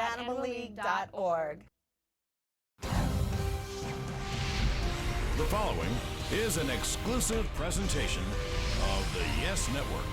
animalleague.org. The following is an exclusive presentation of the Yes Network.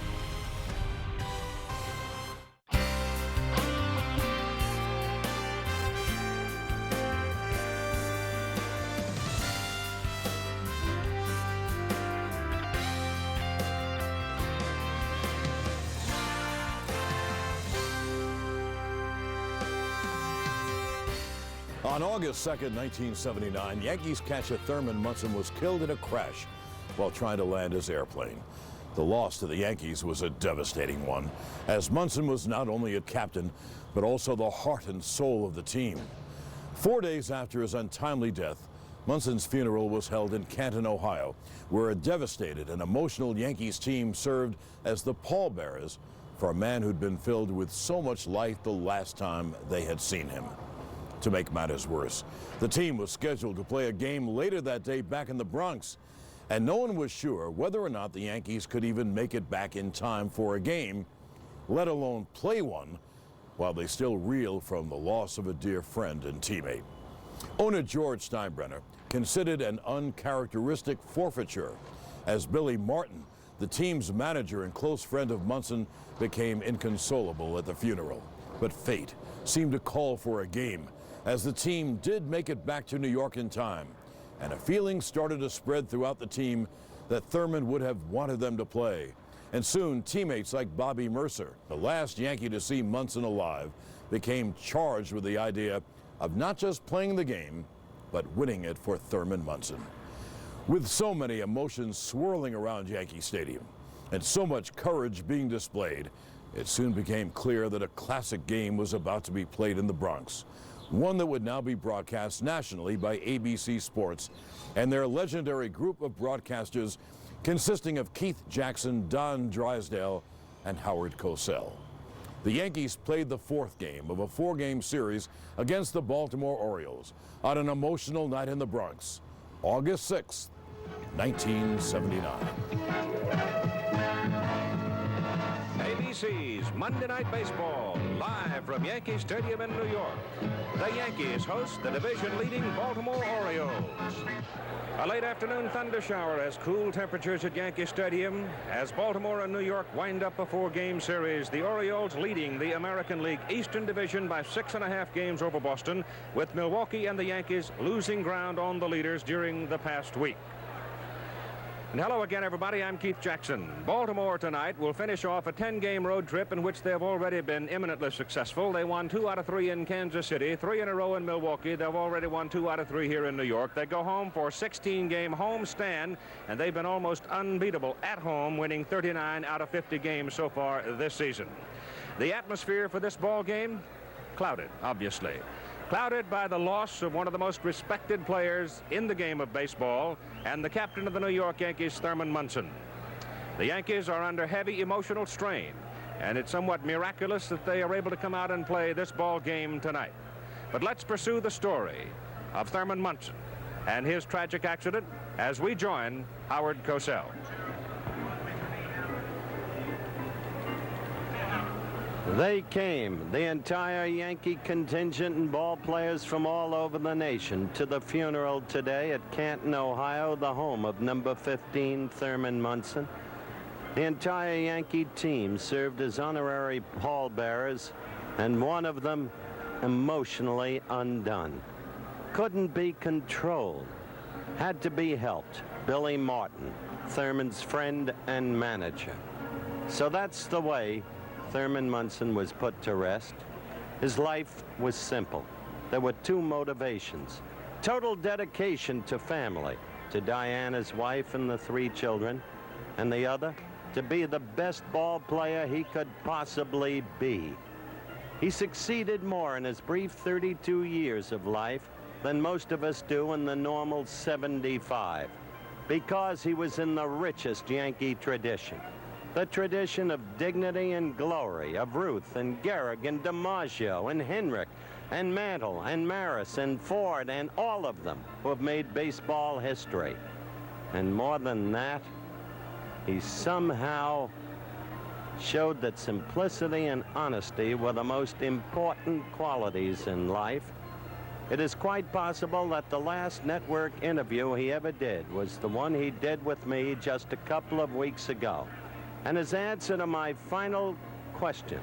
On August 2nd, 1979, Yankees catcher Thurman Munson was killed in a crash while trying to land his airplane. The loss to the Yankees was a devastating one, as Munson was not only a captain, but also the heart and soul of the team. 4 days after his untimely death, Munson's funeral was held in Canton, Ohio, where a devastated and emotional Yankees team served as the pallbearers for a man who'd been filled with so much life the last time they had seen him. To make matters worse, the team was scheduled to play a game later that day back in the Bronx, and no one was sure whether or not the Yankees could even make it back in time for a game, let alone play one, while they still reel from the loss of a dear friend and teammate. Owner George Steinbrenner considered an uncharacteristic forfeiture, as Billy Martin, the team's manager and close friend of Munson, became inconsolable at the funeral. But fate seemed to call for a game, as the team did make it back to New York in time, and a feeling started to spread throughout the team that Thurman would have wanted them to play. And soon, teammates like Bobby Mercer, the last Yankee to see Munson alive, became charged with the idea of not just playing the game, but winning it for Thurman Munson. With so many emotions swirling around Yankee Stadium, and so much courage being displayed, it soon became clear that a classic game was about to be played in the Bronx, one that would now be broadcast nationally by ABC Sports and their legendary group of broadcasters consisting of Keith Jackson, Don Drysdale, and Howard Cosell. The Yankees played the fourth game of a four-game series against the Baltimore Orioles on an emotional night in the Bronx, August 6th, 1979. ABC's Monday Night Baseball, live from Yankee Stadium in New York. The Yankees host the division-leading Baltimore Orioles. A late afternoon thunder shower has cool temperatures at Yankee Stadium as Baltimore and New York wind up a four-game series. The Orioles leading the American League Eastern Division by 6.5 games over Boston, with Milwaukee and the Yankees losing ground on the leaders during the past week. And hello again, everybody. I'm Keith Jackson. Baltimore tonight will finish off a 10-game road trip in which they've already been eminently successful. They won 2 out of 3 in Kansas City, 3 in a row in Milwaukee. They've already won 2 out of 3 here in New York. They go home for a 16-game home stand, and they've been almost unbeatable at home, winning 39 out of 50 games so far this season. The atmosphere for this ball game? Clouded, obviously. Clouded by the loss of one of the most respected players in the game of baseball and the captain of the New York Yankees, Thurman Munson. The Yankees are under heavy emotional strain, and it's somewhat miraculous that they are able to come out and play this ball game tonight. But let's pursue the story of Thurman Munson and his tragic accident as we join Howard Cosell. They came, the entire Yankee contingent and ball players from all over the nation, to the funeral today at Canton, Ohio, the home of number 15, Thurman Munson. The entire Yankee team served as honorary pallbearers, and one of them emotionally undone. Couldn't be controlled. Had to be helped. Billy Martin, Thurman's friend and manager. So that's the way Thurman Munson was put to rest. His life was simple. There were 2 motivations: total dedication to family, to Diana's wife and the 3 children, and the other, to be the best ball player he could possibly be. He succeeded more in his brief 32 years of life than most of us do in the normal 75, because he was in the richest Yankee tradition. The tradition of dignity and glory of Ruth and Gehrig and DiMaggio and Henrik and Mantle and Maris and Ford and all of them who have made baseball history. And more than that, he somehow showed that simplicity and honesty were the most important qualities in life. It is quite possible that the last network interview he ever did was the one he did with me just a couple of weeks ago. And his answer to my final question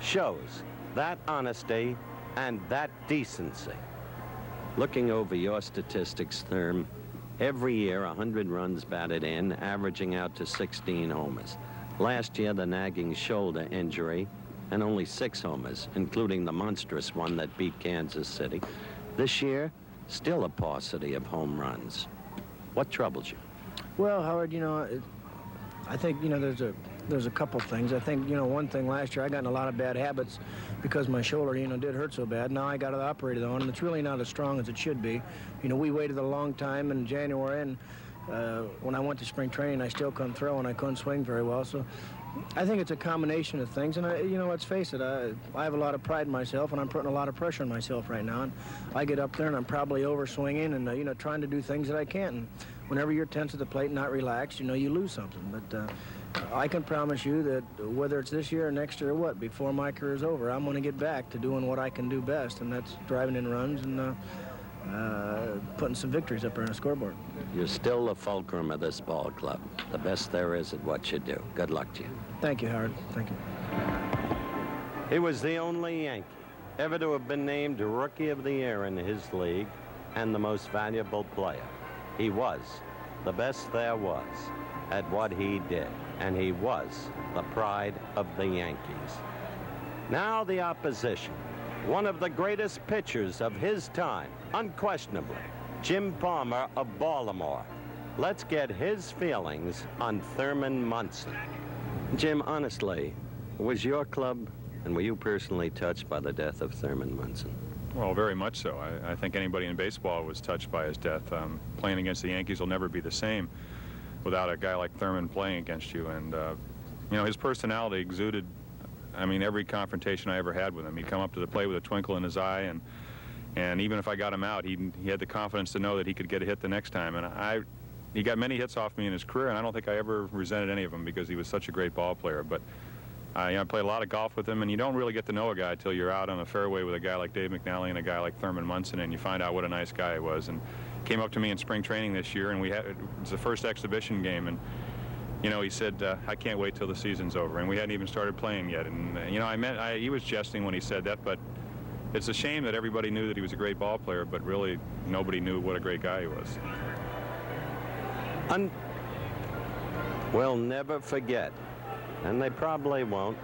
shows that honesty and that decency. Looking over your statistics, Thurm, every year 100 runs batted in, averaging out to 16 homers. Last year, the nagging shoulder injury, and only 6 homers, including the monstrous one that beat Kansas City. This year, still a paucity of home runs. What troubles you? Well, Howard, you know, I think, you know, there's a couple things. I think, you know, one thing last year, I got in a lot of bad habits because my shoulder, you know, did hurt so bad. Now I got it operated on, and it's really not as strong as it should be. You know, we waited a long time in January, and when I went to spring training, I still couldn't throw, and I couldn't swing very well. So I think it's a combination of things, and you know, let's face it, I have a lot of pride in myself, and I'm putting a lot of pressure on myself right now. And I get up there, and I'm probably over swinging, and you know, trying to do things that I can't. And whenever you're tense at the plate and not relaxed, you know, you lose something. But I can promise you that whether it's this year or next year or what, before my career is over, I'm going to get back to doing what I can do best, and that's driving in runs and putting some victories up there on the scoreboard. You're still the fulcrum of this ball club. The best there is at what you do. Good luck to you. Thank you, Howard. Thank you. He was the only Yankee ever to have been named Rookie of the Year in his league and the most valuable player. He was the best there was at what he did, and he was the pride of the Yankees. Now the opposition. One of the greatest pitchers of his time, unquestionably, Jim Palmer of Baltimore. Let's get his feelings on Thurman Munson. Jim, honestly, was your club and were you personally touched by the death of Thurman Munson? Well, very much so. I think anybody in baseball was touched by his death. Playing against the Yankees will never be the same without a guy like Thurman playing against you. And, you know, his personality exuded, I mean, every confrontation I ever had with him. He'd come up to the plate with a twinkle in his eye, and even if I got him out, he had the confidence to know that he could get a hit the next time. And he got many hits off me in his career, and I don't think I ever resented any of them because he was such a great ball player. But I played a lot of golf with him, and you don't really get to know a guy until you're out on the fairway with a guy like Dave McNally and a guy like Thurman Munson, and you find out what a nice guy he was. And came up to me in spring training this year, and it was the first exhibition game, and you know, he said, I can't wait till the season's over, and we hadn't even started playing yet. And you know, he was jesting when he said that, but it's a shame that everybody knew that he was a great ball player, but really nobody knew what a great guy he was. We'll never forget, and they probably won't.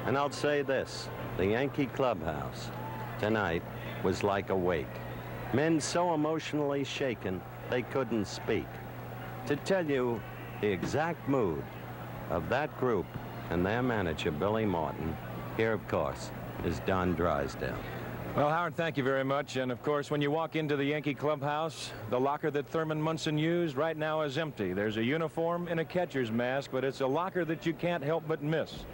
And I'll say this, the Yankee clubhouse tonight was like a wake. Men so emotionally shaken they couldn't speak. To tell you the exact mood of that group and their manager, Billy Martin, here, of course, is Don Drysdale. Well, Howard, thank you very much. And, of course, when you walk into the Yankee clubhouse, the locker that Thurman Munson used right now is empty. There's a uniform and a catcher's mask, but it's a locker that you can't help but miss.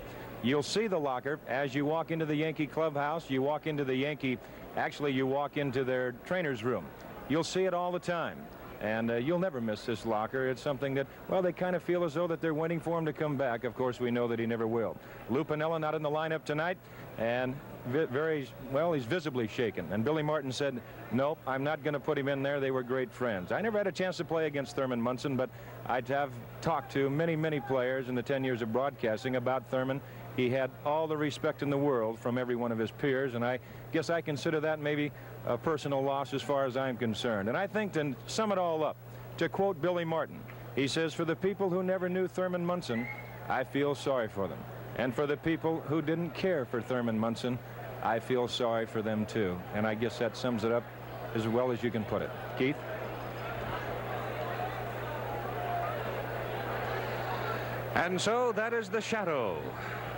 You'll see the locker as you walk into the Yankee clubhouse. You walk into you walk into their trainer's room. You'll see it all the time. And you'll never miss this locker. It's something that, well, they kind of feel as though that they're waiting for him to come back. Of course, we know that he never will. Lou Piniella not in the lineup tonight, and he's visibly shaken. And Billy Martin said, nope, I'm not going to put him in there. They were great friends. I never had a chance to play against Thurman Munson, but I have talked to many, many players in the 10 years of broadcasting about Thurman. He had all the respect in the world from every one of his peers, and I guess I consider that maybe a personal loss as far as I'm concerned. And I think, to sum it all up, to quote Billy Martin, he says, for the people who never knew Thurman Munson, I feel sorry for them. And for the people who didn't care for Thurman Munson, I feel sorry for them too. And I guess that sums it up as well as you can put it. Keith? And so that is the shadow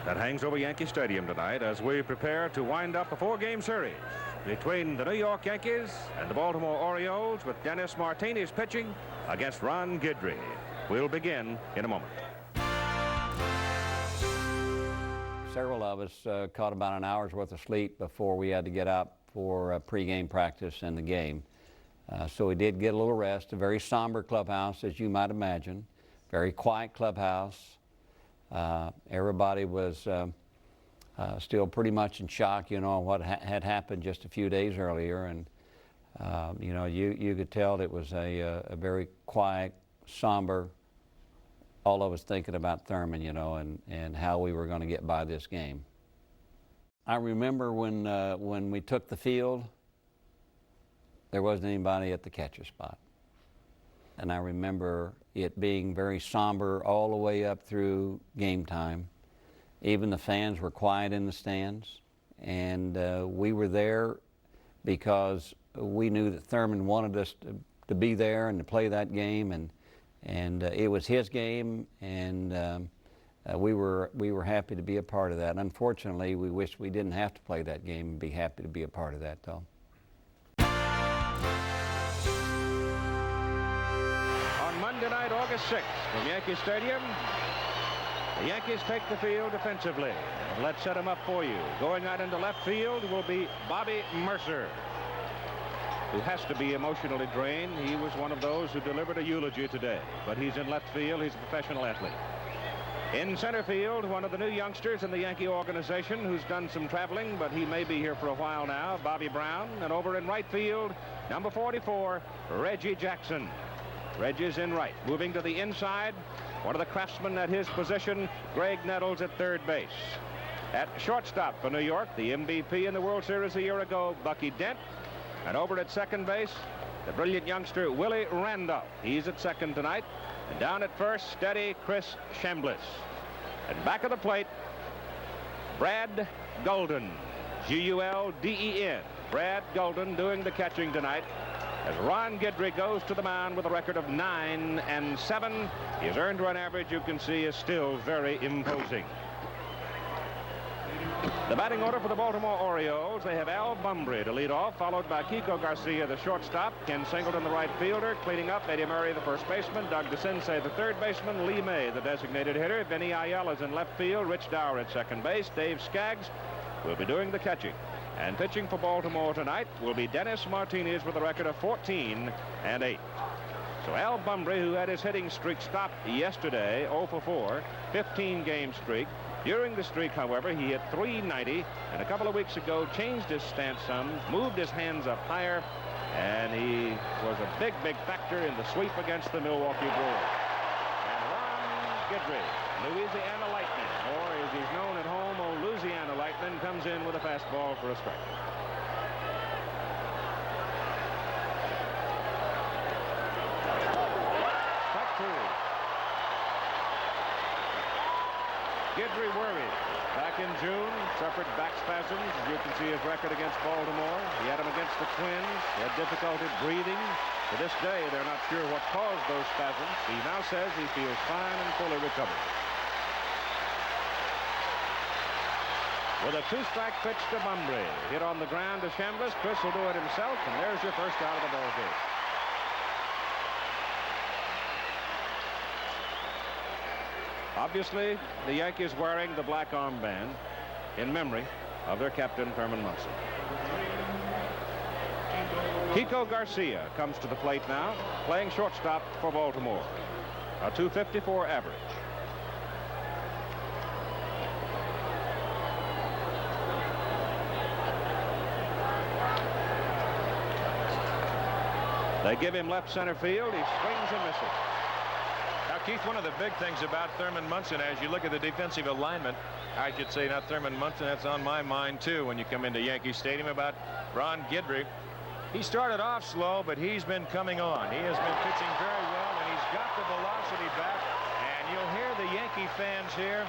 that hangs over Yankee Stadium tonight as we prepare to wind up a 4-game series between the New York Yankees and the Baltimore Orioles, with Dennis Martinez pitching against Ron Guidry. We'll begin in a moment. Several of us caught about an hour's worth of sleep before we had to get out for pregame practice and the game. So we did get a little rest. A very somber clubhouse, as you might imagine. Very quiet clubhouse. Everybody was still pretty much in shock, you know, what had happened just a few days earlier, and you know, you could tell it was a very quiet, somber, all of us thinking about Thurman, you know, and how we were going to get by this game. I remember when we took the field, there wasn't anybody at the catcher spot. And I remember it being very somber all the way up through game time. Even the fans were quiet in the stands. And we were there because we knew that Thurman wanted us to be there and to play that game. And it was his game, and we were happy to be a part of that. And unfortunately, we wish we didn't have to play that game and be happy to be a part of that, though. On Monday night, August 6th, from Yankee Stadium, the Yankees take the field defensively. And let's set them up for you. Going out into left field will be Bobby Mercer, who has to be emotionally drained. He was one of those who delivered a eulogy today, but he's in left field. He's a professional athlete. In center field, one of the new youngsters in the Yankee organization who's done some traveling, but he may be here for a while now, Bobby Brown. And over in right field, number 44, Reggie Jackson. Reggie's in right. Moving to the inside, one of the craftsmen at his position, Greg Nettles at third base. At shortstop for New York, the MVP in the World Series a year ago, Bucky Dent. And over at second base, the brilliant youngster Willie Randolph. He's at second tonight. And down at first, steady Chris Chambliss. And back of the plate, Brad Golden, G-U-L-D-E-N. Brad Golden doing the catching tonight, as Ron Guidry goes to the mound with a record of 9-7. His earned run average, you can see, is still very imposing. The batting order for the Baltimore Orioles, they have Al Bumbry to lead off, followed by Kiko Garcia, the shortstop, Ken Singleton, the right fielder, cleaning up Eddie Murray, the first baseman, Doug DeCinces, the third baseman, Lee May, the designated hitter, Vinny Ayala's in left field, Rich Dower at second base, Dave Skaggs will be doing the catching. And pitching for Baltimore tonight will be Dennis Martinez with a record of 14-8. So Al Bumbry, who had his hitting streak stopped yesterday, 0 for 4, 15-game streak. During the streak, however, he hit .390, and a couple of weeks ago changed his stance some, moved his hands up higher, and he was a big factor in the sweep against the Milwaukee Brewers. And Ron Guidry, Louisiana Lightning, or as he's known at home, old Louisiana Lightning, comes in with a fastball for a strike. Strike two. Guidry worried. Back in June, suffered back spasms. As you can see his record against Baltimore. He had them against the Twins. He had difficulty breathing. To this day, they're not sure what caused those spasms. He now says he feels fine and fully recovered. With a two-strike pitch to Bumbry. Hit on the ground to Chambliss. Chris will do it himself, and there's your first out of the ball game. Obviously, the Yankees wearing the black armband in memory of their captain, Thurman Munson. Kiko Garcia comes to the plate now, playing shortstop for Baltimore. A .254 average. They give him left center field. He swings and misses. Now, Keith, one of the big things about Thurman Munson, as you look at the defensive alignment, I should say not Thurman Munson, that's on my mind too when you come into Yankee Stadium, about Ron Guidry. He started off slow, but he's been coming on. He has been pitching very well, and he's got the velocity back. And you'll hear the Yankee fans here.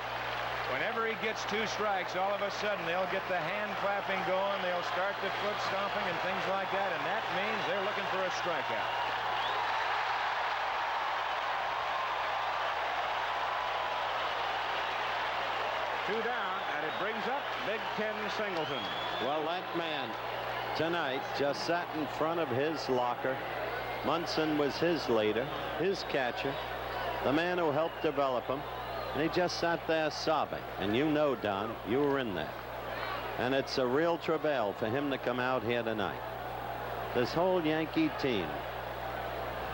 Whenever he gets two strikes, all of a sudden they'll get the hand clapping going. They'll start the foot stomping and things like that, and that means they're looking for a strikeout. Two down, and it brings up Big Ken Singleton. Well, that man tonight just sat in front of his locker. Munson was his leader, his catcher, the man who helped develop him. And he just sat there sobbing. And you know, Don, you were in there. And it's a real travail for him to come out here tonight. This whole Yankee team,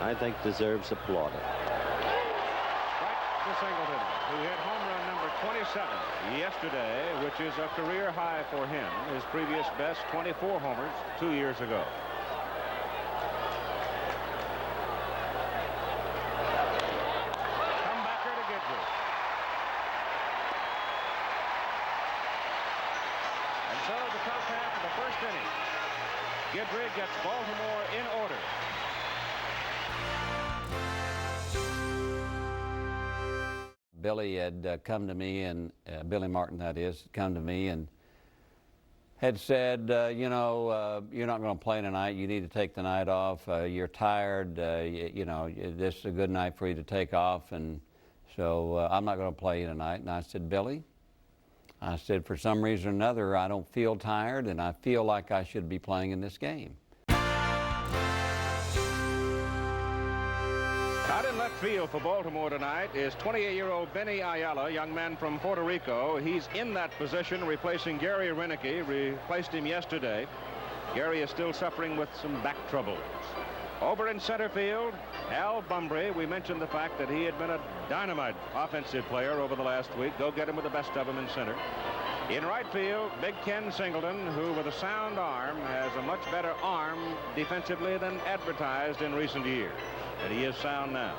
I think, deserves applauding. Back to Singleton, who hit home run number 27 yesterday, which is a career high for him. His previous best, 24 homers 2 years ago. Comebacker to Guidry. And so the top half of the first inning. Guidry gets Baltimore in order. Billy had come to me, and Billy Martin, that is, come to me and had said, you know, you're not going to play tonight. You need to take the night off. You're tired. You know, this is a good night for you to take off, and so I'm not going to play tonight. And I said, Billy, I said, for some reason or another, I don't feel tired, and I feel like I should be playing in this game. Out in left field for Baltimore tonight is 28-year-old Benny Ayala, young man from Puerto Rico. He's in that position, replacing Gary Renicky. Replaced him yesterday. Gary is still suffering with some back troubles. Over in center field, Al Bumbry. We mentioned the fact that he had been a dynamite offensive player over the last week. Go get him with the best of them in center. In right field, Big Ken Singleton, who with a sound arm has a much better arm defensively than advertised in recent years. And he is sound now.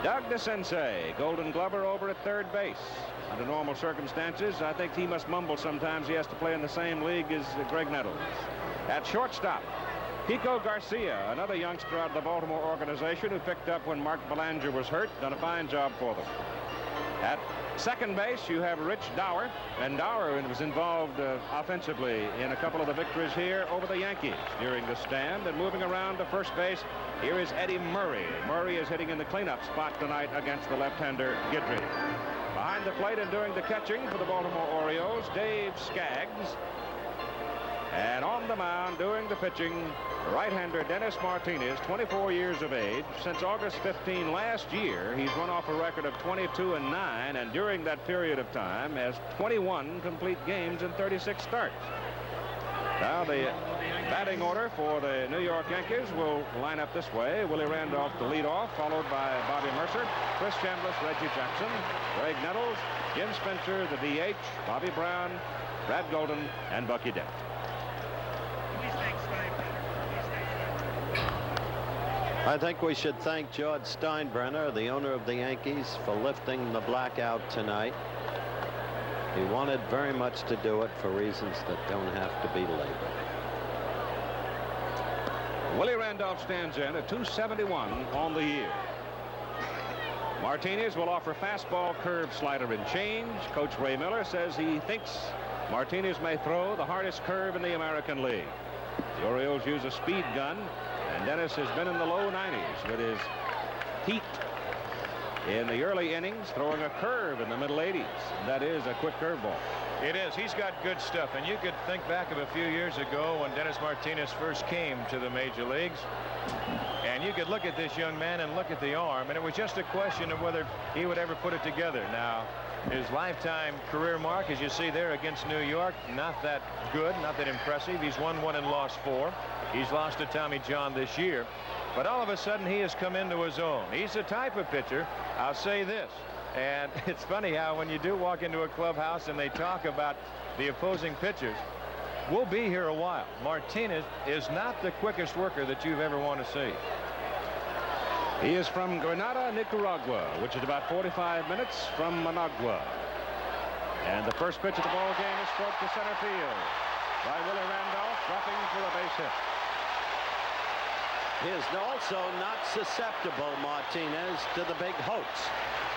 Doug DeCinces, Golden Glover, over at third base. Under normal circumstances, I think he must mumble sometimes. He has to play in the same league as Greg Nettles. At shortstop, Pico Garcia, another youngster out of the Baltimore organization who picked up when Mark Belanger was hurt. Done a fine job for them. At second base, you have Rich Dower, and Dower was involved offensively in a couple of the victories here over the Yankees during the stand. And moving around to first base, here is Eddie Murray. Murray is hitting in the cleanup spot tonight against the left-hander Guidry. Behind the plate and doing the catching for the Baltimore Orioles, Dave Skaggs. And on the mound doing the pitching, right-hander Dennis Martinez, 24 years of age. Since August 15 last year, he's run off a record of 22-9, and during that period of time has 21 complete games in 36 starts. Now the batting order for the New York Yankees will line up this way. Willie Randolph to lead off, followed by Bobby Mercer, Chris Chambliss, Reggie Jackson, Greg Nettles, Jim Spencer, the DH, Bobby Brown, Brad Golden, and Bucky Dent. I think we should thank George Steinbrenner, the owner of the Yankees, for lifting the blackout tonight. He wanted very much to do it for reasons that don't have to be labeled. Willie Randolph stands in at 271 on the year. Martinez will offer fastball, curve, slider, and change. Coach Ray Miller says he thinks Martinez may throw the hardest curve in the American League. The Orioles use a speed gun, and Dennis has been in the low 90s with his heat in the early innings, throwing a curve in the middle 80s. That is a quick curveball. It is. He's got good stuff. And you could think back of a few years ago when Dennis Martinez first came to the major leagues. And you could look at this young man and look at the arm, and it was just a question of whether he would ever put it together. Now, his lifetime career mark, as you see there against New York, not that good, not that impressive. He's won 1 and lost 4. He's lost to Tommy John this year. But all of a sudden, he has come into his own. He's the type of pitcher, I'll say this, and it's funny how when you do walk into a clubhouse and they talk about the opposing pitchers, we'll be here a while. Martinez is not the quickest worker that you've ever want to see. He is from Granada, Nicaragua, which is about 45 minutes from Managua. And the first pitch of the ball game is stroked to center field by Willie Randolph, dropping for a base hit. He is also not susceptible, Martinez, to the big hoax.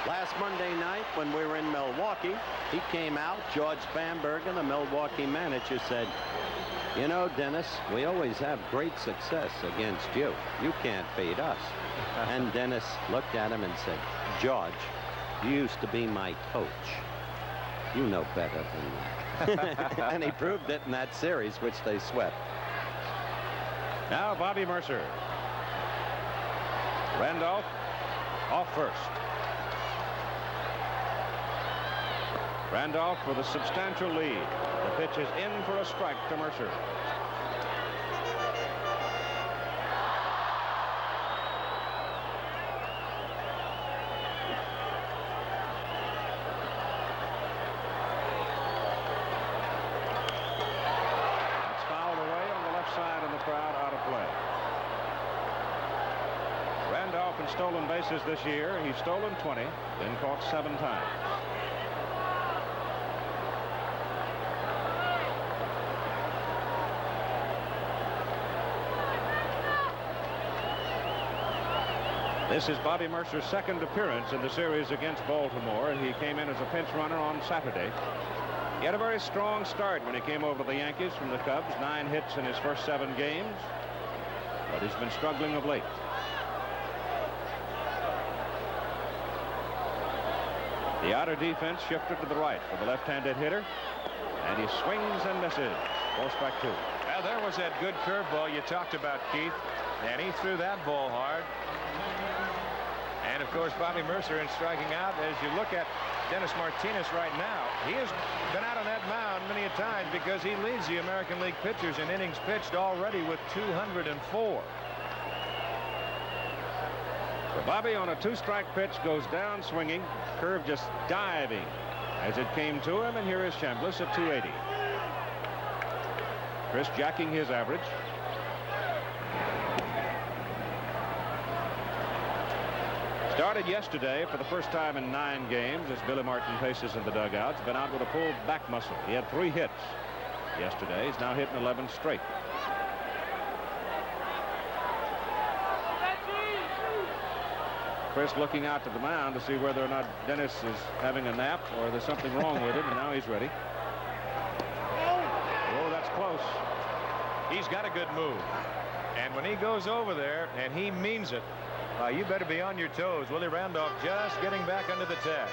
Last Monday night when we were in Milwaukee, he came out, George Bamberger, the Milwaukee manager, said, you know, Dennis, we always have great success against you. You can't beat us. And Dennis looked at him and said, George, you used to be my coach. You know better than that. And he proved it in that series, which they swept. Now Bobby Mercer. Randolph off first. Randolph with a substantial lead. The pitch is in for a strike to Mercer. in stolen bases this year. He's stolen 20, been caught 7 times. This is Bobby Mercer's second appearance in the series against Baltimore. He came in as a pinch runner on Saturday. He had a very strong start when he came over to the Yankees from the Cubs. 9 hits in his first 7 games. But he's been struggling of late. The outer defense shifted to the right for the left-handed hitter. And he swings and misses. Ball strike 2. Well, there was that good curveball you talked about, Keith. And he threw that ball hard. And, of course, Bobby Mercer in striking out. As you look at Dennis Martinez right now, he has been out on that mound many a times because he leads the American League pitchers in innings pitched already with 204. So Bobby on a 2-strike pitch goes down swinging. Curve just diving as it came to him. And here is Chambliss at 280. Chris jacking his average. Started yesterday for the first time in 9 games as Billy Martin paces in the dugouts. Been out with a pulled back muscle. He had 3 hits yesterday. He's now hitting 11 straight. Chris looking out to the mound to see whether or not Dennis is having a nap or there's something wrong with him, and now he's ready. Oh, that's close. He's got a good move. And when he goes over there and he means it, you better be on your toes. Willie Randolph just getting back under the tag.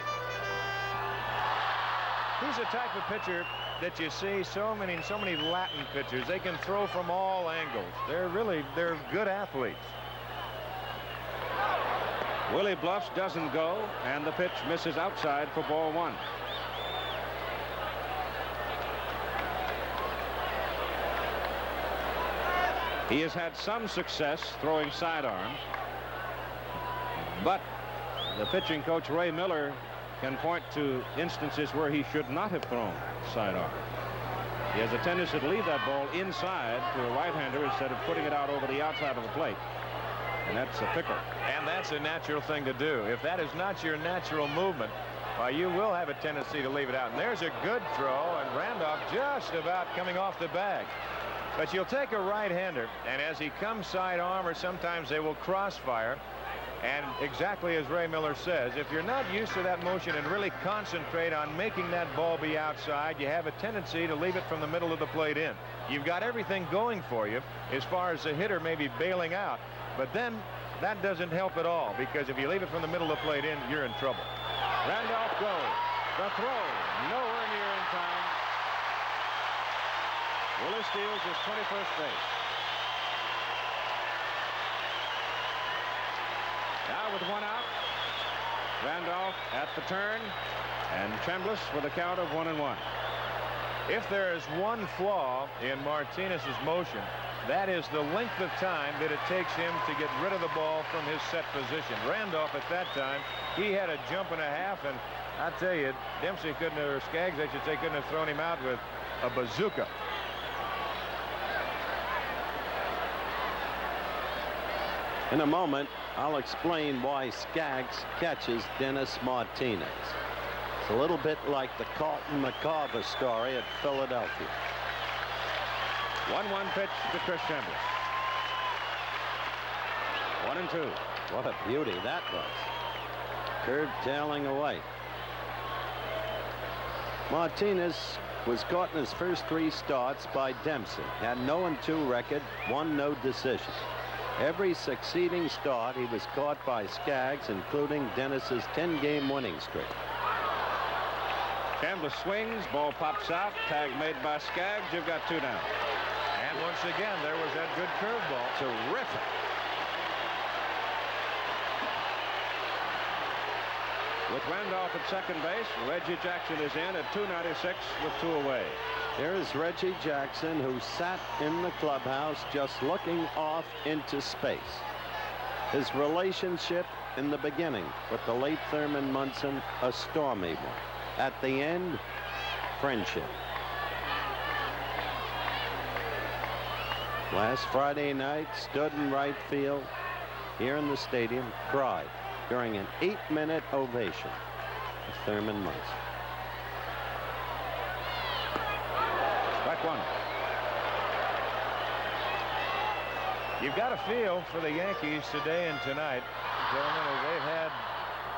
He's the type of pitcher that you see so many Latin pitchers. They can throw from all angles. They're good athletes. Willie bluffs, doesn't go, and the pitch misses outside for ball 1. He has had some success throwing sidearms, but the pitching coach Ray Miller can point to instances where he should not have thrown sidearm. He has a tendency to leave that ball inside to a right-hander instead of putting it out over the outside of the plate. And that's a pickle. And that's a natural thing to do. If that is not your natural movement, you will have a tendency to leave it out. And there's a good throw, and Randolph just about coming off the bag. But you'll take a right-hander, and as he comes sidearm, or sometimes they will crossfire. And exactly as Ray Miller says, if you're not used to that motion and really concentrate on making that ball be outside, you have a tendency to leave it from the middle of the plate in. You've got everything going for you as far as the hitter maybe bailing out. But then that doesn't help at all, because if you leave it from the middle of the plate in, you're in trouble. Randolph goes. The throw nowhere near in time. Willie steals his 21st base. Now with 1 out, Randolph at the turn, and Chambliss with a count of 1-1. If there is one flaw in Martinez's motion, that is the length of time that it takes him to get rid of the ball from his set position. Randolph at that time, he had a jump and a half, and I tell you, Dempsey couldn't have, or Skaggs, I should say, couldn't have thrown him out with a bazooka. In a moment, I'll explain why Skaggs catches Dennis Martinez. It's a little bit like the Carlton McCarver story at Philadelphia. 1-1 pitch to Chris Chambliss. 1-2. What a beauty that was. Curve tailing away. Martinez was caught in his first 3 starts by Dempsey. Had no 2 record, 1 no decision. Every succeeding start he was caught by Skaggs, including Dennis's 10-game winning streak. Chambliss swings, ball pops out, tag made by Skaggs. You've got 2 down. And once again, there was that good curveball. Terrific. With Randolph at second base, Reggie Jackson is in at 296 with 2 away. Here is Reggie Jackson, who sat in the clubhouse just looking off into space. His relationship in the beginning with the late Thurman Munson, a stormy one. At the end, friendship. Last Friday night, stood in right field, here in the stadium cried during an 8-minute ovation of Thurman Munson. Strike one. You've got a feel for the Yankees today and tonight, gentlemen, as they've had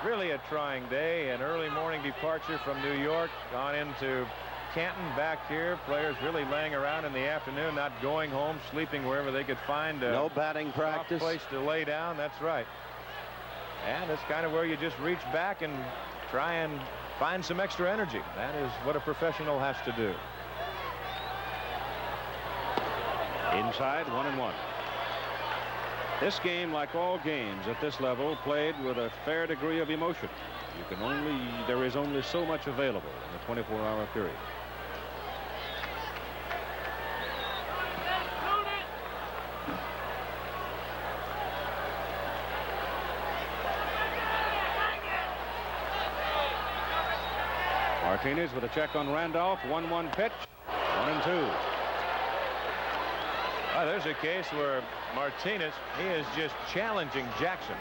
really a trying day. An early morning departure from New York, gone into Canton, back here. Players really laying around in the afternoon, not going home, sleeping wherever they could find a no batting practice, place to lay down. That's right. And it's kind of where you just reach back and try and find some extra energy. That is what a professional has to do. Inside, 1-1. This game, like all games at this level, played with a fair degree of emotion. There is only so much available in the 24-hour period. Martinez with a check on Randolph. 1-1 pitch. 1-2. Well, there's a case where Martinez, he is just challenging Jackson.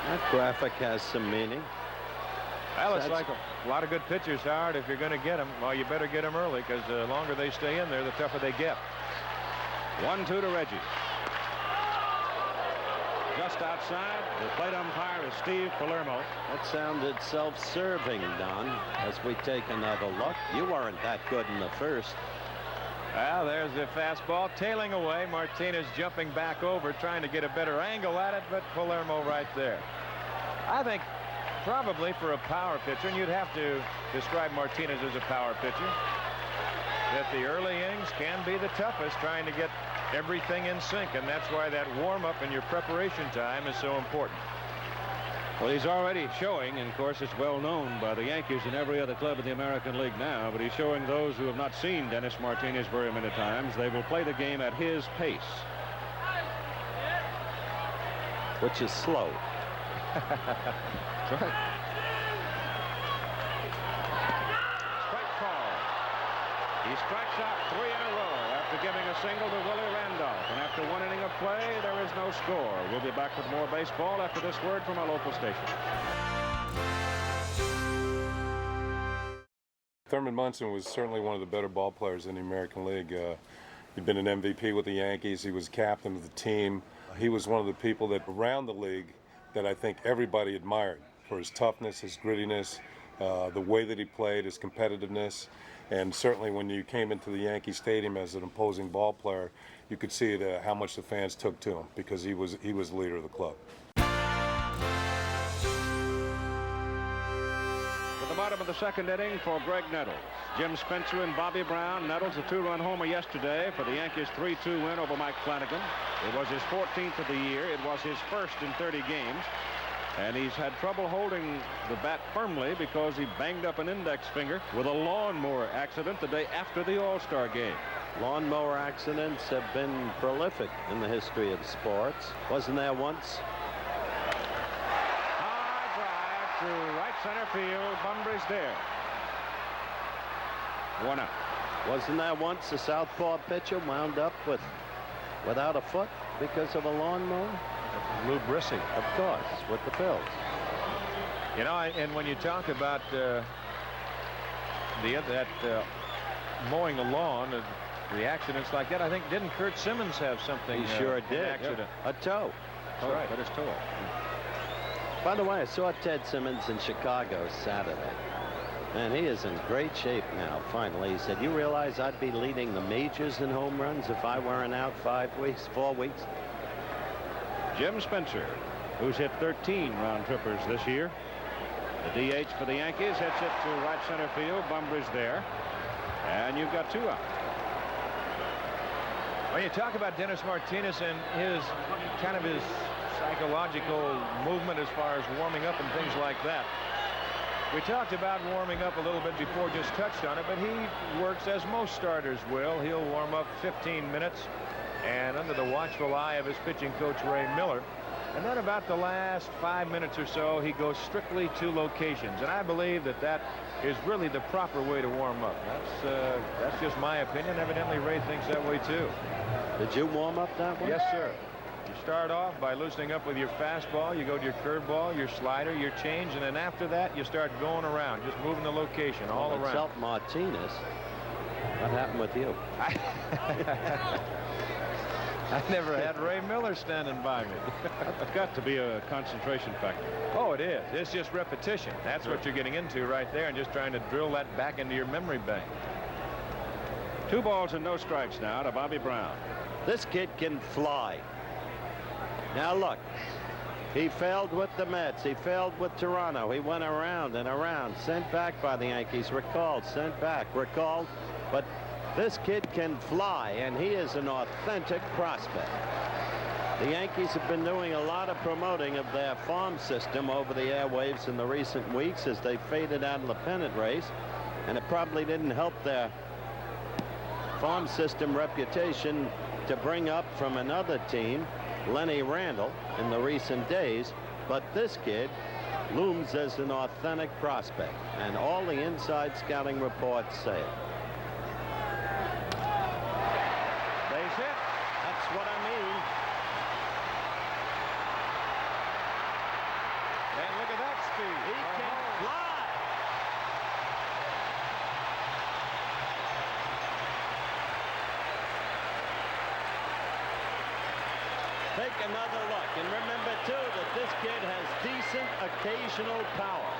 That graphic has some meaning. Well, it's like a lot of good pitchers, Howard. If you're going to get them, well, you better get them early, because the longer they stay in there, the tougher they get. 1-2 to Reggie. Just outside, the plate umpire is Steve Palermo. That sounded self-serving, Don. As we take another look, you weren't that good in the first. Well, there's the fastball tailing away. Martinez jumping back over, trying to get a better angle at it, but Palermo right there. I think probably for a power pitcher, and you'd have to describe Martinez as a power pitcher, that the early innings can be the toughest, trying to get everything in sync, and that's why that warm-up and your preparation time is so important. Well, he's already showing, and of course it's well known by the Yankees and every other club in the American League now, but he's showing those who have not seen Dennis Martinez very many times they will play the game at his pace, which is slow. That's right. Strike call. He strikes out 3 in a row after giving a single to Willie Randolph, and after 1 inning of play, there is no score. We'll be back with more baseball after this word from our local station. Thurman Munson was certainly one of the better ball players in the American League. He'd been an MVP with the Yankees. He was captain of the team. He was one of the people that around the league that I think everybody admired for his toughness, his grittiness, the way that he played, his competitiveness. And certainly when you came into the Yankee Stadium as an imposing ball player, you could see it, how much the fans took to him, because he was the leader of the club. At the bottom of the second inning for Greg Nettles, Jim Spencer and Bobby Brown. Nettles a 2-run homer yesterday for the Yankees' 3-2 win over Mike Flanagan. It was his 14th of the year. It was his first in 30 games. And he's had trouble holding the bat firmly because he banged up an index finger with a lawnmower accident the day after the All-Star game. Lawnmower accidents have been prolific in the history of sports. Wasn't there once? High drive to right center field. Bunbury's there. 1 out. Wasn't there once a southpaw pitcher wound up without a foot because of a lawnmower? Lou Brissy. Of course, with the Phils. You know, and when you talk about mowing the lawn, the accidents like that, I think, didn't Kurt Simmons have something? He sure did. An accident. A toe. That's right. But his toe. By the way, I saw Ted Simmons in Chicago Saturday, and he is in great shape now. Finally, he said, "You realize I'd be leading the majors in home runs if I weren't out 4 weeks?" Jim Spencer, who's hit 13 round trippers this year. The DH for the Yankees hits it to right center field. Bunbury's there. And you've got 2 out. When you talk about Dennis Martinez and his psychological movement as far as warming up and things like that. We talked about warming up a little bit before, just touched on it, but he works as most starters will. He'll warm up 15 minutes. And under the watchful eye of his pitching coach, Ray Miller, And then about the last 5 minutes or so, he goes strictly to locations. And I believe that that is really the proper way to warm up. That's just my opinion. Evidently, Ray thinks that way, too. Did you warm up that way? Yes, sir. You start off by loosening up with your fastball. You go to your curveball, your slider, your change, and then after that, you start going around, just moving the location all around. Self Martinez. What happened with you? I never had Ray Miller standing by me. It's got to be a concentration factor. Oh, it is. It's just repetition. That's what you're getting into right there, and just trying to drill that back into your memory bank. 2 balls and no strikes now to Bobby Brown. This kid can fly. Now look, he failed with the Mets. He failed with Toronto. He went around and around, sent back by the Yankees, recalled, sent back, recalled. But this kid can fly, and he is an authentic prospect. The Yankees have been doing a lot of promoting of their farm system over the airwaves in the recent weeks as they faded out of the pennant race, and it probably didn't help their farm system reputation to bring up from another team Lenny Randall in the recent days. But this kid looms as an authentic prospect, and all the inside scouting reports say it. Base hit. That's what I mean. And look at that speed. He can fly. Take another look, and remember too that this kid has decent occasional power.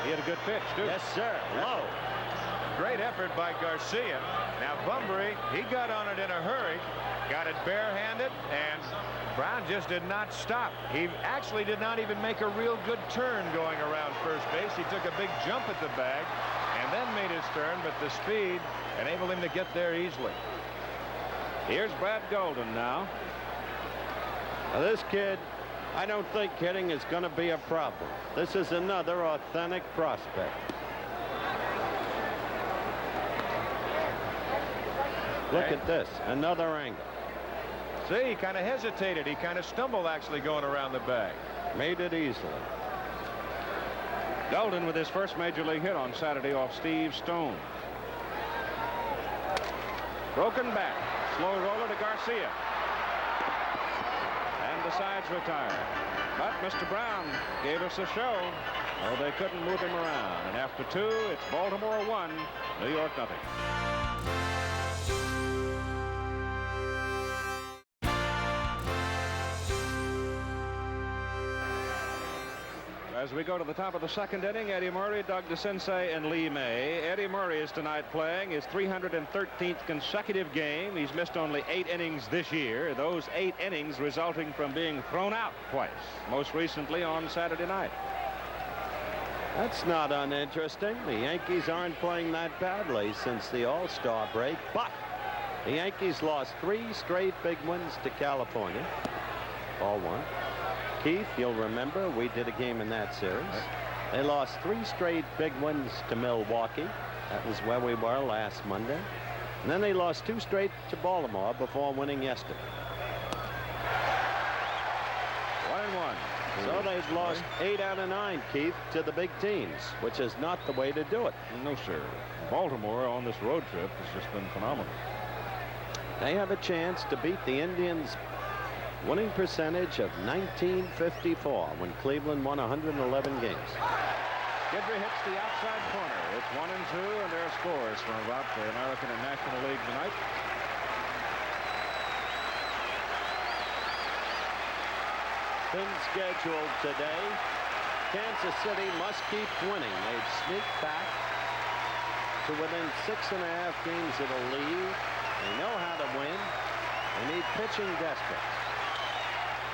He had a good pitch, too. Yes, sir. Low. Great effort by Garcia. Now Bunbury, he got on it in a hurry, got it barehanded, and Brown just did not stop. He actually did not even make a real good turn going around first base. He took a big jump at the bag and then made his turn, but the speed enabled him to get there easily. Here's Brad Golden now. Now this kid, I don't think hitting is going to be a problem. This is another authentic prospect. Look at this, another angle. See, he kind of hesitated. He kind of stumbled actually going around the bag. Made it easily. Golden with his first major league hit on Saturday off Steve Stone. Broken back. Slow roller to Garcia. And decides retire. But Mr. Brown gave us a show. Oh, they couldn't move him around. And after 2, it's Baltimore 1, New York 0. As we go to the top of the second inning, Eddie Murray, Doug DeCinces, and Lee May. Eddie Murray is tonight playing his 313th consecutive game. He's missed only 8 innings this year. Those 8 innings resulting from being thrown out twice, most recently on Saturday night. That's not uninteresting. The Yankees aren't playing that badly since the All-Star break, but the Yankees lost 3 straight big wins to California. All won. Keith, you'll remember we did a game in that series. They lost 3 straight big wins to Milwaukee. That was where we were last Monday. And then they lost 2 straight to Baltimore before winning yesterday. 1-1. So they've lost 8 out of 9, Keith, to the big teams, which is not the way to do it. No, sir. Baltimore on this road trip has just been phenomenal. They have a chance to beat the Indians' winning percentage of 1954 when Cleveland won 111 games. Guidry hits the outside corner. It's 1-2, and there are scores from about the American and National League tonight. Thin schedule today. Kansas City must keep winning. They've sneaked back to within 6.5 games of the lead. They know how to win. They need pitching desperate.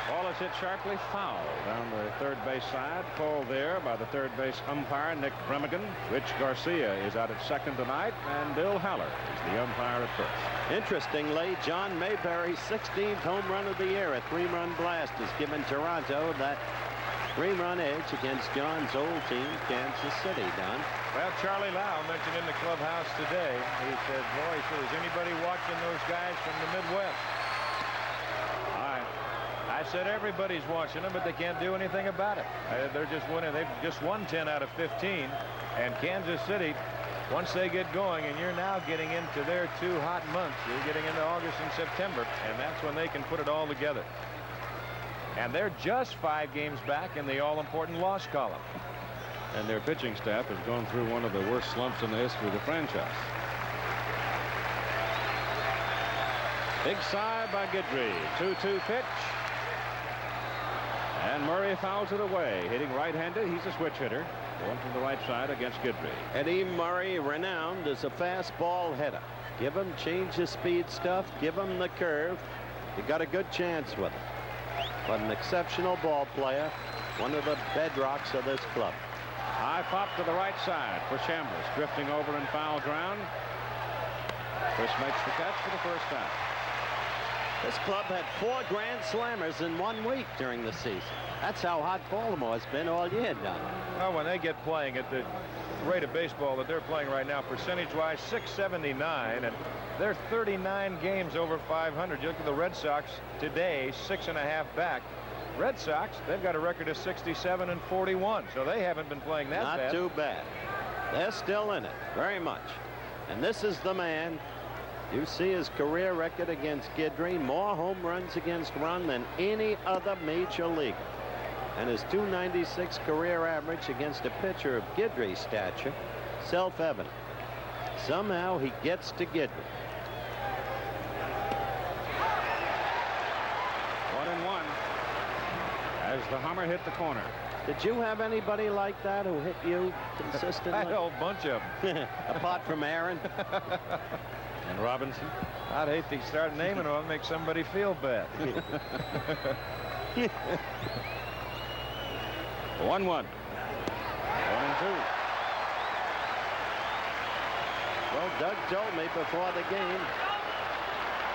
Ball is hit sharply foul down the third base side. Called there by the third base umpire, Nick Bremigan. Rich Garcia is out at second tonight, and Bill Haller is the umpire at first. Interestingly, John Mayberry's 16th home run of the year, a 3-run blast, has given Toronto that 3-run edge against John's old team, Kansas City, Don. Well, Charlie Lau mentioned in the clubhouse today, he said, boy, is anybody watching those guys from the Midwest? I said everybody's watching them, but they can't do anything about it. They're just winning. They've just won 10 out of 15. And Kansas City, once they get going, and you're now getting into their 2 hot months. You're getting into August and September, and that's when they can put it all together. And they're just 5 games back in the all-important loss column. And their pitching staff has gone through one of the worst slumps in the history of the franchise. Big side by Guidry. 2-2 pitch. And Murray fouls it away. Hitting right-handed. He's a switch hitter. Going from the right side against Guidry. Eddie Murray, renowned as a fastball hitter. Give him change of speed stuff. Give him the curve. You got a good chance with him. But an exceptional ball player. One of the bedrocks of this club. High pop to the right side for Chambers. Drifting over in foul ground. Chris makes the catch for the first time. This club had 4 grand slammers in 1 week during the season. That's how hot Baltimore's been all year, Don. Well, when they get playing at the rate of baseball that they're playing right now, percentage-wise, .679, and they're 39 games over 500. You look at the Red Sox today, 6.5 back. Red Sox, they've got a record of 67 and 41, so they haven't been playing that bad. Not too bad. They're still in it, very much. And this is the man. You see his career record against Guidry, more home runs against run than any other major leaguer. And his .296 career average against a pitcher of Guidry's stature, self-evident. Somehow he gets to Guidry. 1-1 as the Hummer hit the corner. Did you have anybody like that who hit you consistently? I had a whole bunch of them. Apart from Aaron? And Robinson. I'd hate to start naming them. I'll make somebody feel bad. 1-1. 1-2. Well, Doug told me before the game,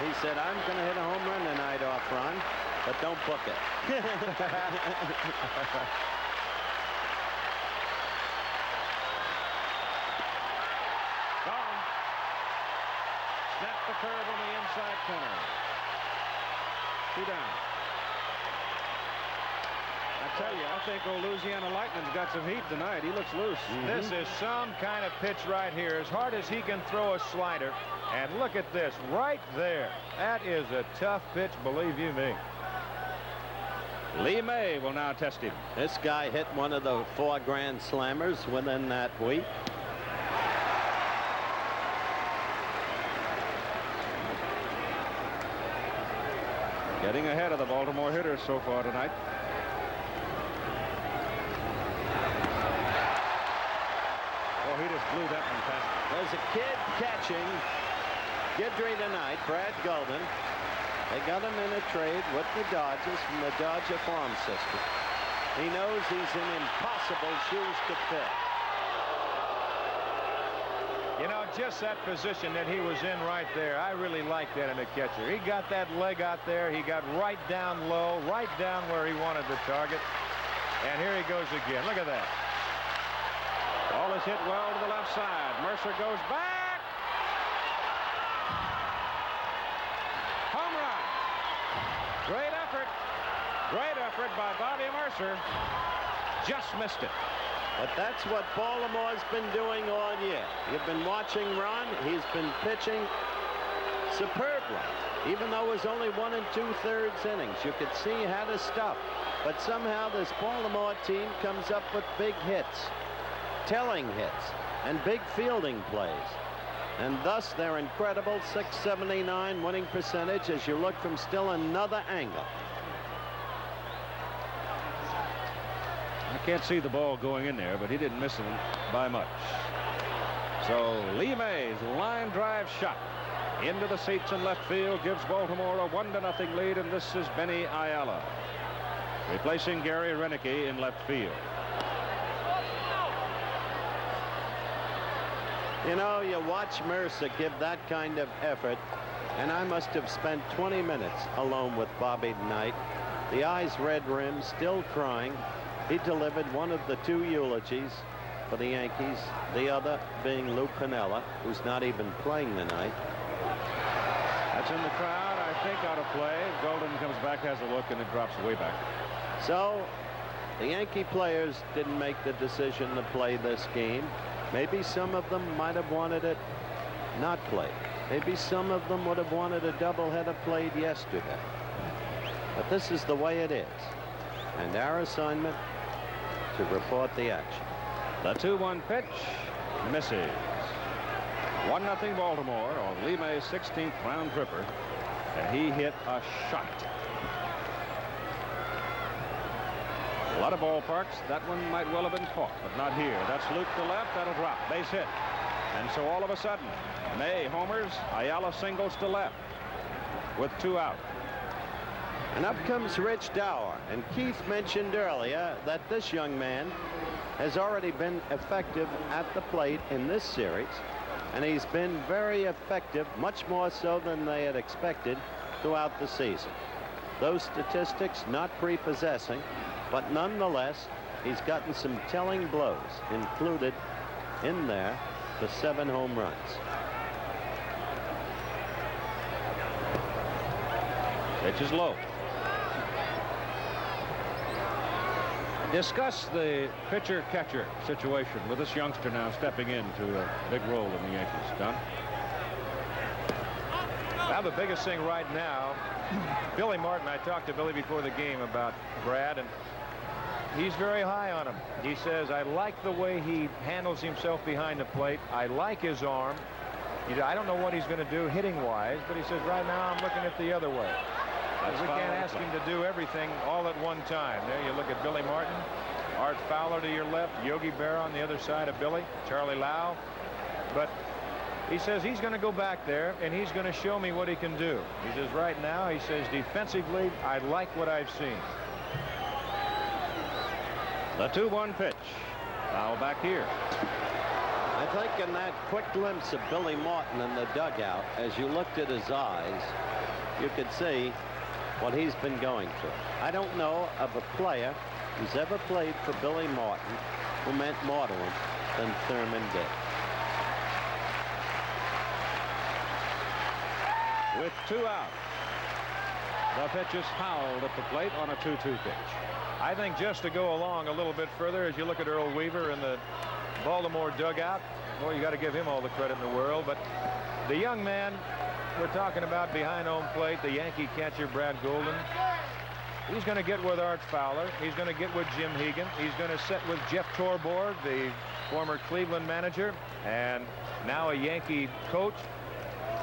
he said, I'm going to hit a home run tonight off Ron, but don't book it. Gone. Snap the curve on the inside corner. 2 down. I tell you, I think old Louisiana Lightning's got some heat tonight. He looks loose. This is some kind of pitch right here. As hard as he can throw a slider. And look at this right there. That is a tough pitch, believe you me. Lee May will now test him. This guy hit one of the 4 grand slammers within that week. Getting ahead of the Baltimore hitters so far tonight. Oh, he just blew that one past. There's a kid catching Guidry tonight, Brad Golden. They got him in a trade with the Dodgers from the Dodger farm system. He knows he's in impossible shoes to fill. You know, just that position that he was in right there, I really like that in a catcher. He got that leg out there. He got right down low, right down where he wanted the target. And here he goes again. Look at that. Ball is hit well to the left side. Mercer goes back. Home run. Great effort. Great effort by Bobby Mercer. Just missed it. But that's what Baltimore's been doing all year. You've been watching Ron. He's been pitching superbly. Even though it was only 1 2/3 innings, you could see he had his stuff. But somehow this Baltimore team comes up with big hits, telling hits, and big fielding plays. And thus their incredible .679 winning percentage as you look from still another angle. I can't see the ball going in there, but he didn't miss it by much. So Lee May's line drive shot into the seats in left field gives Baltimore a 1-0 lead, and this is Benny Ayala replacing Gary Renicky in left field. You know, you watch Mercer give that kind of effort, and I must have spent 20 minutes alone with Bobby tonight. The eyes red rimmed, still crying. He delivered one of the 2 eulogies for the Yankees, the other being Lou Piniella, who's not even playing tonight. That's in the crowd. I think, out of play. Golden comes back, has a look, and it drops way back. So the Yankee players didn't make the decision to play this game. Maybe some of them might have wanted it not played. Maybe some of them would have wanted a doubleheader played yesterday. But this is the way it is. And our assignment to report the action. The 2-1 pitch misses. 1-0 Baltimore on Lee May's 16th round tripper. And he hit a shot. A lot of ballparks, that one might well have been caught, but not here. That's Luke to left. That'll drop. Base hit. And so all of a sudden, May homers, Ayala singles to left with 2 out. And up comes Rich Dower. And Keith mentioned earlier that this young man has already been effective at the plate in this series. And he's been very effective, much more so than they had expected throughout the season. Those statistics not prepossessing, but nonetheless, he's gotten some telling blows, included in there the 7 home runs. Pitch is low. Discuss the pitcher-catcher situation with this youngster now stepping into a big role in the Yankees. Don? Now the biggest thing right now, Billy Martin, I talked to Billy before the game about Brad, and he's very high on him. He says, I like the way he handles himself behind the plate. I like his arm. I don't know what he's going to do hitting-wise, but he says, right now I'm looking at the other way. We can't ask him to do everything all at one time. There you look at Billy Martin, Art Fowler to your left, Yogi Berra on the other side of Billy, Charlie Lau. But he says he's going to go back there and he's going to show me what he can do. He says right now, he says defensively, I like what I've seen. The 2-1 pitch. Now back here. I think in that quick glimpse of Billy Martin in the dugout, as you looked at his eyes, you could see what he's been going through. I don't know of a player who's ever played for Billy Martin who meant more to him than Thurman did. With 2 out, the pitch is fouled at the plate on a 2-2 pitch. I think just to go along a little bit further, as you look at Earl Weaver in the Baltimore dugout, boy, you got to give him all the credit in the world. But the young man we're talking about behind home plate, the Yankee catcher Brad Golden, he's going to get with Art Fowler. He's going to get with Jim Hegan. He's going to sit with Jeff Torborg, the former Cleveland manager and now a Yankee coach,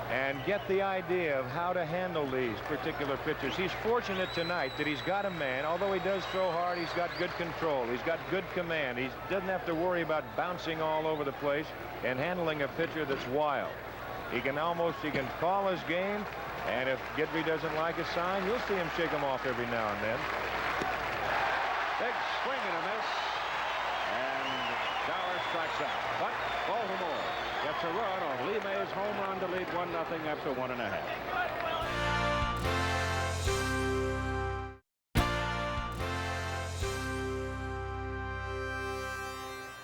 and get the idea of how to handle these particular pitchers. He's fortunate tonight that he's got a man, although he does throw hard, he's got good control. He's got good command. He doesn't have to worry about bouncing all over the place and handling a pitcher that's wild. He can call his game, and if Gidby doesn't like a sign, you'll see him shake him off every now and then. Big swing and a miss, and Dower strikes out. But Baltimore gets a run on Lee May's home run to lead 1-0 after 1.5.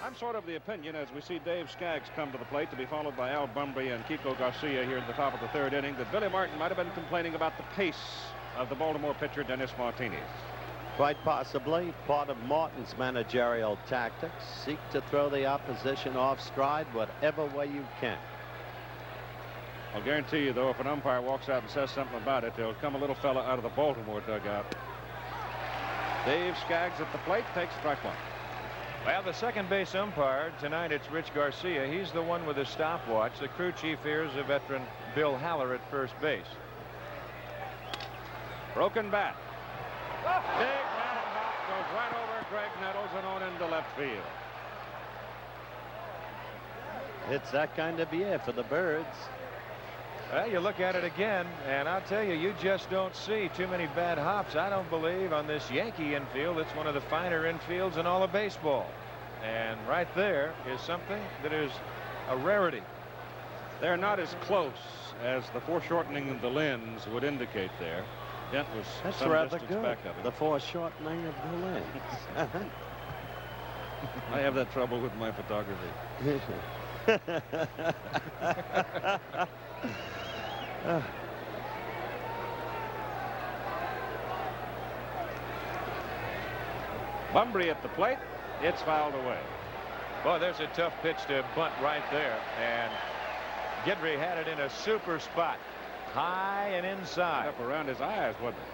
I'm sort of the opinion, as we see Dave Skaggs come to the plate to be followed by Al Bunbury and Kiko Garcia here at the top of the 3rd inning, that Billy Martin might have been complaining about the pace of the Baltimore pitcher Dennis Martinez. Quite possibly part of Martin's managerial tactics. Seek to throw the opposition off stride whatever way you can. I'll guarantee you, though, if an umpire walks out and says something about it, there'll come a little fella out of the Baltimore dugout. Dave Skaggs at the plate takes strike 1. Well, the second base umpire tonight, it's Rich Garcia. He's the one with the stopwatch. The crew chief here is a veteran, Bill Haller, at first base. Broken bat. Big roundabout goes right over Greg Nettles and on into left field. It's that kind of year for the Birds. Well, you look at it again, and I'll tell you, you just don't see too many bad hops, I don't believe, on this Yankee infield. It's one of the finer infields in all of baseball. And right there is something that is a rarity. They're not as close as the foreshortening of the lens would indicate there. Dent was That's some rather distance good. back of him. The foreshortening of the lens. I have that trouble with my photography. Bunbury at the plate. It's fouled away. Well, there's a tough pitch to bunt right there, and Guidry had it in a super spot, high and inside. Up around his eyes, wasn't it?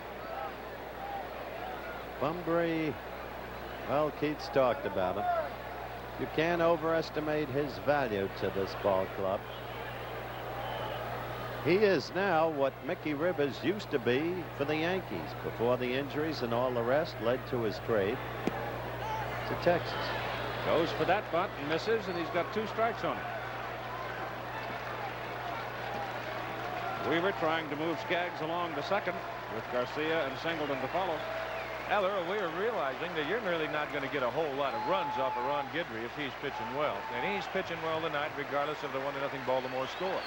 Bunbury, well, Keith's talked about him. You can't overestimate his value to this ball club. He is now what Mickey Rivers used to be for the Yankees before the injuries and all the rest led to his trade to Texas. Goes for that bunt and misses, and he's got 2 strikes on it. Weaver trying to move Skaggs along to second with Garcia and Singleton to follow. Now, Earl, we are realizing that you're really not going to get a whole lot of runs off of Ron Guidry if he's pitching well. And he's pitching well tonight regardless of the 1-0 Baltimore score.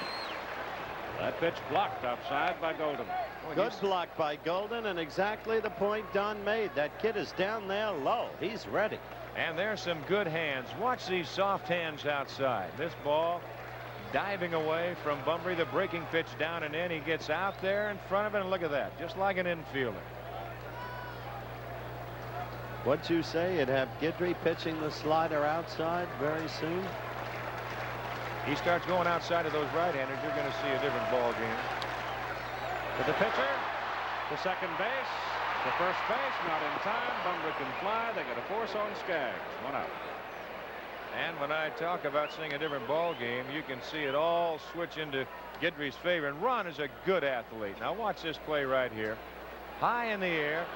That pitch blocked outside by Golden. Good block by Golden, and exactly the point Don made. That kid is down there low. He's ready. And there's some good hands. Watch these soft hands outside. This ball diving away from Bunbury. The breaking pitch down and in. He gets out there in front of it, and look at that. Just like an infielder. What'd you say? You'd have Guidry pitching the slider outside very soon? He starts going outside of those right-handers, you're going to see a different ball game. To the pitcher, to second base, to first base, not in time. Bunbury can fly. They get a force on Skaggs. 1 out. And when I talk about seeing a different ball game, you can see it all switch into Guidry's favor. And Ron is a good athlete. Now watch this play right here. High in the air.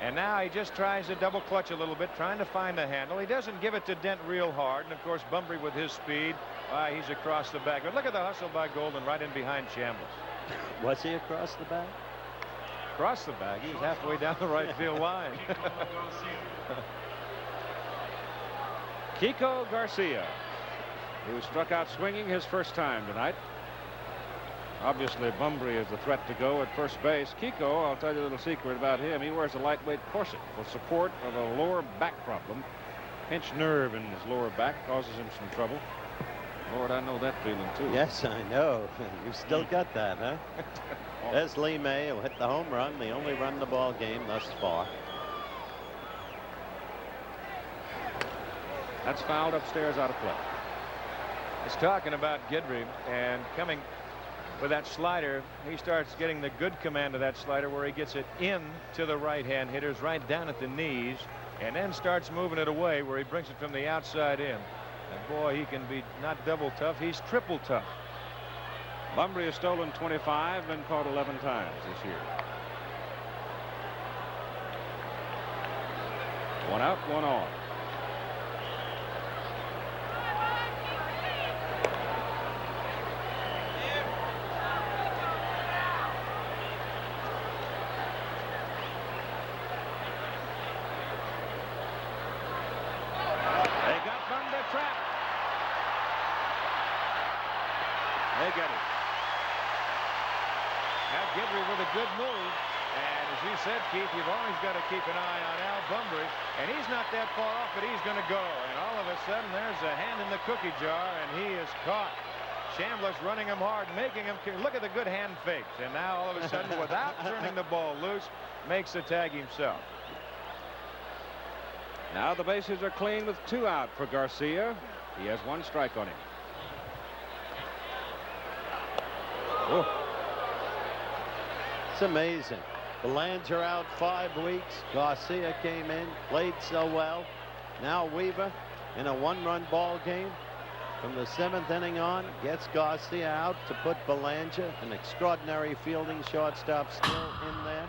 And now he just tries to double clutch a little bit, trying to find the handle. He doesn't give it to Dent real hard. And of course, Bunbury with his speed, he's across the bag. But look at the hustle by Golden right in behind Chambliss. Was he across the bag? Across the bag. He was halfway down the right field line. Kiko Garcia, who struck out swinging his first time tonight. Obviously, Bunbury is a threat to go at first base. Kiko, I'll tell you a little secret about him. He wears a lightweight corset for support of a lower back problem. Pinched nerve in his lower back causes him some trouble. Lord, I know that feeling, too. Yes, I know. You still got that, huh? There's Lee May, who hit the home run, the only run in the ball game thus far. That's fouled upstairs out of play. He's talking about Guidry and coming with that slider. He starts getting the good command of that slider where he gets it in to the right-hand hitters right down at the knees and then starts moving it away where he brings it from the outside in. And boy, he can be not double tough, he's triple tough. Bunbury has stolen 25 and caught 11 times this year. 1 out, 1 on. They get it. Now Guidry with a good move. And as you said, Keith, you've always got to keep an eye on Al Bunbury. And he's not that far off, but he's going to go. And all of a sudden, there's a hand in the cookie jar, and he is caught. Chambliss running him hard, making him look at the good hand fakes. And now all of a sudden, without turning the ball loose, makes the tag himself. Now the bases are clean with 2 out for Garcia. He has 1 strike on him. Oh. It's amazing. Belanger out 5 weeks. Garcia came in, played so well. Now Weaver in a 1-run ball game from the 7th inning on gets Garcia out to put Belanger, an extraordinary fielding shortstop, still in there.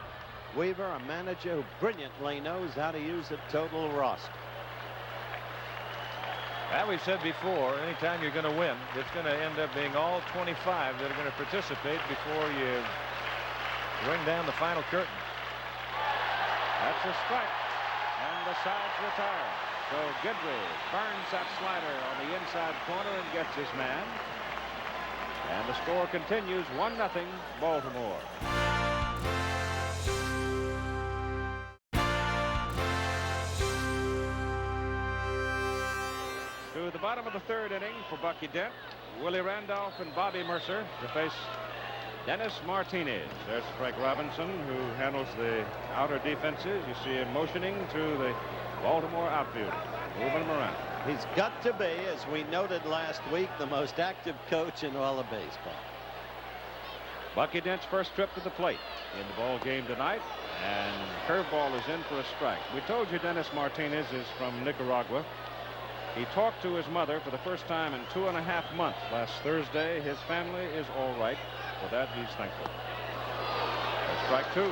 Weaver, a manager who brilliantly knows how to use a total roster. As we've said before, anytime you're going to win, it's going to end up being all 25 that are going to participate before you ring down the final curtain. That's a strike, and the side's retired. So Guidry burns that slider on the inside corner and gets his man. And the score continues 1-0 Baltimore. To the bottom of the 3rd inning for Bucky Dent, Willie Randolph and Bobby Mercer to face Dennis Martinez. There's Frank Robinson, who handles the outer defenses. You see him motioning to the Baltimore outfield. Moving him around. He's got to be, as we noted last week, the most active coach in all of baseball. Bucky Dent's first trip to the plate in the ball game tonight, and curveball is in for a strike. We told you Dennis Martinez is from Nicaragua. He talked to his mother for the first time in 2.5 months last Thursday. His family is all right. For that, he's thankful. That's strike 2.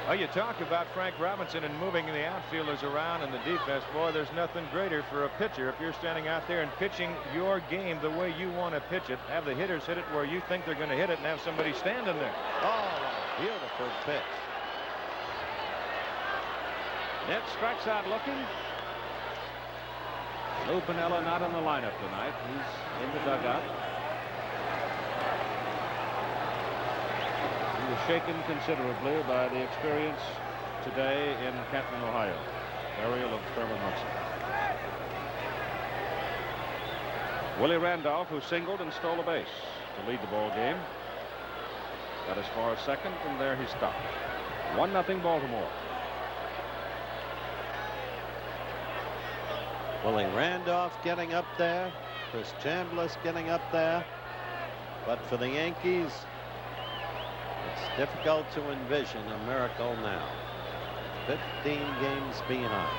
Well, you talk about Frank Robinson and moving the outfielders around in the defense. Boy, there's nothing greater for a pitcher if you're standing out there and pitching your game the way you want to pitch it. Have the hitters hit it where you think they're going to hit it and have somebody standing there. Oh, beautiful pitch. Dent strikes out looking. Lou Piniella not in the lineup tonight. He's in the dugout. He was shaken considerably by the experience today in Canton, Ohio. Burial of Thurman Munson. Willie Randolph, who singled and stole a base to lead the ball game, got as far as second, and there he stopped. 1-0 Baltimore. Willie Randolph getting up there. Chris Chambliss getting up there. But for the Yankees, it's difficult to envision a miracle now. 15 games behind.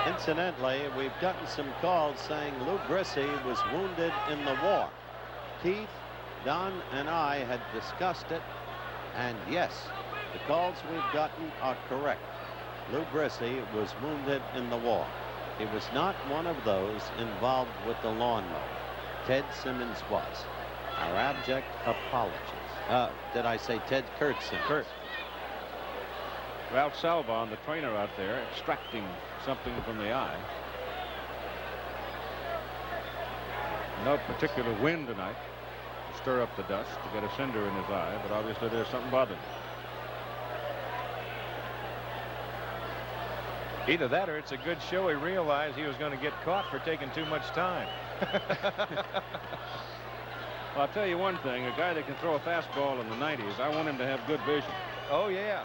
Incidentally, we've gotten some calls saying Lou Grissy was wounded in the war. Keith, Don, and I had discussed it, and yes, the calls we've gotten are correct. Lou Grissy was wounded in the war. He was not one of those involved with the lawnmower. Ted Simmons was. Our abject apologies. Did I say Ted? Kurt Simmons. Kurt. Ralph Salvon, the trainer out there, extracting something from the eye. No particular wind tonight to stir up the dust, to get a cinder in his eye, but obviously there's something bothering him. Either that or it's a good show he realized he was going to get caught for taking too much time. Well, I'll tell you one thing, a guy that can throw a fastball in the 90s, I want him to have good vision. Oh, yeah.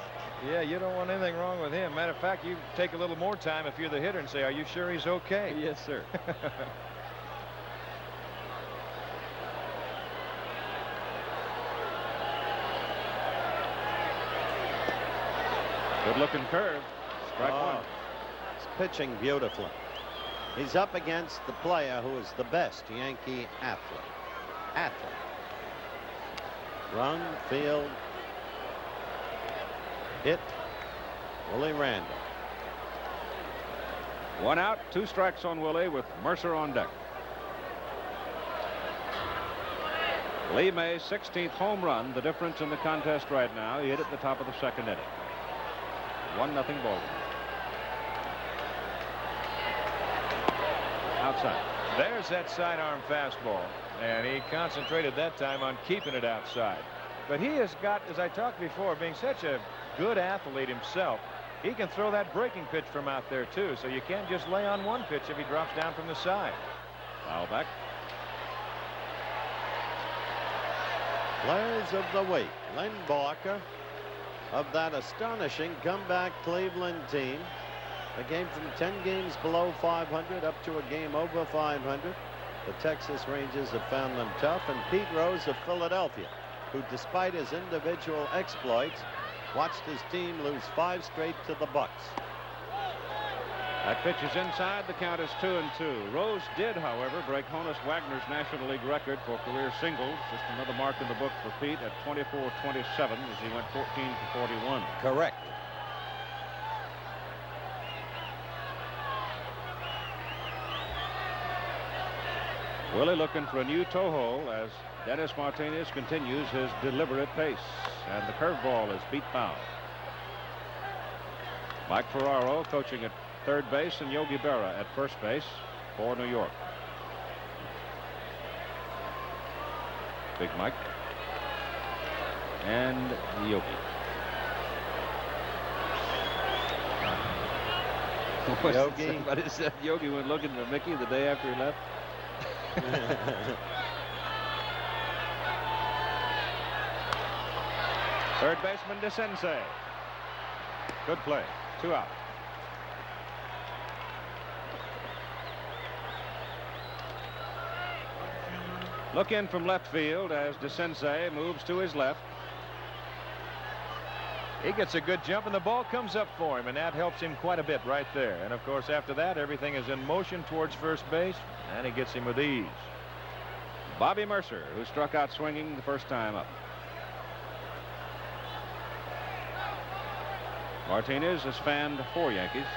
Yeah, you don't want anything wrong with him. Matter of fact, you take a little more time if you're the hitter and say, are you sure he's okay? Yes, sir. Good looking curve. Strike one. He's pitching beautifully. He's up against the player who is the best Yankee athlete. Run, field, hit. Willie Randolph. 1 out, 2 strikes on Willie with Mercer on deck. Lee May's 16th home run, the difference in the contest right now. He hit at the top of the second inning. 1-0 Baltimore. Outside. There's that sidearm fastball, and he concentrated that time on keeping it outside. But he has got, as I talked before, being such a good athlete himself, he can throw that breaking pitch from out there too, so you can't just lay on one pitch if he drops down from the side. Foul back. Players of the week. Len Barker of that astonishing comeback Cleveland team. They came from 10 games below 500 up to a game over 500. The Texas Rangers have found them tough. And Pete Rose of Philadelphia, who despite his individual exploits watched his team lose 5 straight to the Bucks. That pitch is inside. The count is 2-2. Rose did, however, break Honus Wagner's National League record for career singles. Just another mark in the book for Pete at 24-27 as he went 14 for 41. Correct. Willie looking for a new toe hole as Dennis Martinez continues his deliberate pace. And the curveball is beat foul. Mike Ferraro coaching at third base and Yogi Berra at first base for New York. Big Mike and Yogi. Yogi. Somebody said Yogi went looking for Mickey the day after he left. Third baseman DeCinces. Good play. 2 out. Look in from left field as DeCinces moves to his left. He gets a good jump, and the ball comes up for him, and that helps him quite a bit right there. And, of course, after that, everything is in motion towards first base, and he gets him with ease. Bobby Mercer, who struck out swinging the first time up. Martinez has fanned 4 Yankees.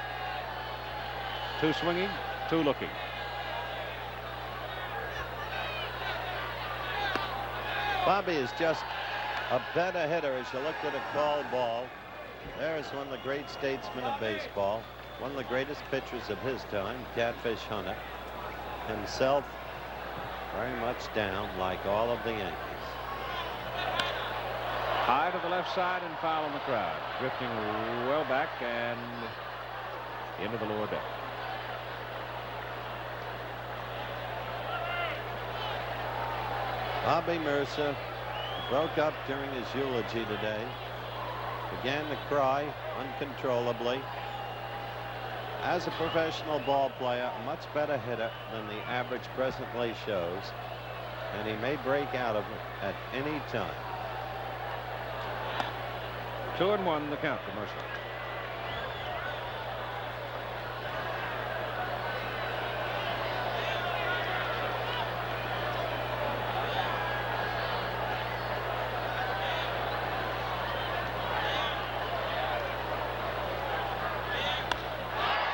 2 swinging, 2 looking. Bobby is just a better hitter as you looked at a call ball. There's one of the great statesmen of baseball, one of the greatest pitchers of his time, Catfish Hunter, himself very much down like all of the Yankees. High to the left side and foul on the crowd. Drifting well back and into the lower deck. Bobby Mercer broke up during his eulogy today, began to cry uncontrollably. As a professional ball player, a much better hitter than the average presently shows, and he may break out of it at any time. 2-1 the count for Mercer.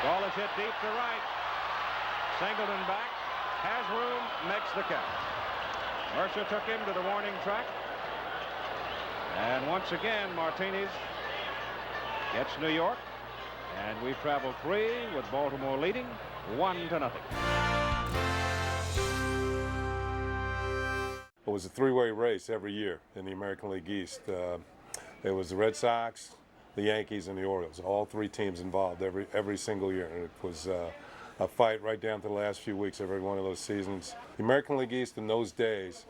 Ball is hit deep to right. Singleton back, has room, makes the catch. Mercer took him to the warning track. And once again, Martinez gets New York. And we've traveled 3 with Baltimore leading 1-0. It was a 3-way race every year in the American League East. It was the Red Sox, the Yankees, and the Orioles. All 3 teams involved every single year. And it was a fight right down to the last few weeks of every one of those seasons. The American League East in those days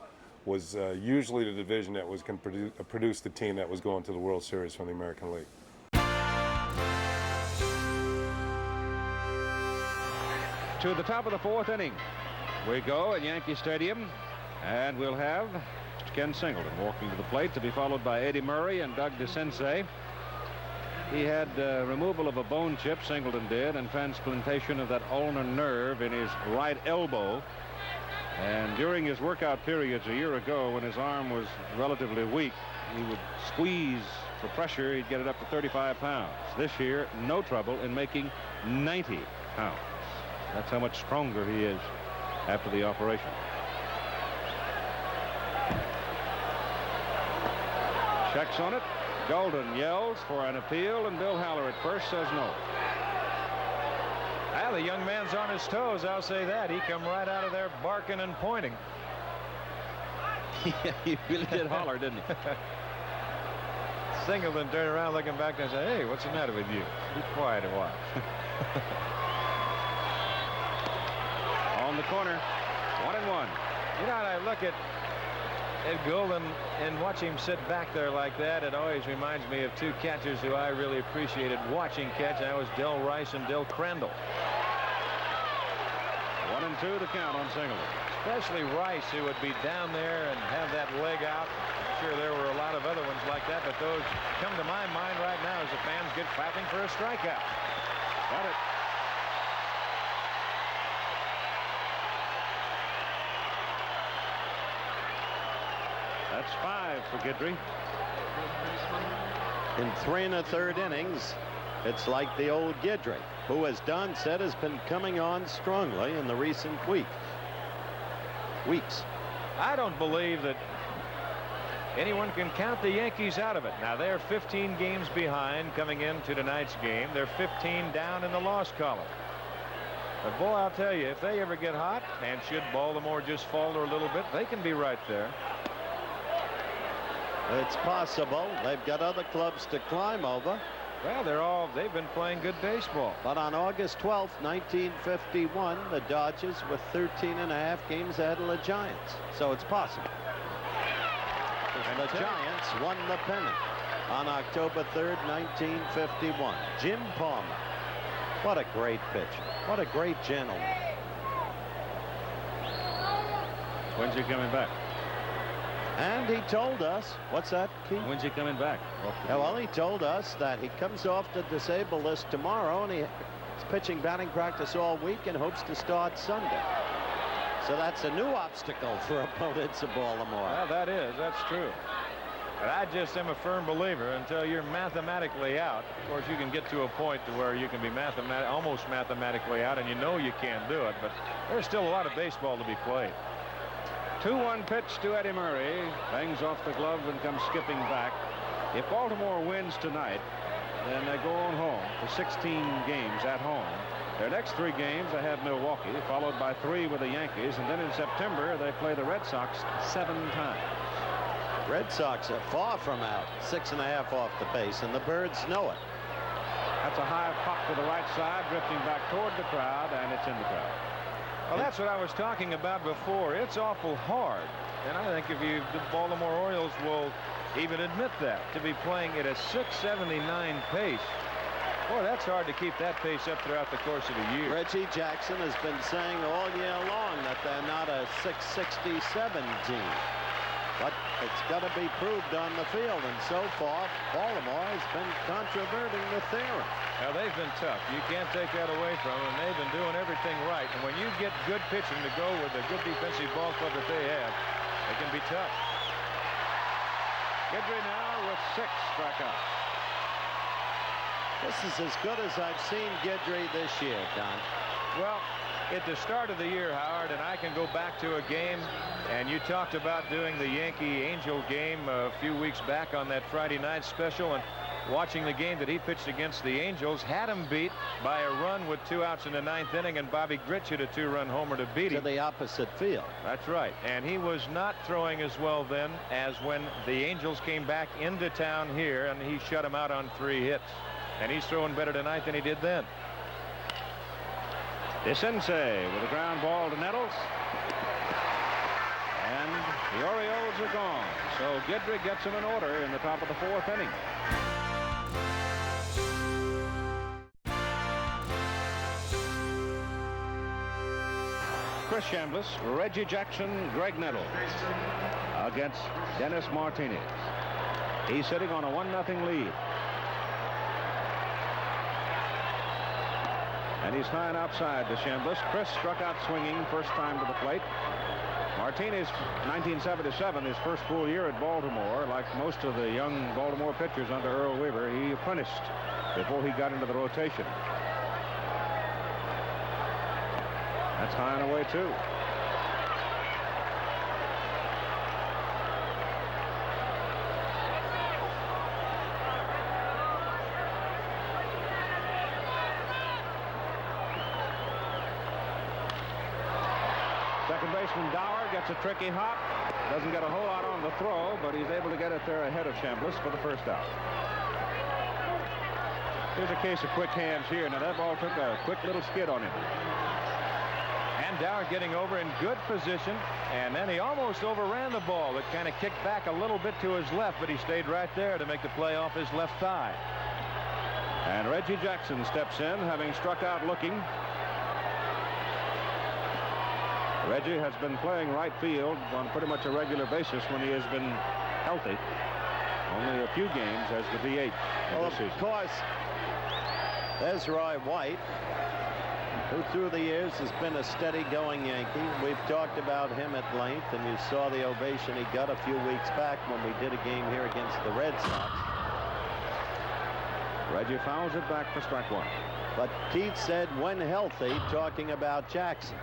was usually the division that was going to produce the team that was going to the World Series from the American League. To the top of the 4th inning we go at Yankee Stadium, and we'll have Ken Singleton walking to the plate, to be followed by Eddie Murray and Doug DeCinces. He had removal of a bone chip, Singleton did, and transplantation of that ulnar nerve in his right elbow. And during his workout periods a year ago, when his arm was relatively weak, he would squeeze for pressure. He'd get it up to 35 pounds. This year, no trouble in making 90 pounds. That's how much stronger he is after the operation. Checks on it. Golden yells for an appeal, and Bill Haller at first says no. Well, the young man's on his toes, I'll say that. He come right out of there barking and pointing. Yeah, he really did holler, didn't he? Singleton turned around looking back and said, "Hey, what's the matter with you? Be quiet and watch." On the corner, 1-1. You know, I look at Ed Golden and watch him sit back there like that. It always reminds me of 2 catchers who I really appreciated watching catch. That was Del Rice and Del Crandall. 1-2 the count on Singleton. Especially Rice, who would be down there and have that leg out. I'm sure there were a lot of other ones like that, but those come to my mind right now as the fans get clapping for a strikeout. Got it. That's 5 for Guidry. In 3 1/3 innings, it's like the old Guidry, who, as Don said, has been coming on strongly in the recent weeks. I don't believe that anyone can count the Yankees out of it. Now, they're 15 games behind coming into tonight's game. They're 15 down in the loss column. But, boy, I'll tell you, if they ever get hot, and should Baltimore just falter a little bit, they can be right there. It's possible. They've got other clubs to climb over. Well, they've been playing good baseball. But on August 12th, 1951, the Dodgers were 13 1/2 games ahead of the Giants. So it's possible. And the Giants won the pennant on October 3rd, 1951. Jim Palmer. What a great pitcher. What a great gentleman. When's he coming back? And he told us, what's that, Keith? When's he coming back? Yeah, well, he told us that he comes off the disabled list tomorrow, and he's pitching batting practice all week and hopes to start Sunday. So that's a new obstacle for opponents of Baltimore. Well, that's true. But I just am a firm believer until you're mathematically out. Of course, you can get to a point to where you can be almost mathematically out, and you know you can't do it. But there's still a lot of baseball to be played. 2-1 pitch to Eddie Murray. Bangs off the glove and comes skipping back. If Baltimore wins tonight, then they go on home for 16 games at home. Their next 3 games, they have Milwaukee, followed by 3 with the Yankees, and then in September they play the Red Sox 7 times. Red Sox are far from out, 6.5 off the base, and the Birds know it. That's a high pop to the right side, drifting back toward the crowd, and it's in the crowd. Well, that's what I was talking about before. It's awful hard, and I think the Baltimore Orioles will even admit that, to be playing at a 6.79 pace. Boy, that's hard to keep that pace up throughout the course of a year. Reggie Jackson has been saying all year long that they're not a 667 team. But it's got to be proved on the field, and so far, Baltimore has been controverting the theorem. Now, they've been tough. You can't take that away from them. They've been doing everything right. And when you get good pitching to go with a good defensive ball club that they have, they can be tough. Guidry now with 6 strikeouts. This is as good as I've seen Guidry this year, Don. Well, at the start of the year, Howard, and I can go back to a game, and you talked about doing the Yankee-Angel game a few weeks back on that Friday night special, and watching the game that he pitched against the Angels, had him beat by a run with 2 outs in the 9th inning, and Bobby Grich hit a 2-run homer to beat him. To the opposite field. That's right. And he was not throwing as well then as when the Angels came back into town here, and he shut him out on 3 hits. And he's throwing better tonight than he did then. DeCinces with a ground ball to Nettles. And the Orioles are gone. So Guidry gets him in order in the top of the 4th inning. Chris Chambliss, Reggie Jackson, Greg Nettles against Dennis Martinez. He's sitting on a 1-0 lead. And he's high and outside to Chambliss. Chris struck out swinging first time to the plate. Martinez, 1977, his first full year at Baltimore. Like most of the young Baltimore pitchers under Earl Weaver, he apprenticed before he got into the rotation. That's high and away, too. Second baseman Dower gets a tricky hop. Doesn't get a whole lot on the throw, but he's able to get it there ahead of Chambliss for the first out. Here's a case of quick hands here. Now that ball took a quick little skid on him. And Dower getting over in good position, and then he almost overran the ball. It kind of kicked back a little bit to his left, but he stayed right there to make the play off his left thigh. And Reggie Jackson steps in, having struck out looking. Reggie has been playing right field on pretty much a regular basis when he has been healthy. Only a few games as the DH. Well, of course, there's Roy White, who through the years has been a steady-going Yankee. We've talked about him at length, and you saw the ovation he got a few weeks back when we did a game here against the Red Sox. Reggie fouls it back for strike 1. But Keith said when healthy, talking about Jackson.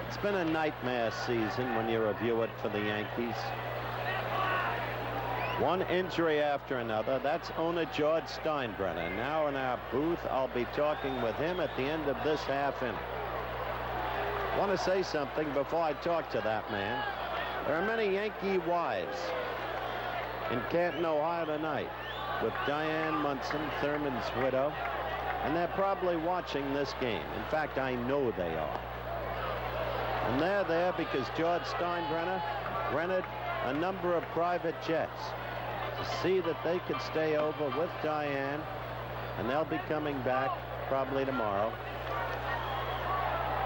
It's been a nightmare season when you review it for the Yankees. One injury after another. That's owner George Steinbrenner. Now in our booth, I'll be talking with him at the end of this half inning. I want to say something before I talk to that man. There are many Yankee wives in Canton, Ohio tonight with Diane Munson, Thurman's widow, and they're probably watching this game. In fact, I know they are. And they're there because George Steinbrenner rented a number of private jets to see that they could stay over with Diane, and they'll be coming back probably tomorrow.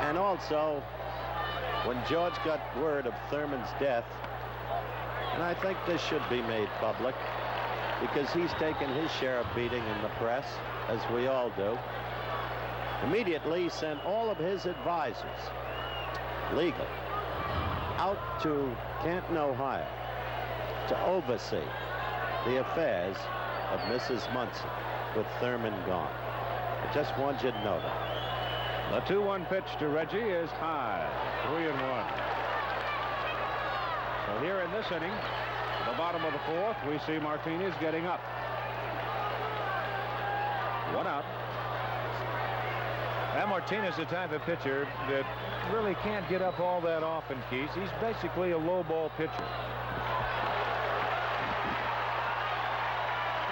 And also, when George got word of Thurman's death, and I think this should be made public because he's taken his share of beating in the press, as we all do, immediately sent all of his advisors, legal, out to Canton, Ohio, to oversee the affairs of Mrs. Munson with Thurman gone. I just want you to know that. The 2-1 pitch to Reggie is high, 3-1. So here in this inning, at the bottom of the fourth, we see Martinez getting up. 1 out. And Martinez is the type of pitcher that really can't get up all that often, Keith. He's basically a low ball pitcher.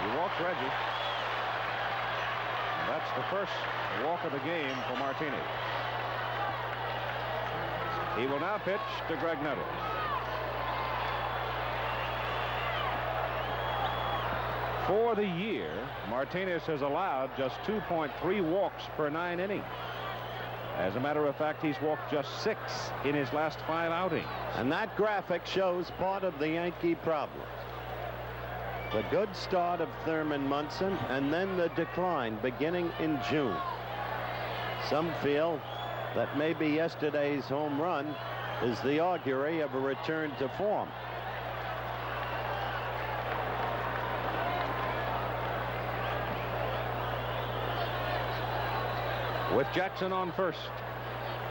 He walks Reggie. And that's the first walk of the game for Martinez. He will now pitch to Greg Nettles. For the year, Martinez has allowed just 2.3 walks per 9 innings. As a matter of fact, he's walked just 6 in his last 5 outings. And that graphic shows part of the Yankee problem. The good start of Thurman Munson and then the decline beginning in June. Some feel that maybe yesterday's home run is the augury of a return to form. With Jackson on first,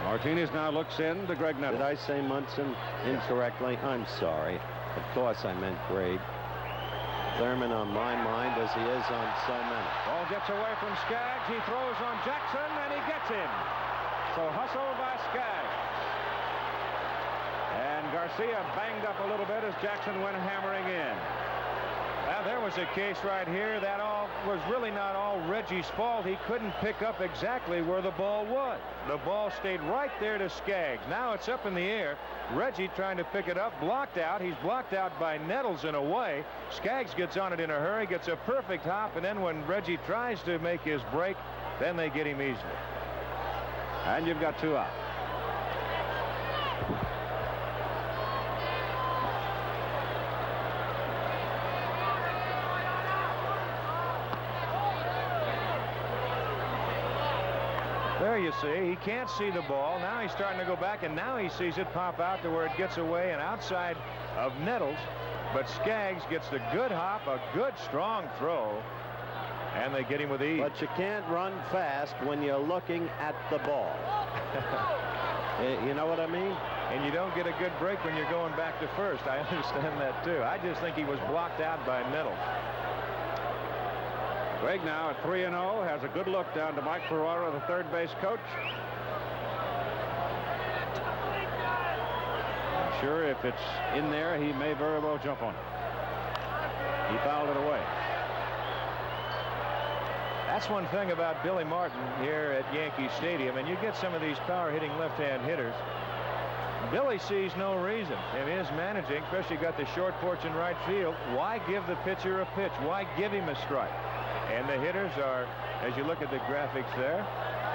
Martinez now looks in to Greg Nettles. Did I say Munson incorrectly? I'm sorry. Of course I meant Grade. Thurman on my mind as he is on so many. Ball gets away from Skaggs. He throws on Jackson, and he gets him. So hustled by Skaggs. And Garcia banged up a little bit as Jackson went hammering in. Now, there was a case right here that all was really not all Reggie's fault. He couldn't pick up exactly where the ball was. The ball stayed right there to Skaggs. Now it's up in the air. Reggie trying to pick it up, blocked out. He's blocked out by Nettles in a way. Skaggs gets on it in a hurry, gets a perfect hop, and then when Reggie tries to make his break, then they get him easily. And you've got 2 out. There you see, he can't see the ball. Now he's starting to go back, and now he sees it pop out to where it gets away and outside of Nettles. But Skaggs gets the good hop, a good strong throw, and they get him with ease. But you can't run fast when you're looking at the ball. You know what I mean? And you don't get a good break when you're going back to first. I understand that too. I just think he was blocked out by Nettles. Greg now at 3-0 has a good look down to Mike Ferrara, the third base coach. I'm sure if it's in there, he may very well jump on it. He fouled it away. That's one thing about Billy Martin here at Yankee Stadium, and you get some of these power-hitting left-hand hitters. Billy sees no reason in his managing, especially got the short porch in right field. Why give the pitcher a pitch? Why give him a strike? And the hitters are, as you look at the graphics there,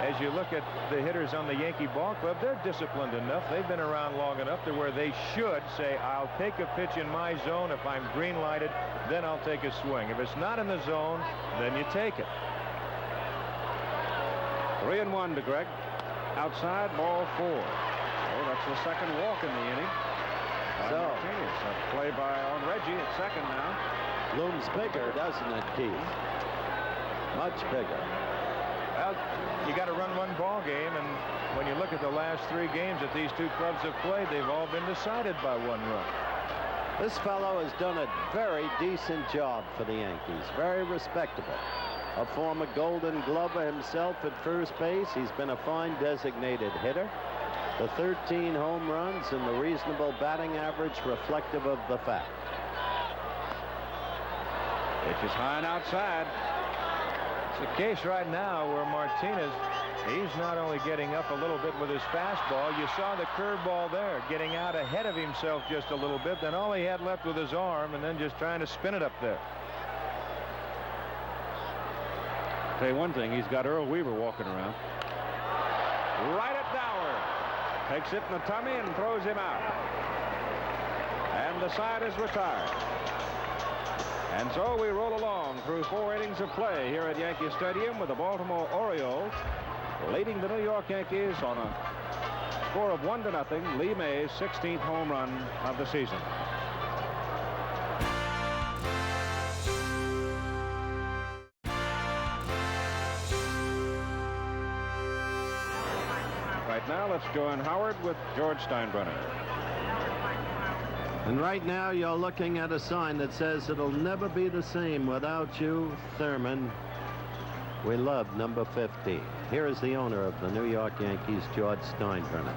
as you look at the hitters on the Yankee ball club, they're disciplined enough. They've been around long enough to where they should say, I'll take a pitch in my zone. If I'm green lighted, then I'll take a swing. If it's not in the zone, then you take it. 3-1 to Greg. Outside, ball 4. Oh, that's the second walk in the inning. So, Martinez. A play on Reggie at second now. Looms bigger, doesn't it, Keith? Much bigger. Well, you got to run one ball game, and when you look at the last 3 games that these 2 clubs have played, they've all been decided by 1 run. This fellow has done a very decent job for the Yankees. Very respectable. A former Golden Glover himself at first base. He's been a fine designated hitter. The 13 home runs and the reasonable batting average reflective of the fact. Pitch is high and outside. It's a case right now where Martinez He's not only getting up a little bit with his fastball, you saw the curveball there, getting out ahead of himself just a little bit, then all he had left with his arm, and then just trying to spin it up there. Tell you one thing, he's got Earl Weaver walking around. Right at Dower. Takes it in the tummy and throws him out. And the side is retired. And so we roll along through 4 innings of play here at Yankee Stadium with the Baltimore Orioles leading the New York Yankees on a score of 1-0. Lee May's 16th home run of the season. Right now, let's join Howard with George Steinbrenner. And right now, you're looking at a sign that says it'll never be the same without you, Thurman. We love number 15. Here is the owner of the New York Yankees, George Steinbrenner.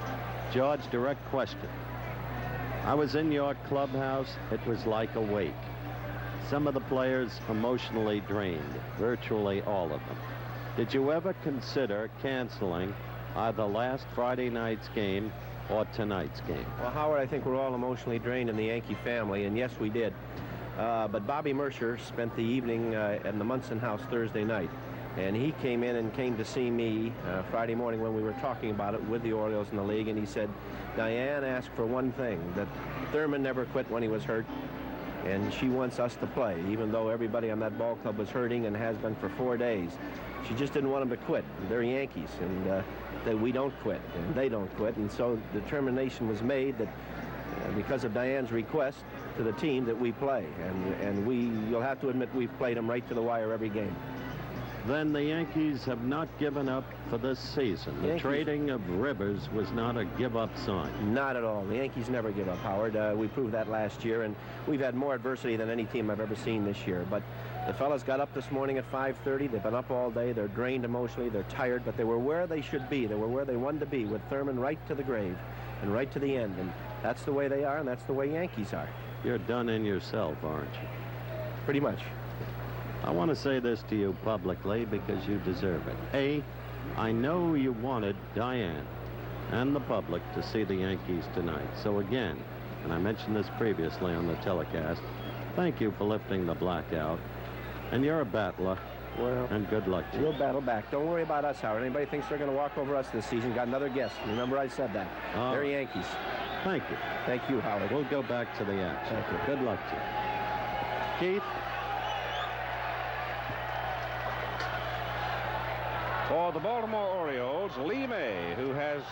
George, direct question. I was in your clubhouse. It was like a wake. Some of the players emotionally drained, virtually all of them. Did you ever consider canceling either last Friday night's game or tonight's game? Well, Howard, I think we're all emotionally drained in the Yankee family, and yes, we did. But Bobby Mercer spent the evening at the Munson house Thursday night, and he came to see me Friday morning when we were talking about it with the Orioles in the league, and he said, Diane asked for one thing, that Thurman never quit when he was hurt, and she wants us to play, even though everybody on that ball club was hurting and has been for 4 days. She just didn't want him to quit. They're Yankees, and that we don't quit, and they don't quit, and so the determination was made that because of Diane's request to the team that we play, and you'll have to admit we've played them right to the wire every game. Then the Yankees have not given up for this season. The trading of Rivers was not a give-up sign. Not at all. The Yankees never give up, Howard. We proved that last year, and we've had more adversity than any team I've ever seen this year. But the fellas got up this morning at 5:30. They've been up all day. They're drained emotionally. They're tired, but they were where they should be. They were where they wanted to be, with Thurman right to the grave and right to the end. And that's the way they are, and that's the way Yankees are. You're done in yourself, aren't you? Pretty much. I want to say this to you publicly because you deserve it. A, I know you wanted Diane and the public to see the Yankees tonight. So again, and I mentioned this previously on the telecast, thank you for lifting the blackout. And you're a battler. Well, and good luck to you. We'll battle back. Don't worry about us, Howard. Anybody thinks they're going to walk over us this season, got another guess. Remember I said that. They're Yankees. Thank you. Thank you, Howard. We'll go back to the action. Thank you. Good luck to you. Keith? For the Baltimore Orioles, Lee May, who has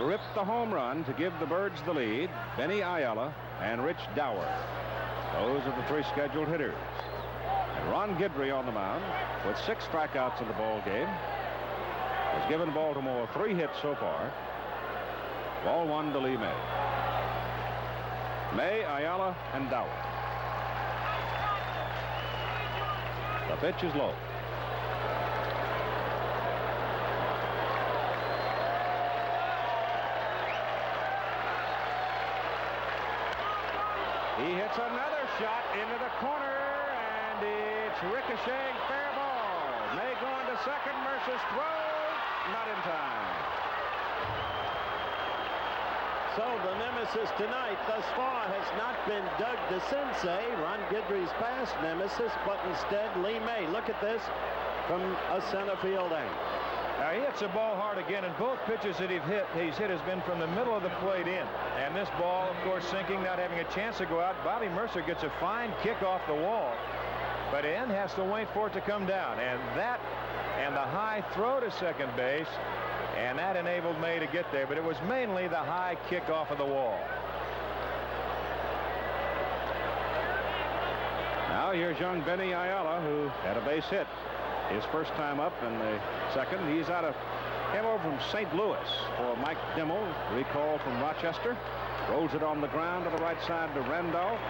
ripped the home run to give the Birds the lead, Benny Ayala, and Rich Dower. Those are the 3 scheduled hitters. And Ron Guidry on the mound with 6 strikeouts in the ball game. Has given Baltimore 3 hits so far. Ball 1 to Lee May. May, Ayala, and Dower. The pitch is low. He hits another shot into the corner, and it's ricocheting, fair ball. May going to second. Mercer's throw, not in time. So the nemesis tonight thus far has not been Doug DeCinces, Ron Guidry's past nemesis, but instead Lee May. Look at this from a center field angle. Now, he hits the ball hard again, and both pitches that he's hit has been from the middle of the plate in. And this ball, of course, sinking, not having a chance to go out. Bobby Mercer gets a fine kick off the wall, but then has to wait for it to come down. And that, and the high throw to second base, and that enabled May to get there. But it was mainly the high kick off of the wall. Now here's young Benny Ayala, who had a base hit his first time up in the second. He's came over from St. Louis for Mike Dimmel, recalled from Rochester. Rolls it on the ground to the right side to Randolph.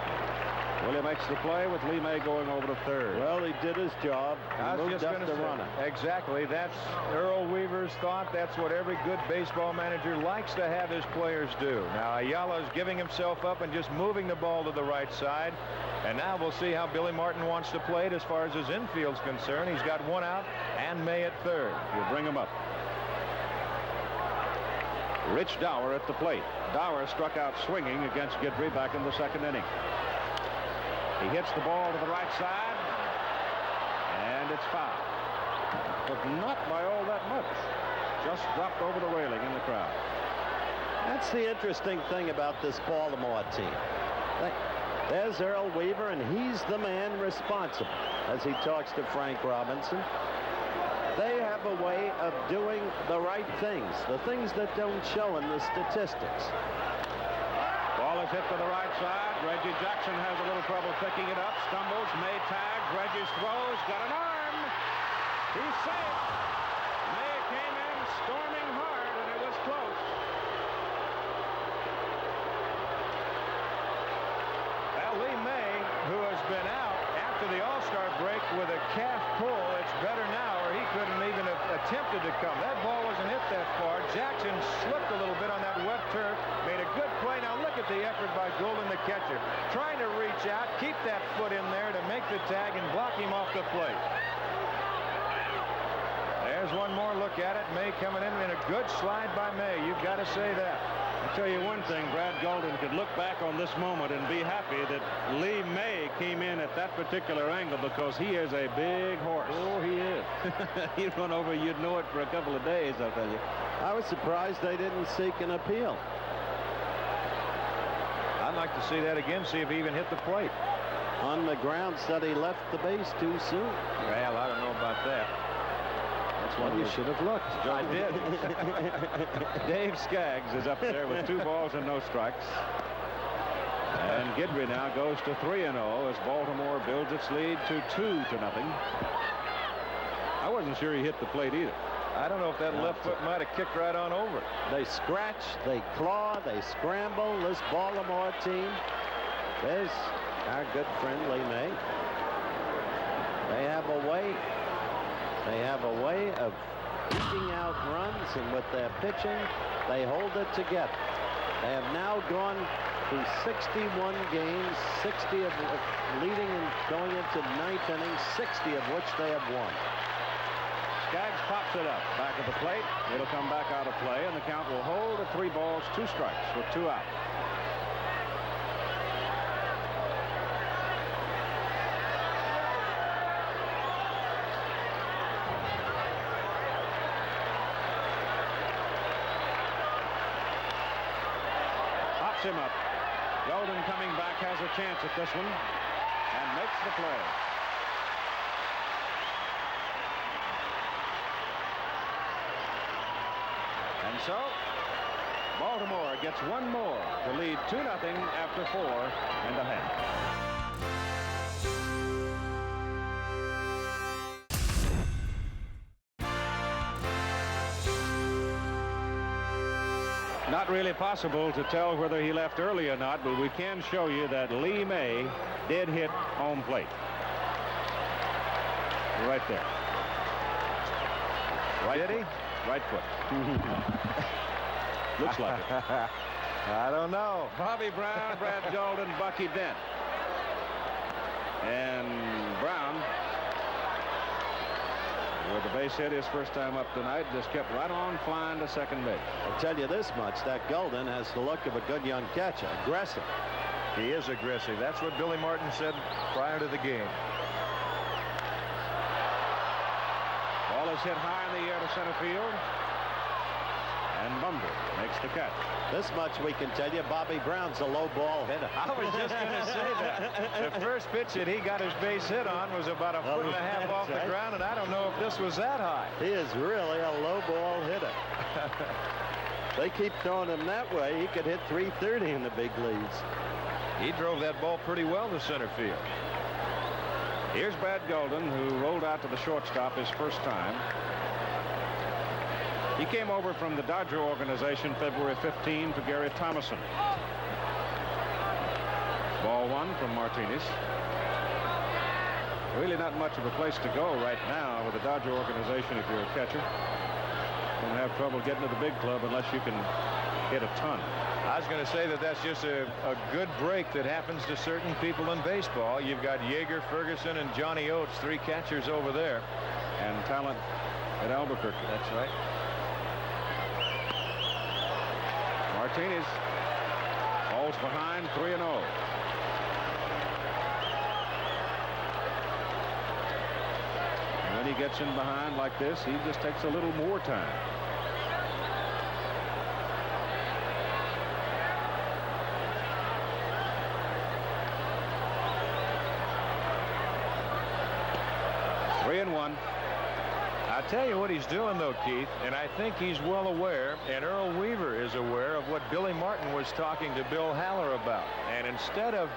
Willie makes the play with Lee May going over to third. Well, he did his job. I was just going to say, exactly. That's Earl Weaver's thought. That's what every good baseball manager likes to have his players do. Now, Ayala's giving himself up and just moving the ball to the right side. And now we'll see how Billy Martin wants to play it as far as his infield's concerned. He's got 1 out and May at third. He'll bring him up. Rich Dower at the plate. Dower struck out swinging against Guidry back in the second inning. He hits the ball to the right side, and it's foul. But not by all that much. Just dropped over the railing in the crowd. That's the interesting thing about this Baltimore team. There's Earl Weaver, and he's the man responsible as he talks to Frank Robinson. They have a way of doing the right things, the things that don't show in the statistics. Ball is hit to the right side. Reggie Jackson has a little trouble picking it up. Stumbles. May tags. Reggie's throws. Got an arm. He's safe. May came in storming hard, and it was close. Well, Lee May, who has been out after the All-Star break with a calf pull, it's better now, or he couldn't even have attempted to come. That ball wasn't hit that far. Jackson slipped a little bit on that wet turf, made a good play. Now look at the effort by Golden, the catcher, trying to reach out, keep that foot in there to make the tag and block him off the plate. There's one more look at it. May coming in a good slide by May. You've got to say that. I'll tell you one thing, Brad Golden could look back on this moment and be happy that Lee May came in at that particular angle, because he is a big horse. Oh, he is. He'd run over, you'd know it for a couple of days, I'll tell you. I was surprised they didn't seek an appeal. I'd like to see that again, see if he even hit the plate. On the ground, said he left the base too soon. Well, I don't know about that. That's what you should have looked. I did. Dave Skaggs is up there with 2 balls and no strikes. And Guidry now goes to 3-0 as Baltimore builds its lead to 2-0. I wasn't sure he hit the plate either. I don't know if that left foot might have kicked right on over. They scratch, they claw, they scramble. This Baltimore team. There's our good friend Lee May. They have a way. They have a way of eking out runs, and with their pitching, they hold it together. They have now gone through 61 games, 60 of leading and going into 9th inning, 60 of which they have won. Skaggs pops it up back of the plate. It'll come back out of play, and the count will hold at 3 balls, 2 strikes with 2 out. Pops him up. Golden coming back has a chance at this one and makes the play. And so, Baltimore gets one more to lead 2-0 after 4½. Not really possible to tell whether he left early or not, but we can show you that Lee May did hit home plate. Right there. Right, did he? Right foot. Looks like it. I don't know. Bobby Brown, Brad Golden, Bucky Dent. And Brown, with the base hit his first time up tonight, just kept right on flying to second base. I'll tell you this much, that Golden has the look of a good young catcher. Aggressive. He is aggressive. That's what Billy Martin said prior to the game. Ball is hit high in the air to center field. And Bumble makes the catch. This much we can tell you, Bobby Brown's a low ball hitter. I was just going to say that. The first pitch that he got his base hit on was about 1.5 feet off the ground, and I don't know if this was that high. He is really a low ball hitter. They keep throwing him that way. He could hit 330 in the big leagues. He drove that ball pretty well to center field. Here's Brad Golden, who rolled out to the shortstop his first time. He came over from the Dodger organization February 15 for Gary Thomason. Ball 1 from Martinez. Really not much of a place to go right now with the Dodger organization if you're a catcher. Going to have trouble getting to the big club unless you can hit a ton. I was going to say that that's just a good break that happens to certain people in baseball. You've got Yeager, Ferguson, and Johnny Oates, 3 catchers over there. And talent at Albuquerque. That's right. Martinez falls behind 3-0. And when he gets in behind like this, he just takes a little more time. Three and one. I tell you what he's doing, though, Keith, and I think he's well aware, and Earl Weaver is aware of what Billy Martin was talking to Bill Haller about. And instead of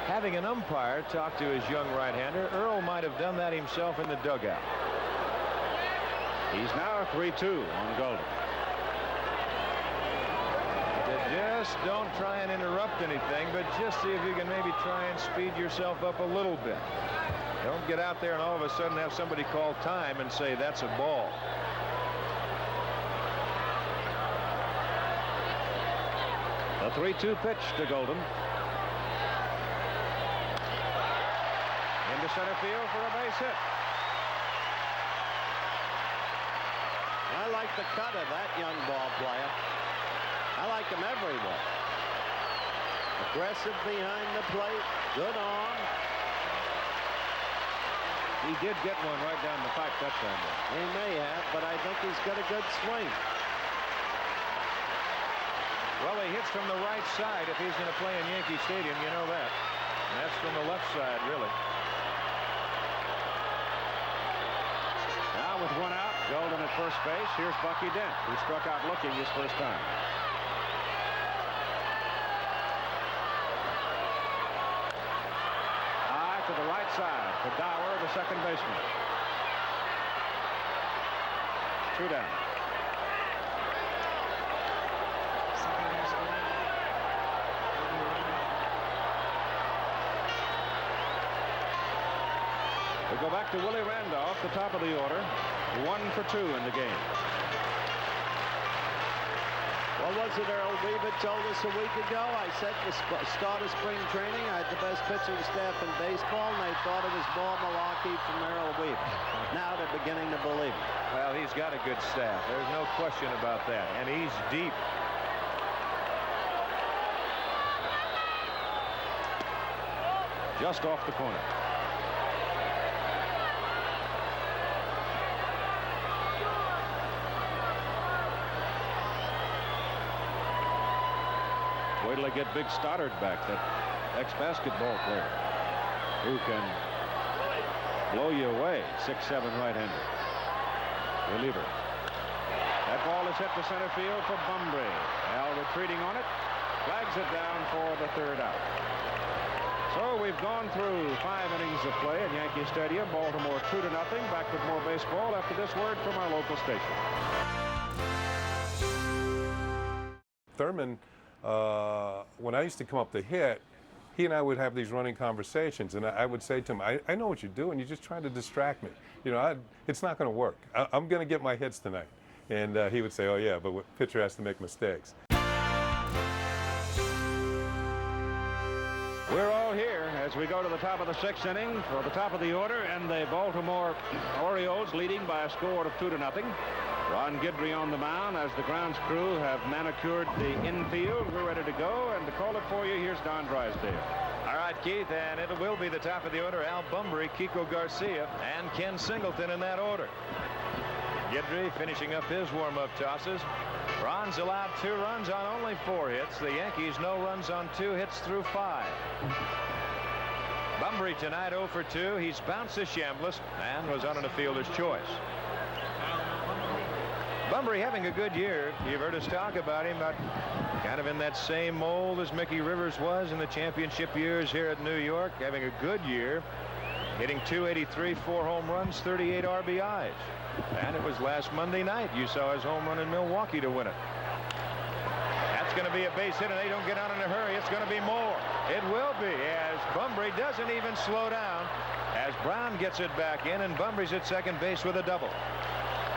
having an umpire talk to his young right-hander, Earl might have done that himself in the dugout. He's now 3-2 on Golden. Just don't try and interrupt anything, but just see if you can maybe try and speed yourself up a little bit. Don't get out there and all of a sudden have somebody call time and say that's a ball. The 3-2 pitch to Golden. Into center field for a base hit. I like the cut of that young ball player. I like him everywhere. Aggressive behind the plate. Good arm. He did get one right down the pipe that time. He may have, but I think he's got a good swing. Well, he hits from the right side if he's going to play in Yankee Stadium, you know that. And that's from the left side, really. Now with one out, Golden at first base. Here's Bucky Dent, who struck out looking his first time. High to the right side for Dower, the second baseman. 2 down. We go back to Willie Randolph, the top of the order. 1 for 2 in the game. What was it Earl Weaver told us a week ago? I said the start of spring training, I had the best pitching staff in baseball, and they thought it was more malarkey from Earl Weaver. Now they're beginning to believe it. Well, he's got a good staff. There's no question about that. And he's deep. Just off the corner. Wait till they get Big Stoddard back, that ex-basketball player who can blow you away. 6'7" right-hander. Reliever. That ball is hit to center field for Bunbury. Al retreating on it. Flags it down for the third out. So we've gone through 5 innings of play at Yankee Stadium. Baltimore 2-0. Back with more baseball after this word from our local station. Thurman, when I used to come up to hit, he and I would have these running conversations, and I would say to him, I know what you're doing. You're just trying to distract me. You know, it's not going to work. I'm going to get my hits tonight. And he would say, oh, yeah, but the pitcher has to make mistakes. We're all here as we go to the top of the 6th inning for the top of the order, and the Baltimore Orioles leading by a score of 2-0. Ron Guidry on the mound as the grounds crew have manicured the infield. We're ready to go, and to call it for you, here's Don Drysdale. All right, Keith, and it will be the top of the order. Al Bunbury, Kiko Garcia, and Ken Singleton in that order. Guidry finishing up his warm-up tosses. Ron's allowed 2 runs on only 4 hits. The Yankees no runs on 2 hits through 5. Bunbury tonight 0 for 2. He's bounced to Chambliss and was on a fielder's choice. Bunbury having a good year. You've heard us talk about him, but kind of in that same mold as Mickey Rivers was in the championship years here at New York. Having a good year, hitting .283, 4 home runs, 38 RBIs. And it was last Monday night you saw his home run in Milwaukee to win it. That's going to be a base hit, and they don't get on in a hurry. It's going to be more. It will be, as Bunbury doesn't even slow down as Brown gets it back in, and Bunbury's at second base with a double.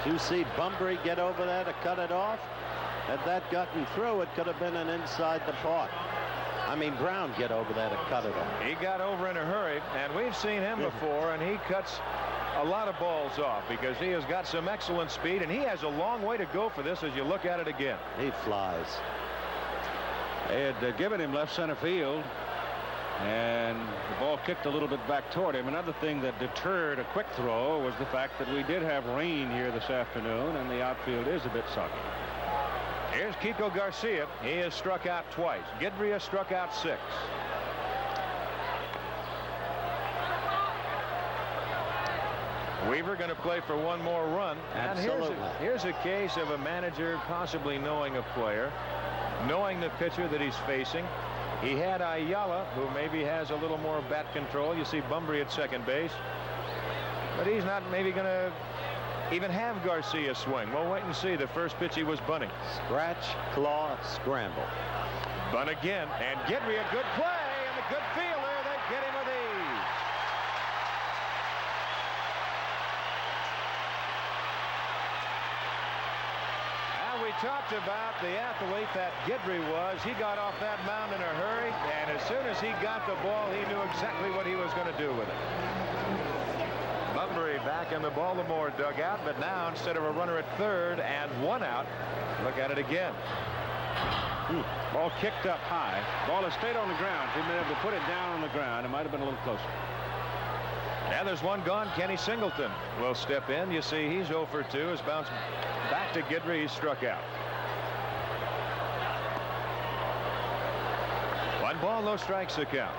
You see Bunbury get over there to cut it off. Had that gotten through, it could have been an inside the park. I mean, Brown get over there to cut it off. He got over in a hurry, and we've seen him before, and he cuts a lot of balls off because he has got some excellent speed, and he has a long way to go for this as you look at it again. He flies. They had given him left center field, and the ball kicked a little bit back toward him. Another thing that deterred a quick throw was the fact that we did have rain here this afternoon, and the outfield is a bit soggy. Here's Kiko Garcia. He has struck out twice. Guidry has struck out 6. Weaver going to play for one more run. Absolutely. And here's a case of a manager possibly knowing a player, knowing the pitcher that he's facing. He had Ayala, who maybe has a little more bat control. You see Bunbury at second base. But he's not maybe going to even have Garcia swing. We'll wait and see. The first pitch he was bunting. Scratch, claw, scramble. Bunt again, and Guidry a good play, and a good fielder. They get him with ease. And we talked about the athlete that Guidry was. He got off that mound in a hurry, and as soon as he got the ball, he knew exactly what he was going to do with it. Bunbury back in the Baltimore dugout, but now instead of a runner at third and 1 out, look at it again. Ball kicked up high. Ball has stayed on the ground. If he'd been able to put it down on the ground, it might have been a little closer. And there's one gone. Kenny Singleton will step in. You see he's 0 for 2. Has bounced back to Guidry. He's struck out. 1 ball, no strikes to count.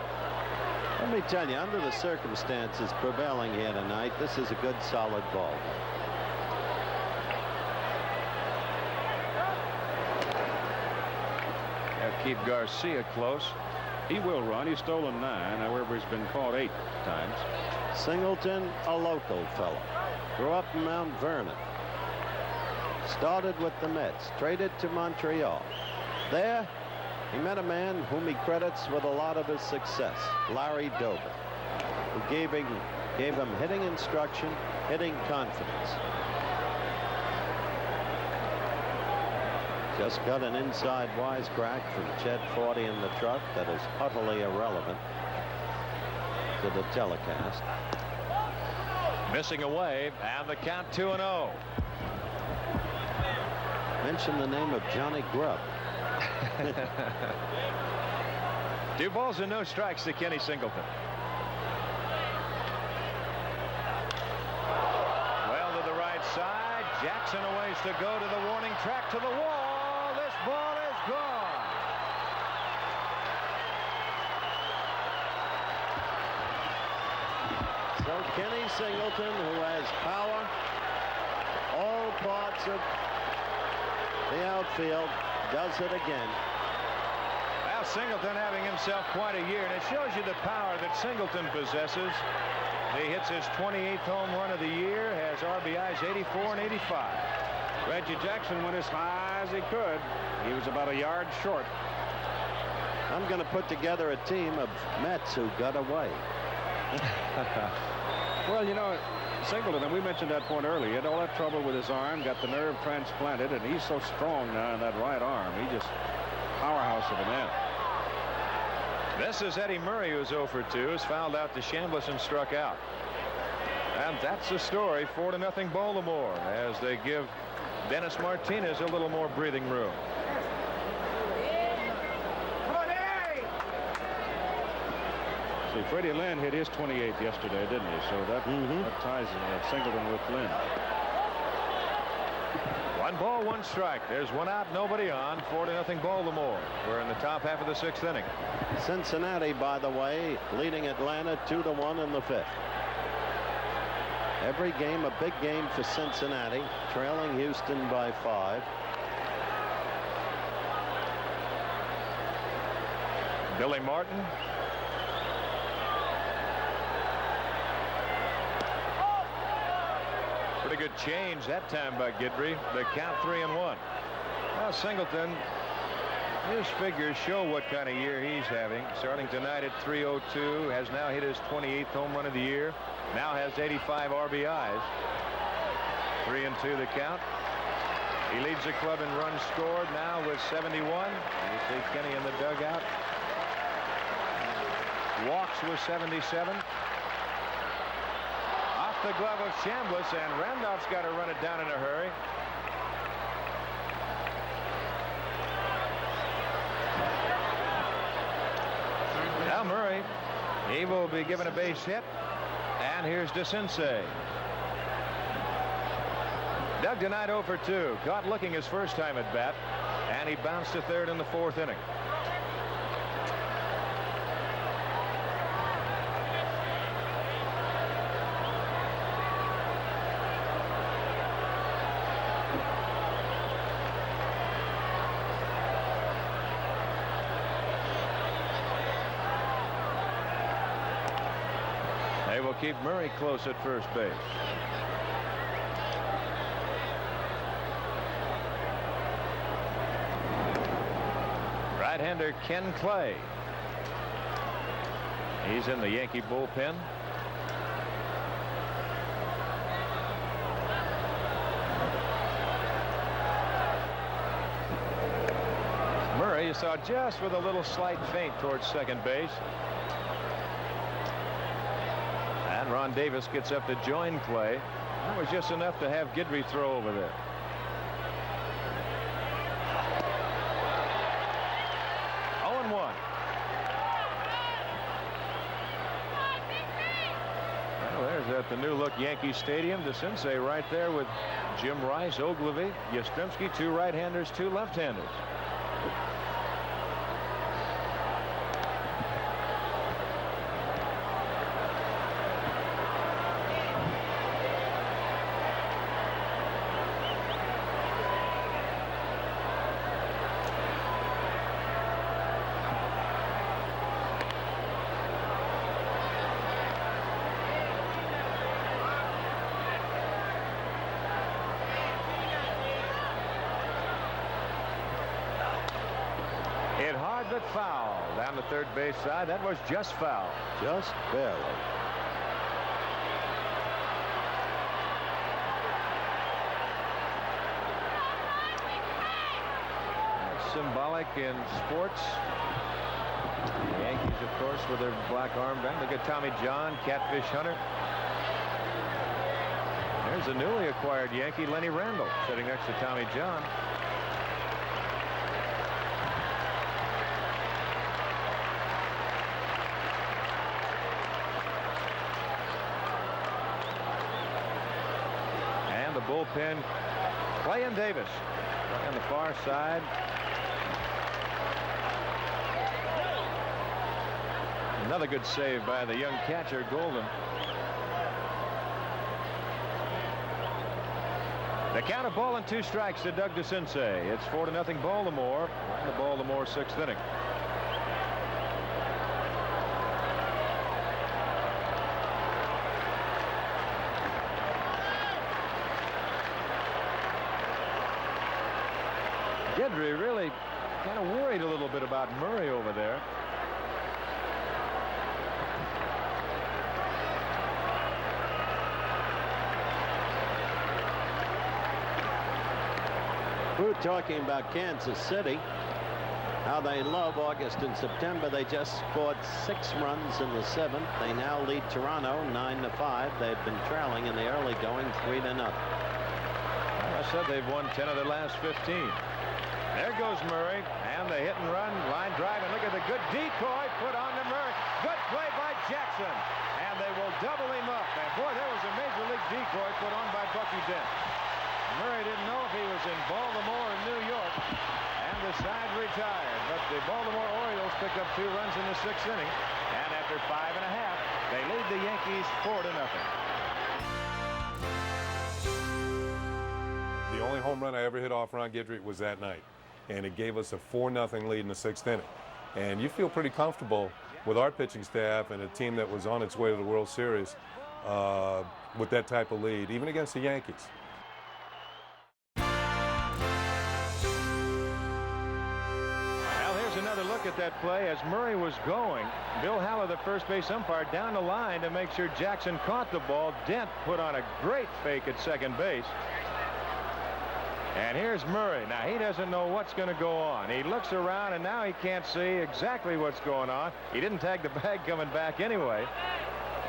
Let me tell you, under the circumstances prevailing here tonight, this is a good, solid ball. Have to keep Garcia close. He will run. He's stolen 9. However, he's been caught 8 times. Singleton, a local fellow. Grew up in Mount Vernon. Started with the Mets. Traded to Montreal. There, he met a man whom he credits with a lot of his success, Larry Doby, who gave him hitting instruction, hitting confidence. Just got an inside wisecrack from Chet 40 in the truck that is utterly irrelevant to the telecast. Missing away, and the count 2-0. Mention the name of Johnny Grubb. 2 balls and no strikes to Kenny Singleton. Well to the right side. Jackson a ways to go to the warning track to the wall. This ball is gone. So Kenny Singleton, who has power, all parts of the outfield, does it again. Well, Singleton having himself quite a year, and it shows you the power that Singleton possesses. He hits his 28th home run of the year, has RBIs 84 and 85. Reggie Jackson went as high as he could. He was about a yard short. I'm going to put together a team of Mets who got away. Well, you know, Singleton, and we mentioned that point earlier, he had all that trouble with his arm, got the nerve transplanted, and he's so strong now in that right arm. He just powerhouse of a man. This is Eddie Murray, who's 0 for 2, has fouled out to Chambliss and struck out. And that's the story. 4-0 Baltimore, as they give Dennis Martinez a little more breathing room. See, Freddie Lynn hit his 28th yesterday, didn't he? So that ties Singleton with Lynn. 1 ball, 1 strike. There's 1 out, nobody on. 4-0 Baltimore. We're in the top half of the 6th inning. Cincinnati, by the way, leading Atlanta 2-1 in the 5th. Every game a big game for Cincinnati, trailing Houston by 5. Billy Martin. Pretty good change that time by Guidry. The count 3-1. Well, Singleton, his figures show what kind of year he's having. Starting tonight at 302, has now hit his 28th home run of the year. Now has 85 RBIs. 3-2 the count. He leads the club in runs scored now with 71. You see Kenny in the dugout. Walks with 77. Off the glove of Chambliss, and Randolph's got to run it down in a hurry. Well, Murray, he will be given a base hit. And here's DeCinces. Doug tonight 0 for 2. Caught looking his first time at bat. And he bounced to third in the 4th inning. They will keep Murray close at first base. Right-hander Ken Clay. He's in the Yankee bullpen. Murray, you saw just with a little slight feint towards second base. And Ron Davis gets up to join Clay. That was just enough to have Guidry throw over there. At the new look Yankee Stadium. DeCinces right there with Jim Rice, Ogilvy, Yastrzemski, 2 right-handers, 2 left-handers. But foul down the third base side. That was just foul. Just barely. Symbolic in sports. The Yankees, of course, with their black armband. Look at Tommy John, Catfish Hunter. There's a newly acquired Yankee, Lenny Randall, sitting next to Tommy John. Bullpen, Clay and Davis on the far side. Another good save by the young catcher, Golden. The count of ball and 2 strikes to Doug DeCinces. It's 4-0 Baltimore in the Baltimore 6th inning. Guidry really kind of worried a little bit about Murray over there. We were talking about Kansas City, how they love August and September. They just scored 6 runs in the 7th. They now lead Toronto 9-5. They've been trailing in the early going 3-0. Well, I said they've won 10 of their last 15. There goes Murray, and the hit and run, line drive, and look at the good decoy put on to Murray. Good play by Jackson, and they will double him up. And boy, there was a major league decoy put on by Bucky Dent. Murray didn't know if he was in Baltimore or New York, and the side retired. But the Baltimore Orioles pick up 2 runs in the 6th inning, and after 5 1/2, they lead the Yankees 4-0. The only home run I ever hit off Ron Guidry was that night, and it gave us a 4-0 lead in the 6th inning. And you feel pretty comfortable with our pitching staff and a team that was on its way to the World Series with that type of lead, even against the Yankees. Well, here's another look at that play as Murray was going. Bill Haller, the first base umpire, down the line to make sure Jackson caught the ball. Dent put on a great fake at second base. And here's Murray. Now, he doesn't know what's going to go on. He looks around, and now he can't see exactly what's going on. He didn't tag the bag coming back anyway.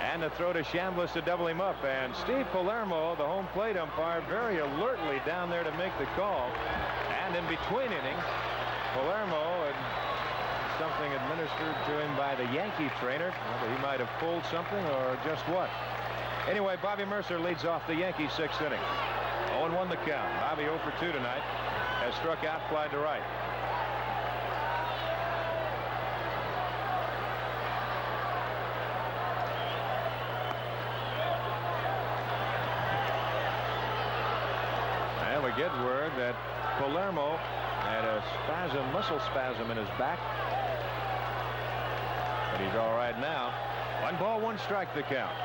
And the throw to Chambliss to double him up. And Steve Palermo, the home plate umpire, very alertly down there to make the call. And in between innings, Palermo and something administered to him by the Yankee trainer. Whether he might have pulled something or just what. Anyway, Bobby Mercer leads off the Yankees' 6th inning. 0-1 the count. Bobby 0 for 2 tonight. Has struck out, fly to right. And we get word that Palermo had a muscle spasm in his back. But he's all right now. 1 ball, 1 strike the count.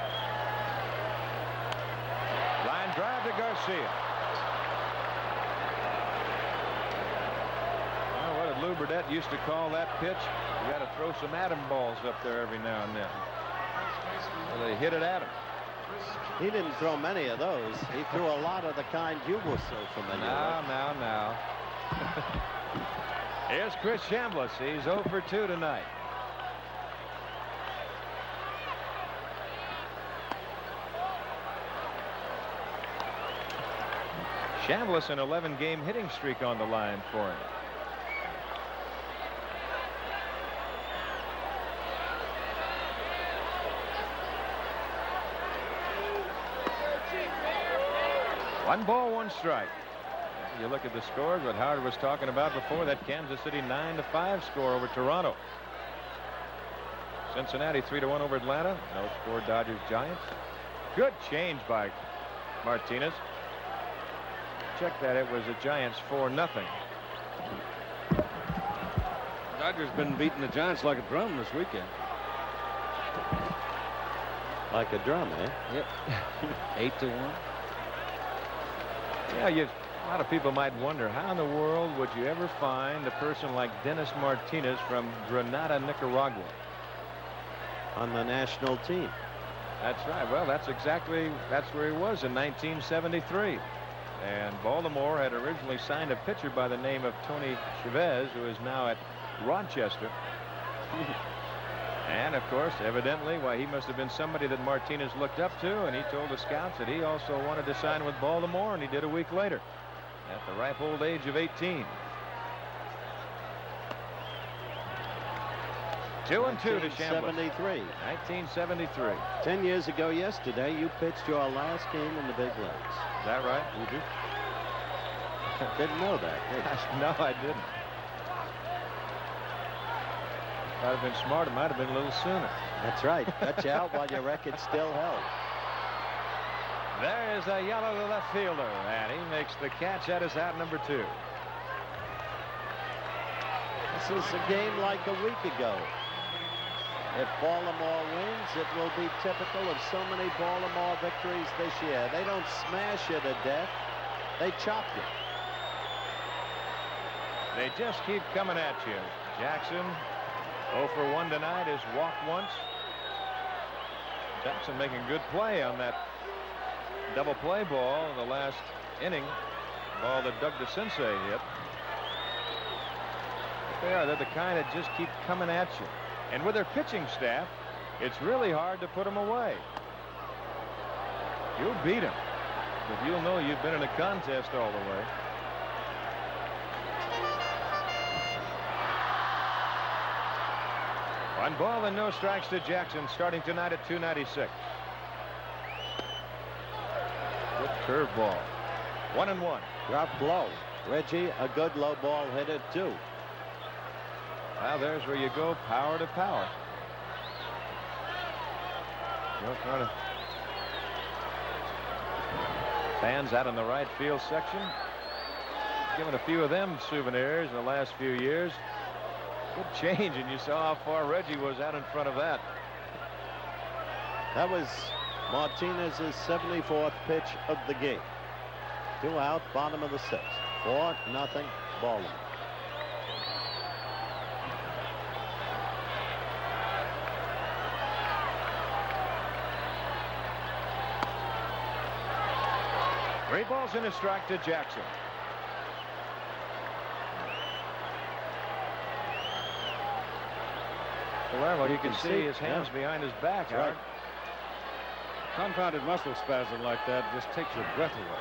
Line drive to Garcia. Well, what did Lou Burdette used to call that pitch? You got to throw some atom balls up there every now and then. Well, they hit it at him. He didn't throw many of those. He threw a lot of the kind you were so familiar with. Now. Here's Chris Chambliss. He's 0 for 2 tonight. Chambliss, an 11-game hitting streak on the line for him. One ball, 1 strike. You look at the scores, what Howard was talking about before, that Kansas City 9-5 score over Toronto. Cincinnati 3-1 over Atlanta. No score Dodgers Giants. Good change by Martinez. Check that. It was the Giants 4-0. Dodgers been beating the Giants like a drum this weekend. Like a drum, eh? Yep. 8-1. Yeah, a lot of people might wonder, how in the world would you ever find a person like Dennis Martinez from Granada, Nicaragua? On the national team. That's right. Well, that's where he was in 1973. And Baltimore had originally signed a pitcher by the name of Tony Chavez, who is now at Rochester. And of course, evidently, why, he must have been somebody that Martinez looked up to, and he told the scouts that he also wanted to sign with Baltimore, and he did a week later at the ripe old age of 18. 2-2 to Chambliss. 1973. 10 years ago yesterday, you pitched your last game in the big leagues. Is that right? You do? Didn't know that, did you? No, I didn't. If I'd have been smart, it might have been a little sooner. That's right. Cut you out while your record still held. There is a yellow to left fielder, and he makes the catch. That is out number 2. This is a game like a week ago. If Baltimore wins, it will be typical of so many Baltimore victories this year. They don't smash you to death. They chop you. They just keep coming at you. Jackson 0 for 1 tonight, is walked once. Jackson making good play on that double play ball in the last inning. Ball that Doug DeCinces hit. They're the kind that just keep coming at you. And with their pitching staff, it's really hard to put them away. You'll beat them, but you'll know you've been in a contest all the way. One ball and no strikes to Jackson, starting tonight at 296. Good curveball. 1-1. Dropped low. Reggie, a good low ball hitter, too. Well, there's where you go, power to power. Fans out in the right field section. Given a few of them souvenirs in the last few years. Good change, and you saw how far Reggie was out in front of that. That was Martinez's 74th pitch of the game. 2 out, bottom of the 6th. 4-0 Baltimore. Three balls and a strike to Jackson. Well, you can see his hands behind his back. Right. Confounded muscle spasm like that just takes your breath away.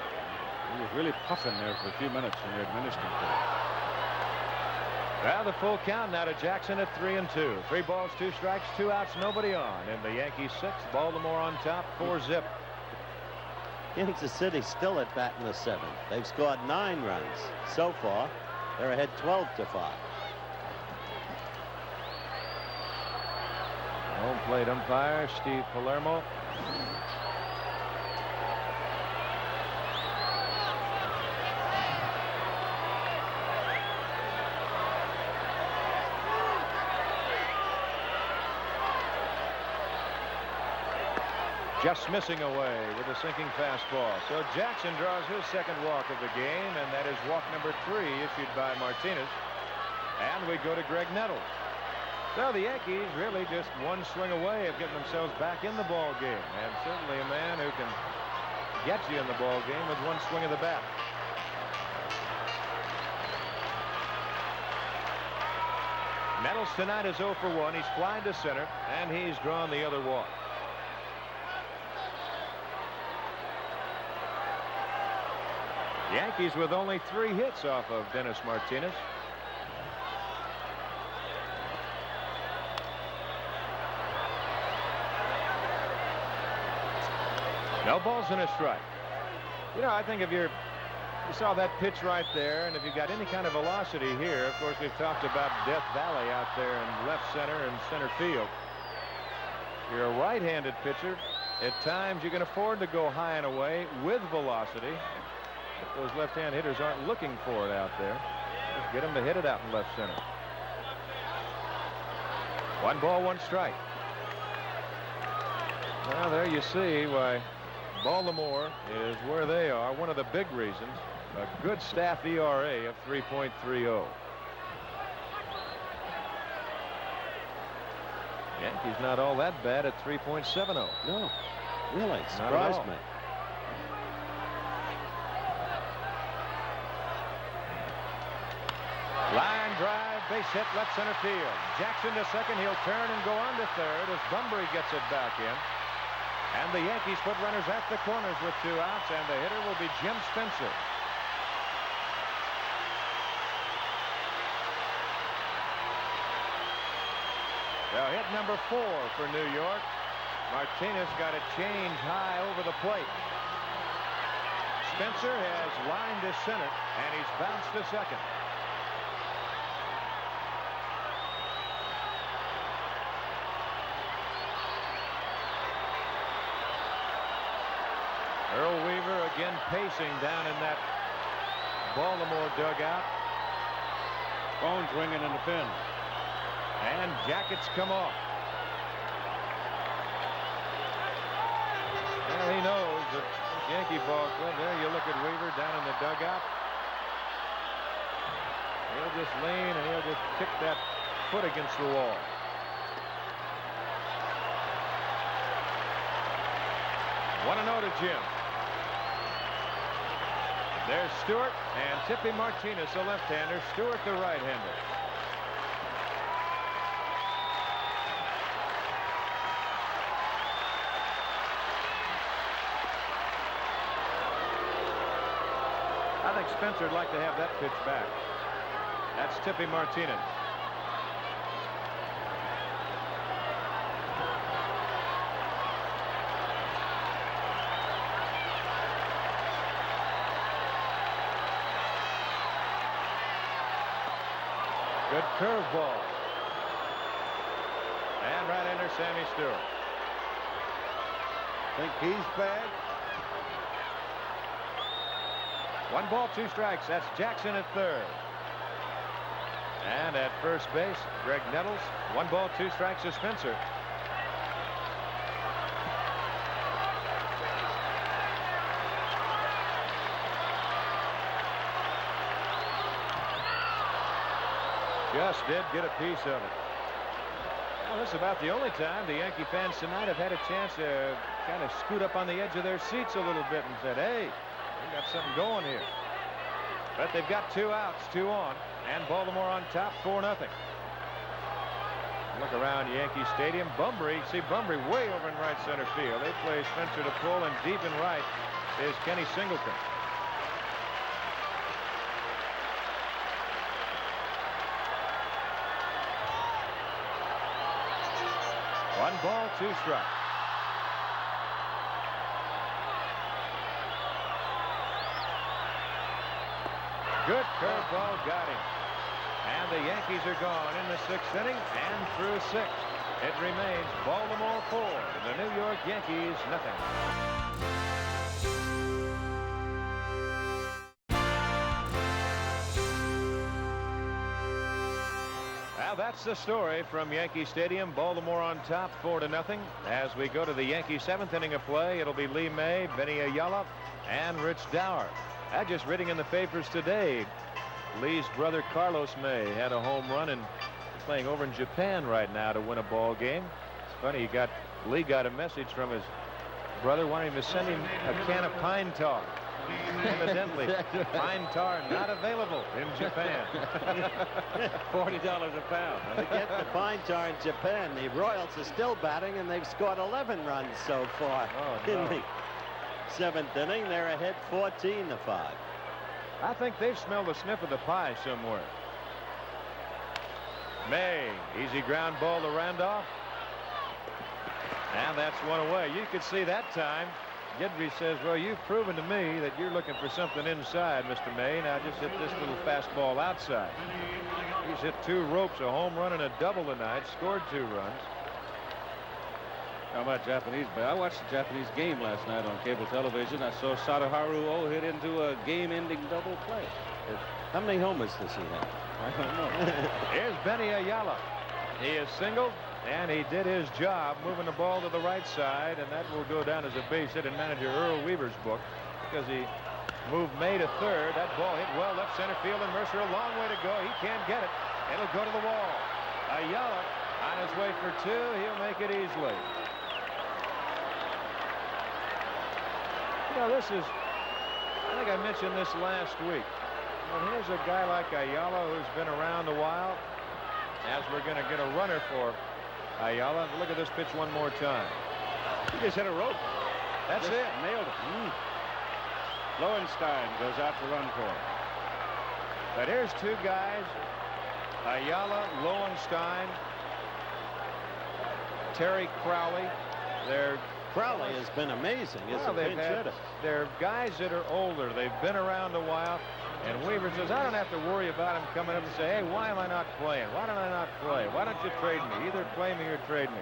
He was really puffing there for a few minutes when they administered it. Well, the full count now to Jackson at 3-2. 3 balls, 2 strikes, 2 outs, nobody on. In the Yankees 6th, Baltimore on top, 4-zip. Kansas City still at bat in the 7th. They've scored 9 runs so far. They're ahead 12-5. Home plate umpire Steve Palermo. Just missing away with a sinking fastball. So Jackson draws his 2nd walk of the game, and that is walk number 3 issued by Martinez. And we go to Greg Nettles. So the Yankees really just one swing away of getting themselves back in the ball game, and certainly a man who can get you in the ball game with one swing of the bat. Nettles tonight is 0 for 1. He's flying to center, and he's drawn the other walk. Yankees with only 3 hits off of Dennis Martinez. No balls and a strike. You know, I think if you saw that pitch right there, and if you've got any kind of velocity here, of course, we've talked about Death Valley out there in left center and center field. If you're a right-handed pitcher, at times you can afford to go high and away with velocity. If those left-hand hitters aren't looking for it out there, just get them to hit it out in left center. 1 ball, 1 strike. Well, there you see why Baltimore is where they are. One of the big reasons, a good staff ERA of 3.30. Yankees not all that bad at 3.70. No, really surprised me. Line drive, base hit, left center field. Jackson to second. He'll turn and go on to third as Bunbury gets it back in. And the Yankees put runners at the corners with 2 outs, and the hitter will be Jim Spencer. Now hit number 4 for New York. Martinez got a change high over the plate. Spencer has lined to center, and he's bounced to second. Earl Weaver again pacing down in that Baltimore dugout. Phone's ringing in the pen. And jackets come off. Well, he knows that Yankee ball club. There you look at Weaver down in the dugout. He'll just lean and he'll just kick that foot against the wall. One and 0 to Jim. There's Stewart and Tippy Martinez, the left-hander. Stewart, the right-hander. I think Spencer would like to have that pitch back. That's Tippy Martinez. Good curveball. And right-hander Sammy Stewart. Think he's bad? 1 ball, 2 strikes. That's Jackson at third. And at first base, Greg Nettles. 1 ball, 2 strikes to Spencer. Just did get a piece of it. Well, this is about the only time the Yankee fans tonight have had a chance to kind of scoot up on the edge of their seats a little bit and said, hey, we got something going here. But they've got 2 outs, 2 on, and Baltimore on top, 4-0. Look around Yankee Stadium. Bunbury, see Bunbury way over in right center field. They play Spencer to pull, and deep in right is Kenny Singleton. ball, 2 strikes. Good curveball, got him. And the Yankees are gone in the 6th inning and through 6. It remains Baltimore 4 and the New York Yankees nothing. Now that's the story from Yankee Stadium. Baltimore on top 4-0. As we go to the Yankee 7th inning of play, it'll be Lee May, Benny Ayala, and Rich Dower. Just reading in the papers today, Lee's brother Carlos May had a home run and playing over in Japan right now to win a ball game. It's funny, Lee got a message from his brother wanting to send him a can of pine tar. Evidently, pine tar not available in Japan. $40 a pound. To get the pine tar in Japan, the Royals are still batting, and they've scored 11 runs so far in the 7th inning. They're ahead 14-5. I think they've smelled the sniff of the pie somewhere. May, easy ground ball to Randolph. And that's one away. You could see that time. Guidry says, well, you've proven to me that you're looking for something inside, Mr. May. Now just hit this little fastball outside. He's hit 2 ropes, a home run and a double tonight, scored 2 runs. How about Japanese? But I watched the Japanese game last night on cable television. I saw Sadaharu O hit into a game-ending double play. How many homers does he have? I don't know. Here's Benny Ayala. He is singled, and he did his job moving the ball to the right side, and that will go down as a base hit in manager Earl Weaver's book because he moved May to 3rd. That ball hit well left center field, and Mercer a long way to go. He can't get it. It'll go to the wall. Ayala on his way for 2. He'll make it easily. You know, this is, I think I mentioned this last week. Well, here's a guy like Ayala who's been around a while. As we're going to get a runner for Ayala. Look at this pitch one more time. He just hit a rope. That's it. Nailed it. Lowenstein goes out to run for it. But here's 2 guys. Ayala, Lowenstein, Terry Crowley. Crowley has been amazing. They're guys that are older. They've been around a while. And Weaver says, I don't have to worry about him coming up and say, hey, why am I not playing? Why don't I not play? Why don't you trade me? Either play me or trade me.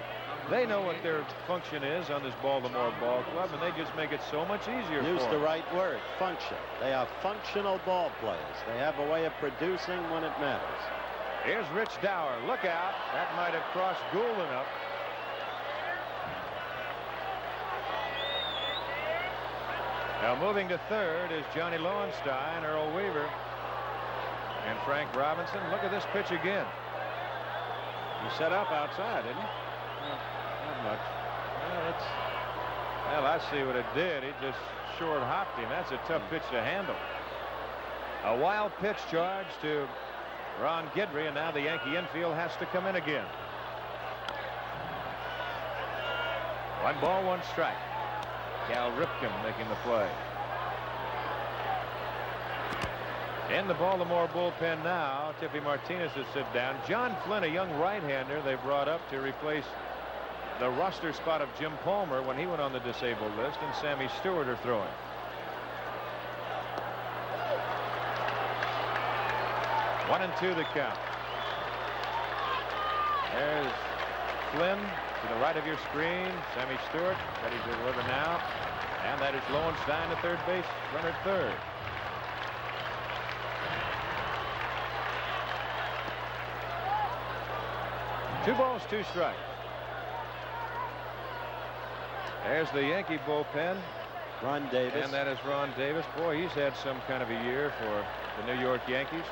They know what their function is on this Baltimore ball club, and they just make it so much easier for them. Use the right word, function. They are functional ball players. They have a way of producing when it matters. Here's Rich Dower. Look out. That might have crossed Gould enough. Now moving to 3rd is Johnny Lowenstein, Earl Weaver, and Frank Robinson. Look at this pitch again. He set up outside, didn't he? Not much. Well, I see what it did. He just short hopped him. That's a tough pitch to handle. A wild pitch charge to Ron Guidry, and now the Yankee infield has to come in again. 1 ball, 1 strike. Cal Ripken making the play. In the Baltimore bullpen now, Tippy Martinez is sit down. John Flynn, a young right-hander they brought up to replace the roster spot of Jim Palmer when he went on the disabled list, and Sammy Stewart are throwing. One and 2 the count. There's Flynn to the right of your screen. Sammy Stewart ready to deliver now. And that is Lowenstein to 3rd base, runner at 3rd. Two balls, 2 strikes. There's the Yankee bullpen. Ron Davis. And that is Ron Davis. Boy, he's had some kind of a year for the New York Yankees.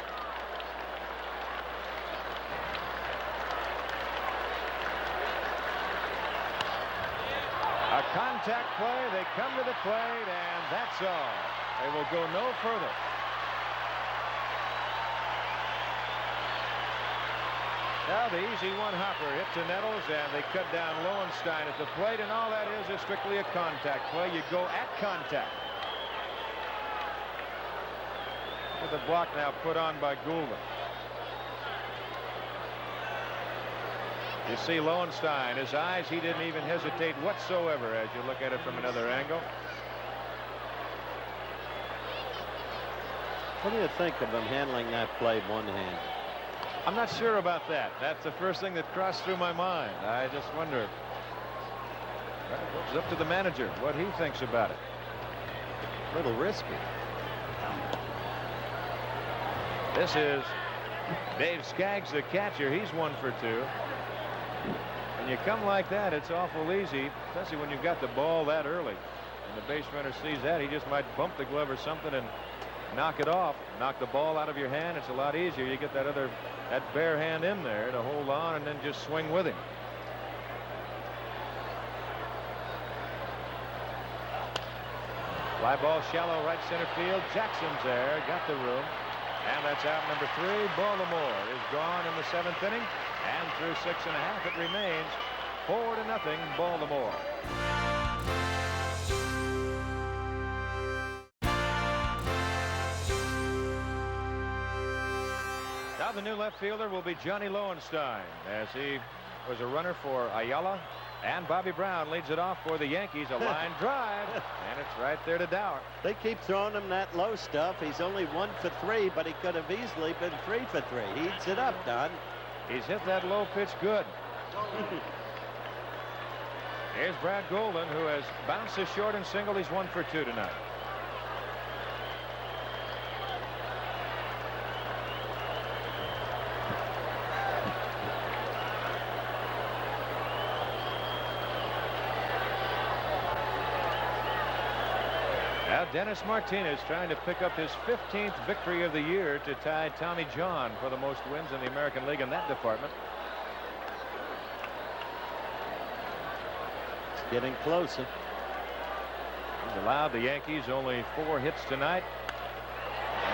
A contact play. They come to the plate, and that's all. They will go no further. Now the easy one-hopper hit to Nettles, and they cut down Lowenstein at the plate, and all that is strictly a contact play. You go at contact. With the block now put on by Goulden. You see Lowenstein, his eyes, he didn't even hesitate whatsoever as you look at it from another angle. What do you think of him handling that play one-handed? I'm not sure about that. That's the first thing that crossed through my mind. I just wonder. It's up to the manager what he thinks about it. A little risky. This is Dave Skaggs, the catcher. He's 1 for 2. When you come like that, it's awful easy, especially when you've got the ball that early. And the base runner sees that, he just might bump the glove or something and knock it off, knock the ball out of your hand. It's a lot easier. You get that bare hand in there to hold on and then just swing with him. Fly ball shallow right center field. Jackson's there, got the room. And that's out number 3. Baltimore is gone in the 7th inning. And through 6.5 it remains 4-0 Baltimore. Now the new left fielder will be Johnny Lowenstein, as he was a runner for Ayala. And Bobby Brown leads it off for the Yankees. A line drive, and it's right there to Dower. They keep throwing him that low stuff. He's only 1 for 3, but he could have easily been 3 for 3. He eats it up, Don. He's hit that low pitch good. Here's Brad Golden, who has bounced his short and singled. He's 1 for 2 tonight. Now Dennis Martinez trying to pick up his 15th victory of the year to tie Tommy John for the most wins in the American League in that department. It's getting closer. He's allowed the Yankees only 4 hits tonight.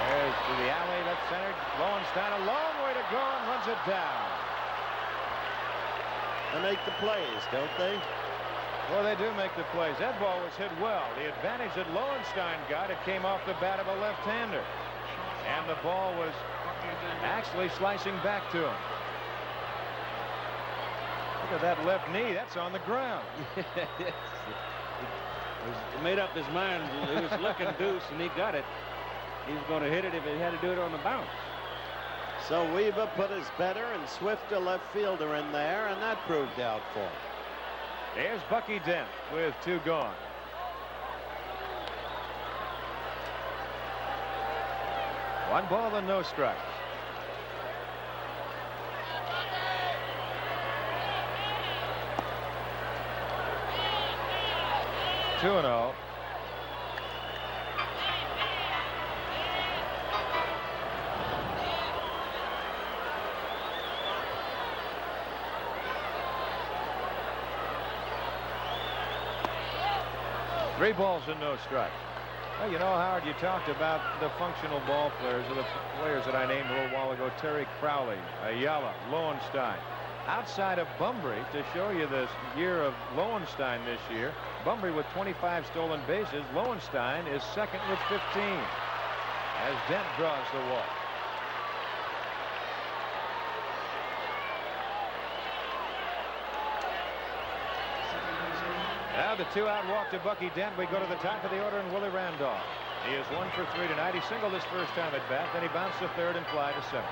There's to the alley, left center. Lowenstein, a long way to go, and runs it down. They make the plays, don't they? Well, they do make the plays. That ball was hit well. The advantage that Lowenstein got, it came off the bat of a left-hander. And the ball was actually slicing back to him. Look at that left knee. That's on the ground. He made up his mind. He was looking deuce, and he got it. He was going to hit it if he had to do it on the bounce. So Weaver put his better and swifter left fielder in there, and that proved out for him. There's Bucky Dent with 2 gone. One ball and no strikes. Two and 0. Three balls and no strikes. Well, you know, Howard, you talked about the functional ball players, or the players that I named a little while ago. Terry Crowley, Ayala, Lowenstein. Outside of Bumbry, to show you this year of Lowenstein this year, Bumbry with 25 stolen bases. Lowenstein is second with 15 as Dent draws the walk. Now the 2-out walk to Bucky Dent. We go to the top of the order, and Willie Randolph. He is 1 for 3 tonight. He singled his first time at bat. Then he bounced to third and fly to center.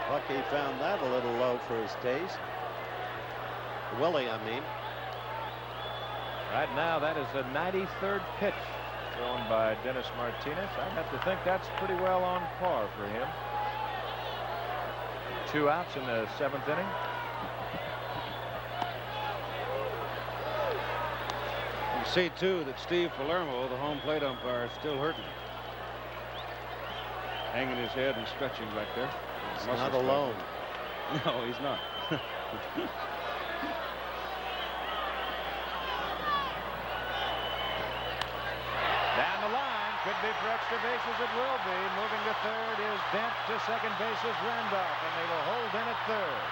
Bucky found that a little low for his taste. Willie, I mean. Right now, that is the 93rd pitch thrown by Dennis Martinez. I'd have to think that's pretty well on par for him. 2 outs in the 7th inning. You see, too, that Steve Palermo, the home plate umpire, is still hurting. Hanging his head and stretching back there. He's not alone. No, he's not. Down the line, couldn't could be for extra bases. It will be. Moving to third is Dent. To second base is Randolph, and they will hold in at third.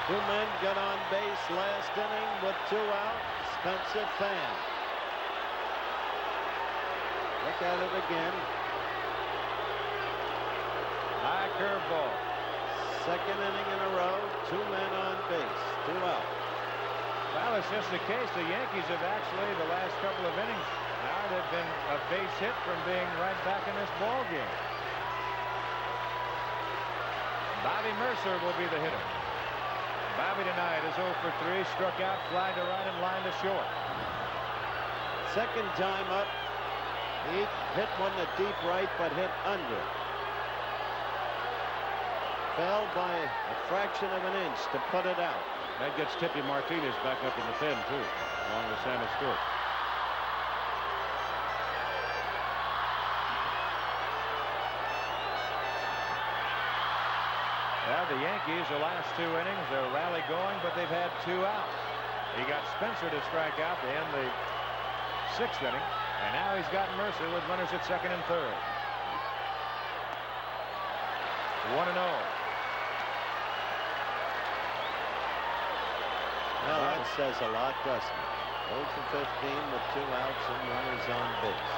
Two men got on base last inning with 2 out. Spencer Fan. Look at it again. High curveball. Second inning in a row. 2 men on base. 2 out. Well, it's just the case. The Yankees have actually, the last couple of innings, now they've been a base hit from being right back in this ball game. Bobby Mercer will be the hitter. Bobby tonight is 0 for 3, struck out, fly to right, and line to short. Second time up. He hit one to deep right, but hit under. Fell by a fraction of an inch to put it out. That gets Tippy Martinez back up in the pen, too, along with Sammy Stewart. Well, the Yankees, the last 2 innings, their rally going, but they've had 2 outs. He got Spencer to strike out to end the 6th inning, and now he's got Mercer with runners at second and third. 1-0. Well, that says a lot, doesn't it? 0 for 15 with 2 outs and runners on base.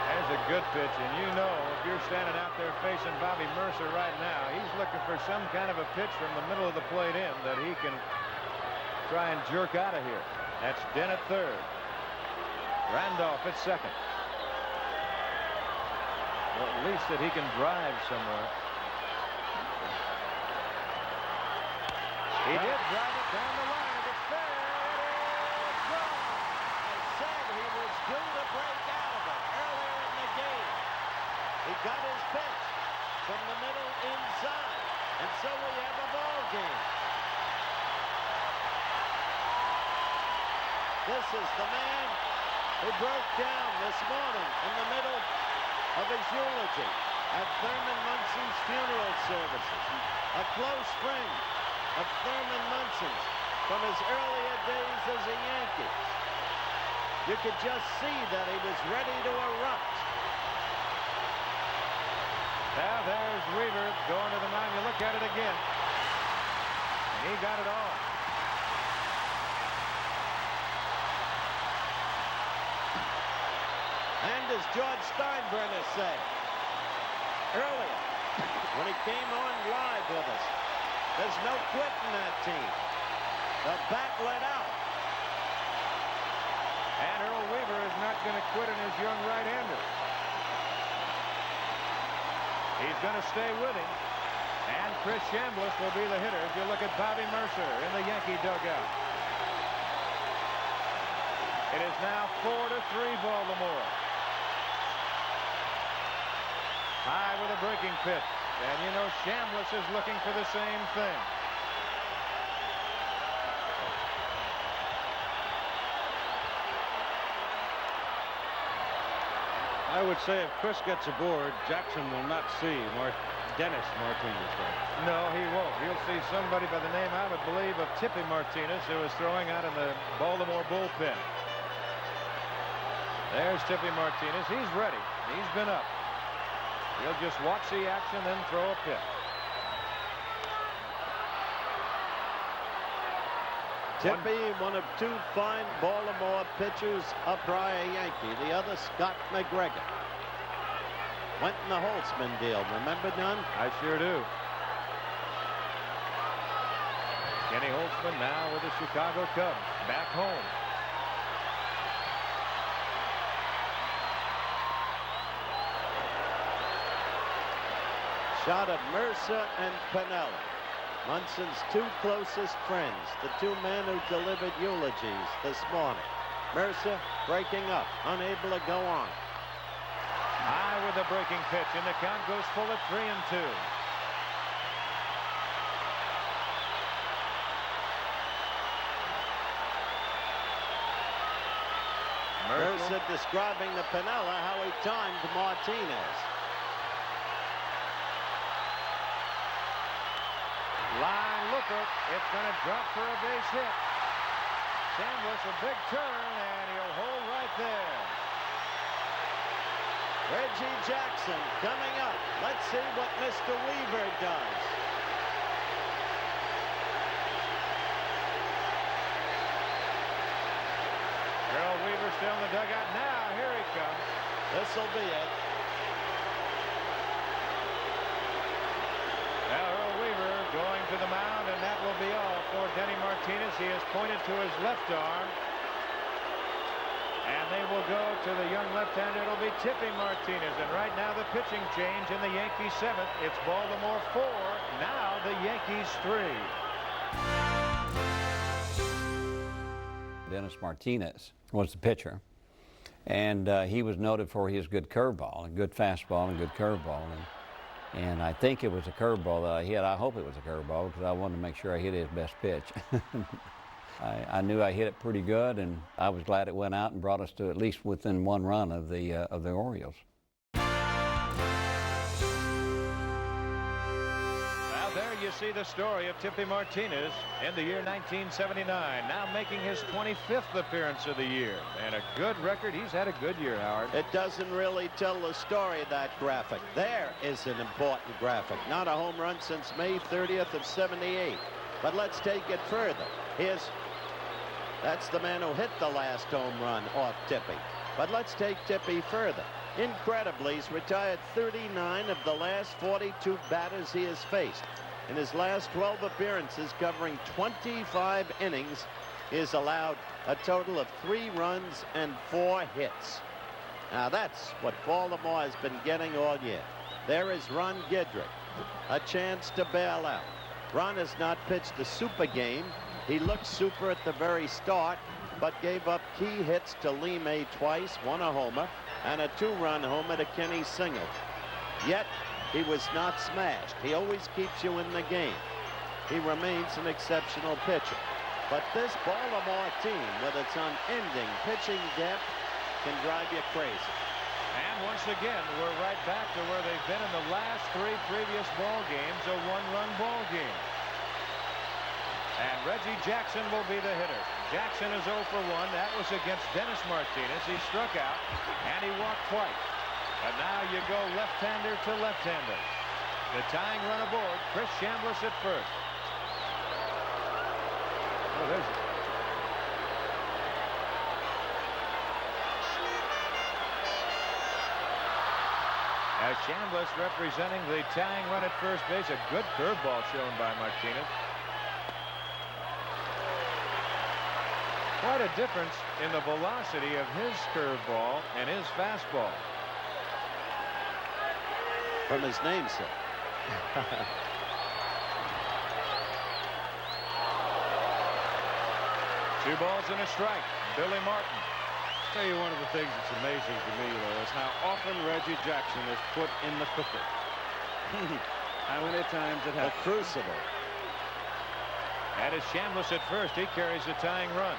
There's a good pitch, and you know if you're standing out there facing Bobby Mercer right now, he's looking for some kind of a pitch from the middle of the plate in that he can try and jerk out of here. That's Dent at third. Randolph at second. Well, at least that he can drive somewhere. He did drive it down the line. It's fair. It is gone. I said he was due to break out of it earlier in the game. He got his pitch from the middle inside, and so we have a ball game. This is the man who broke down this morning in the middle of his eulogy at Thurman Munson's funeral services. A close friend of Thurman Munson's from his earlier days as a Yankee. You could just see that he was ready to erupt. Now there's Weaver going to the mound. You look at it again. And he got it all. And as George Steinbrenner said earlier, when he came on live with us, there's no quitting that team. The bat let out. And Earl Weaver is not going to quit in his young right-hander. He's going to stay with him. And Chris Chambliss will be the hitter. If you look at Bobby Mercer in the Yankee dugout. It is now 4-3 Baltimore. High with a breaking pitch. And you know Chambliss is looking for the same thing. I would say if Chris gets aboard, Jackson will not see Dennis Martinez. No, he won't. He'll see somebody by the name, I would believe, of Tippy Martinez, who is throwing out in the Baltimore bullpen. There's Tippy Martinez. He's ready. He's been up. He'll just watch the action, then throw a pitch. Tippy, one of 2 fine Baltimore pitchers, a prior Yankee. The other, Scott McGregor. Went in the Holtzman deal. Remember, Dunn? I sure do. Kenny Holtzman now with the Chicago Cubs. Back home. Shot at Mercer and Pinella. Munson's 2 closest friends, the 2 men who delivered eulogies this morning. Mercer breaking up, unable to go on. High with a breaking pitch, and the count goes full at 3-2. Mercer describing to Piniella how he timed Martinez. Line looker. It's going to drop for a base hit. Chambliss a big turn, and he'll hold right there. Reggie Jackson coming up. Let's see what Mr. Weaver does. Earl Weaver still in the dugout. Now, here he comes. This'll be it. Now, Earl Weaver going to the mound, and that will be all for Denny Martinez. He has pointed to his left arm. And they will go to the young left-hander. It'll be Tippy Martinez. And right now the pitching change in the Yankees 7th. It's Baltimore 4. Now the Yankees 3. Dennis Martinez was the pitcher. And he was noted for his good curveball, a good fastball and good curveball. And I think it was a curveball that I hit. I hope it was a curveball because I wanted to make sure I hit his best pitch. I knew I hit it pretty good, and I was glad it went out and brought us to at least within one run of the Orioles. Now there you see the story of Tippy Martinez in the year 1979, now making his 25th appearance of the year. And a good record. He's had a good year, Howard. It doesn't really tell the story, that graphic. There is an important graphic. Not a home run since May 30th of '78. But let's take it further. That's the man who hit the last home run off Tippy. But let's take Tippy further. Incredibly, he's retired 39 of the last 42 batters he has faced. In his last 12 appearances, covering 25 innings, he has allowed a total of 3 runs and 4 hits. Now that's what Baltimore has been getting all year. There is Ron Guidry, a chance to bail out. Ron has not pitched a super game. He looked super at the very start, but gave up key hits to Lee May twice, won a homer, and a 2-run homer to Kenny Single. Yet, he was not smashed. He always keeps you in the game. He remains an exceptional pitcher. But this Baltimore team, with its unending pitching depth, can drive you crazy. And once again, we're right back to where they've been in the last 3 previous ball games, a 1-run ball game. And Reggie Jackson will be the hitter. Jackson is 0 for 1. That was against Dennis Martinez. He struck out, and he walked twice. But now you go left-hander to left-hander. The tying run aboard, Chris Chambliss at first. Oh, there's it. Now Chambliss representing the tying run at first base. A good curveball shown by Martinez. Quite a difference in the velocity of his curveball and his fastball. From his namesake. 2 balls and a strike. Billy Martin. I'll tell you, one of the things that's amazing to me, though, is how often Reggie Jackson is put in the cooker. How many times it happens. The crucible. That is Chambliss at first. He carries the tying run.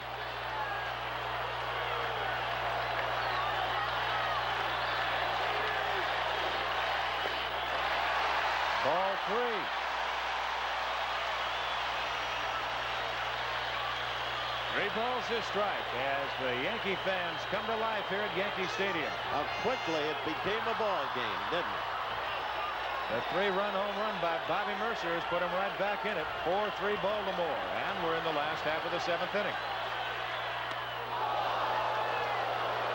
Ball 3. 3 balls to strike as the Yankee fans come to life here at Yankee Stadium. How quickly it became a ball game, didn't it? The 3-run home run by Bobby Mercer has put him right back in it. 4-3 Baltimore, and we're in the last half of the 7th inning.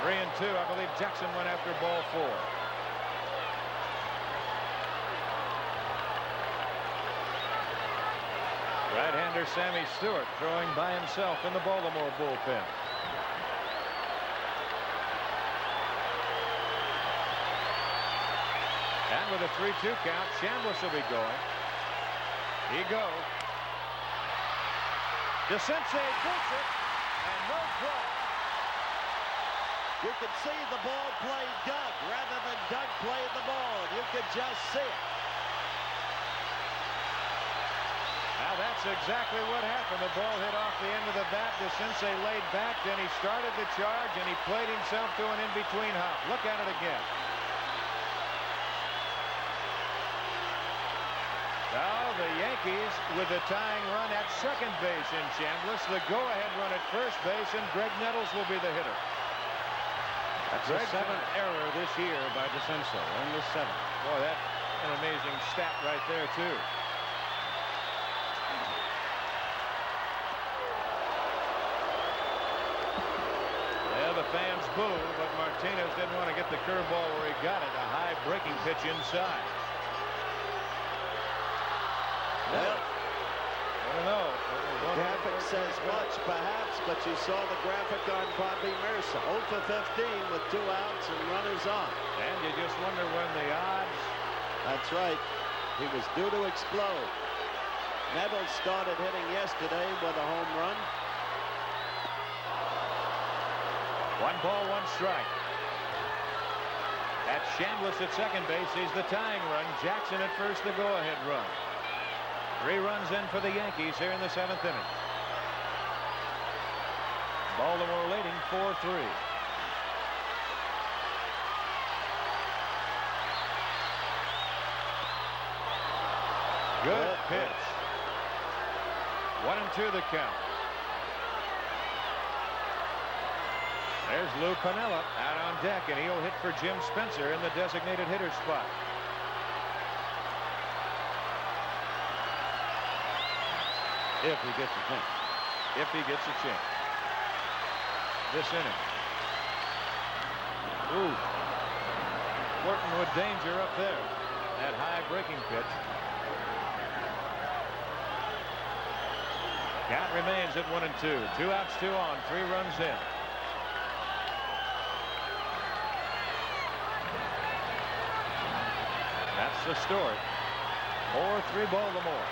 3-2. I believe Jackson went after ball 4. Right-hander Sammy Stewart throwing by himself in the Baltimore bullpen. And with a 3-2 count, Chambliss will be going. He goes. DeCinces boots it, and no play. You could see the ball play Doug rather than Doug play the ball. You could just see it. Now that that's exactly what happened. The ball hit off the end of the bat. DeCinces laid back, then he started the charge, and he played himself to an in-between hop. Look at it again. Now the Yankees with the tying run at second base in Chambliss. The go-ahead run at first base, and Greg Nettles will be the hitter. That's the 7th error this year by DeCinces. Only 7. Boy, that's an amazing stat right there, too. The fans boo, but Martinez didn't want to get the curveball where he got it. A high breaking pitch inside. Well, I don't know. graphic says much, perhaps, but you saw the graphic on Bobby Mercer. 0 for 15 with 2 outs and runners on. And you just wonder when the odds. That's right. He was due to explode. Nettles started hitting yesterday with a home run. 1 ball, 1 strike. That's Chambliss at second base. He's the tying run. Jackson at first, the go-ahead run. 3 runs in for the Yankees here in the 7th inning. Baltimore leading 4-3. Good pitch. 1-2 the count. There's Lou Piniella out on deck, and he'll hit for Jim Spencer in the designated hitter spot. If he gets a chance. If he gets a chance. This inning. Ooh. Flirting with danger up there. That high breaking pitch. Count remains at 1-2. 2 outs, 2 on. 3 runs in. That's the story. 4-3 Baltimore.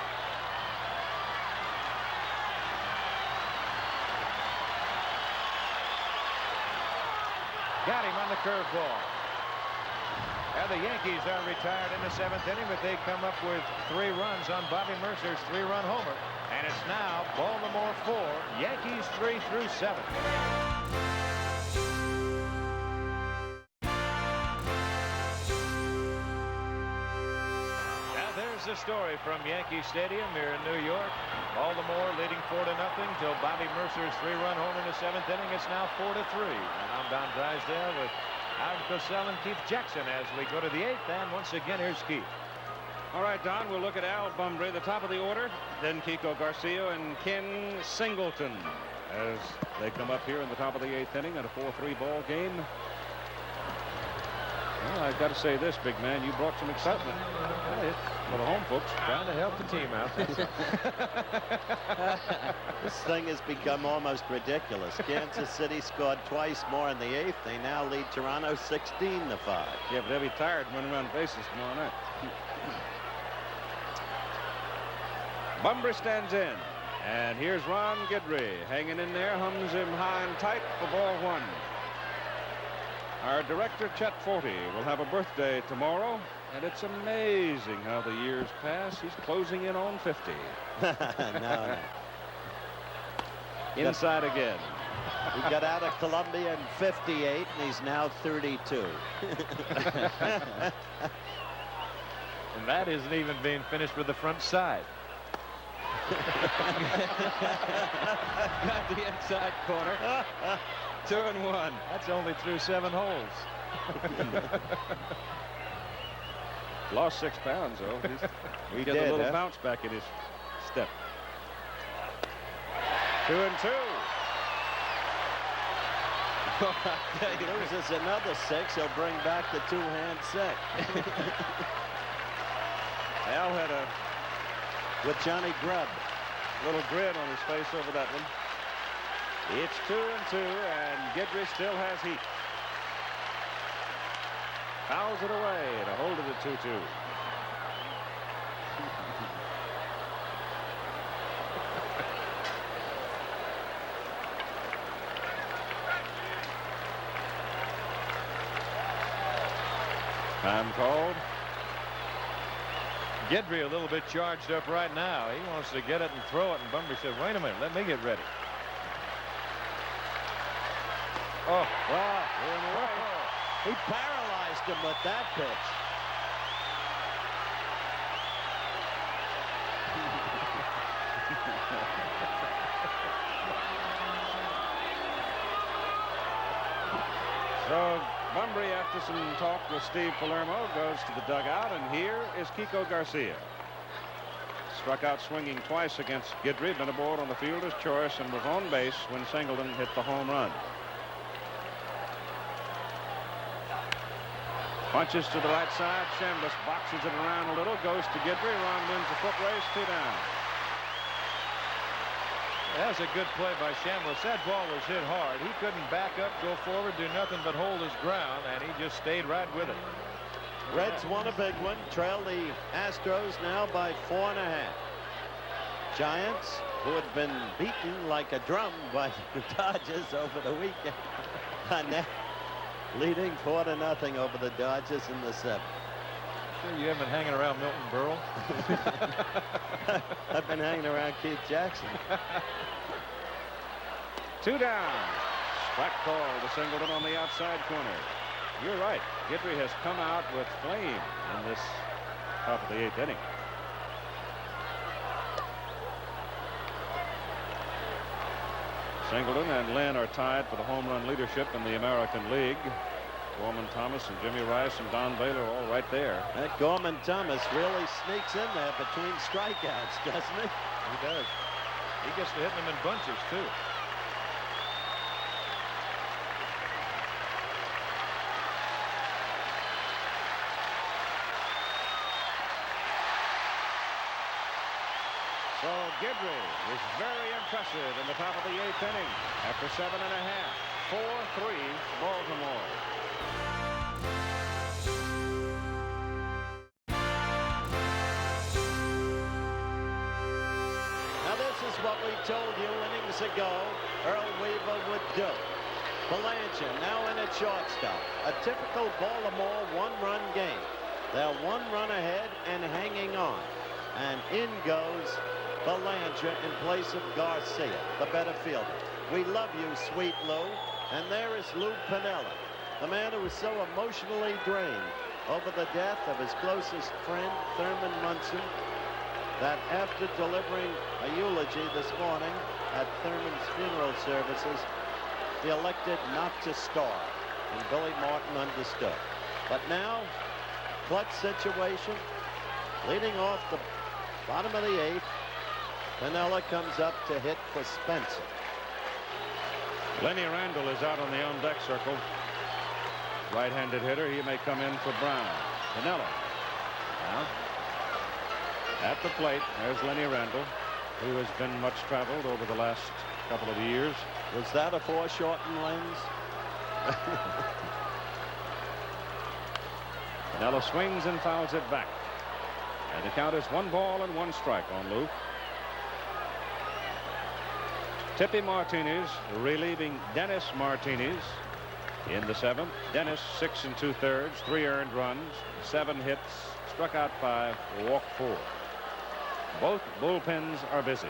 Got him on the curveball. Now the Yankees are retired in the 7th inning, but they come up with 3 runs on Bobby Mercer's 3-run homer. And it's now Baltimore 4, Yankees 3 through 7. Now there's the story from Yankee Stadium here in New York. Baltimore leading 4-0 till Bobby Mercer's 3-run home in the 7th inning. It's now 4-3. And I'm Don Drysdale with Howard Cosell and Keith Jackson as we go to the 8th. And once again, here's Keith. All right, Don, we'll look at Al Bunbury, the top of the order, then Kiko Garcia and Ken Singleton as they come up here in the top of the 8th inning in a 4-3 ball game. Well, I've got to say this, big man, you brought some excitement for the home folks. Trying to help the team out. This thing has become almost ridiculous. Kansas City scored twice more in the 8th. They now lead Toronto 16-5. Yeah, but they'll be tired running around bases tomorrow night. Bunbury stands in, and here's Ron Guidry hanging in there, hums him high and tight for ball 1. Our director, Chet Forte, will have a birthday tomorrow, and it's amazing how the years pass. He's closing in on 50. No. Inside again. He got out of Columbia in 58, and he's now 32. And that isn't even being finished with the front side. Got the inside corner. 2-1. That's only through 7 holes. Lost 6 pounds, though. He got a little bounce back in his step. 2-2. He loses another 6. He'll bring back the 2-hand set. Al had a with Johnny Grubb. Little grin on his face over that one. It's 2-2, and Guidry still has heat. Fouls it away to hold it at 2-2. Time called. Guidry a little bit charged up right now. He wants to get it and throw it, and Bunbury said, wait a minute, let me get ready. Oh, Well, he paralyzed him with that pitch. So Bunbury, after some talk with Steve Palermo, goes to the dugout, and here is Kiko Garcia. Struck out swinging twice against Guidry, been aboard on the fielder's choice, and was on base when Singleton hit the home run. Punches to the right side. Chambliss boxes it around a little, goes to Guidry. Ron wins the foot race, 2 down. that's a good play by Chambliss. That ball was hit hard. He couldn't back up, go forward, do nothing but hold his ground, and he just stayed right with it. Reds won a big one, trail the Astros now by 4.5. Giants, who had been beaten like a drum by the Dodgers over the weekend, are now leading 4-0 over the Dodgers in the 7th. Sure you haven't been hanging around Milton Berle? I've been hanging around Keith Jackson. 2 down. Strike call to Singleton on the outside corner. You're right. Guidry has come out with flame in this top of the 8th inning. Singleton and Lynn are tied for the home run leadership in the American League. Gorman Thomas and Jimmy Rice and Don Baylor all right there. That Gorman Thomas really sneaks in there between strikeouts, doesn't he? He does. He gets to hitting them in bunches, too. So Guidry is very impressive in the top of the 8th inning after 7.5. 4-3 Baltimore. Now this is what we told you innings ago Earl Weaver would do. Belanger now in at shortstop. A typical Baltimore one-run game. They're 1 run ahead and hanging on. And in goes Belanger in place of Garcia, the better fielder. We love you, sweet Lou. And there is Lou Piniella, the man who was so emotionally drained over the death of his closest friend, Thurman Munson, that after delivering a eulogy this morning at Thurman's funeral services, he elected not to star, and Billy Martin understood. But now, clutch situation, leading off the bottom of the 8th, Piniella comes up to hit for Spencer. Lenny Randall is out on the on-deck circle. Right-handed hitter. He may come in for Brown. Piniella. Now, at the plate, there's Lenny Randall, who has been much traveled over the last couple of years. Was that a foreshortened lens? Piniella swings and fouls it back. And the count is 1 ball and 1 strike on Lou. Tippy Martinez relieving Dennis Martinez in the 7th. Dennis 6 2/3, 3 earned runs, 7 hits, struck out 5, walked 4. Both bullpens are busy.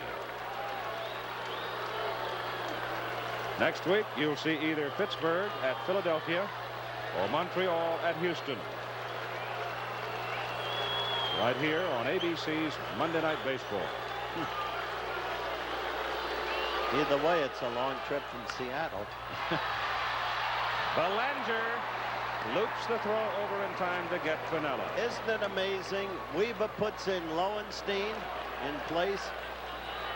Next week you'll see either Pittsburgh at Philadelphia or Montreal at Houston. Right here on ABC's Monday Night Baseball. Either way, it's a long trip from Seattle. Belanger loops the throw over in time to get Piniella. Isn't it amazing? Weaver puts in Lowenstein in place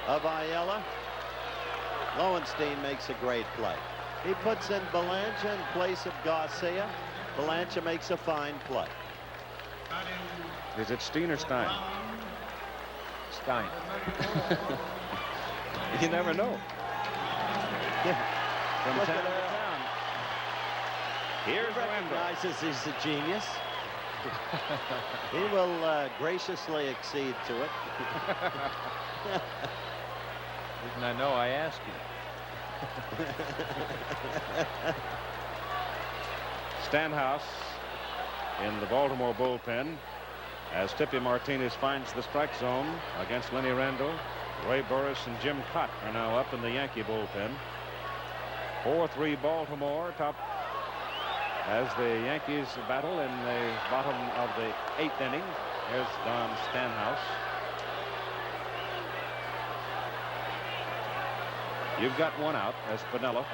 of Ayala. Lowenstein makes a great play. He puts in Belanger in place of Garcia. Belanger makes a fine play. Is it Steen or Stein? Stein. You never know. From Look town at to that. town. Here's He Randall. recognizes he's a genius. He will graciously accede to it. Reason I know I asked you. Stanhouse in the Baltimore bullpen. as Tippy Martinez finds the strike zone against Lenny Randle. Ray Burris and Jim Cott are now up in the Yankee bullpen. 4-3 Baltimore, top as the Yankees battle in the bottom of the 8th inning. Here's Don Stanhouse. You've got one out as Piniella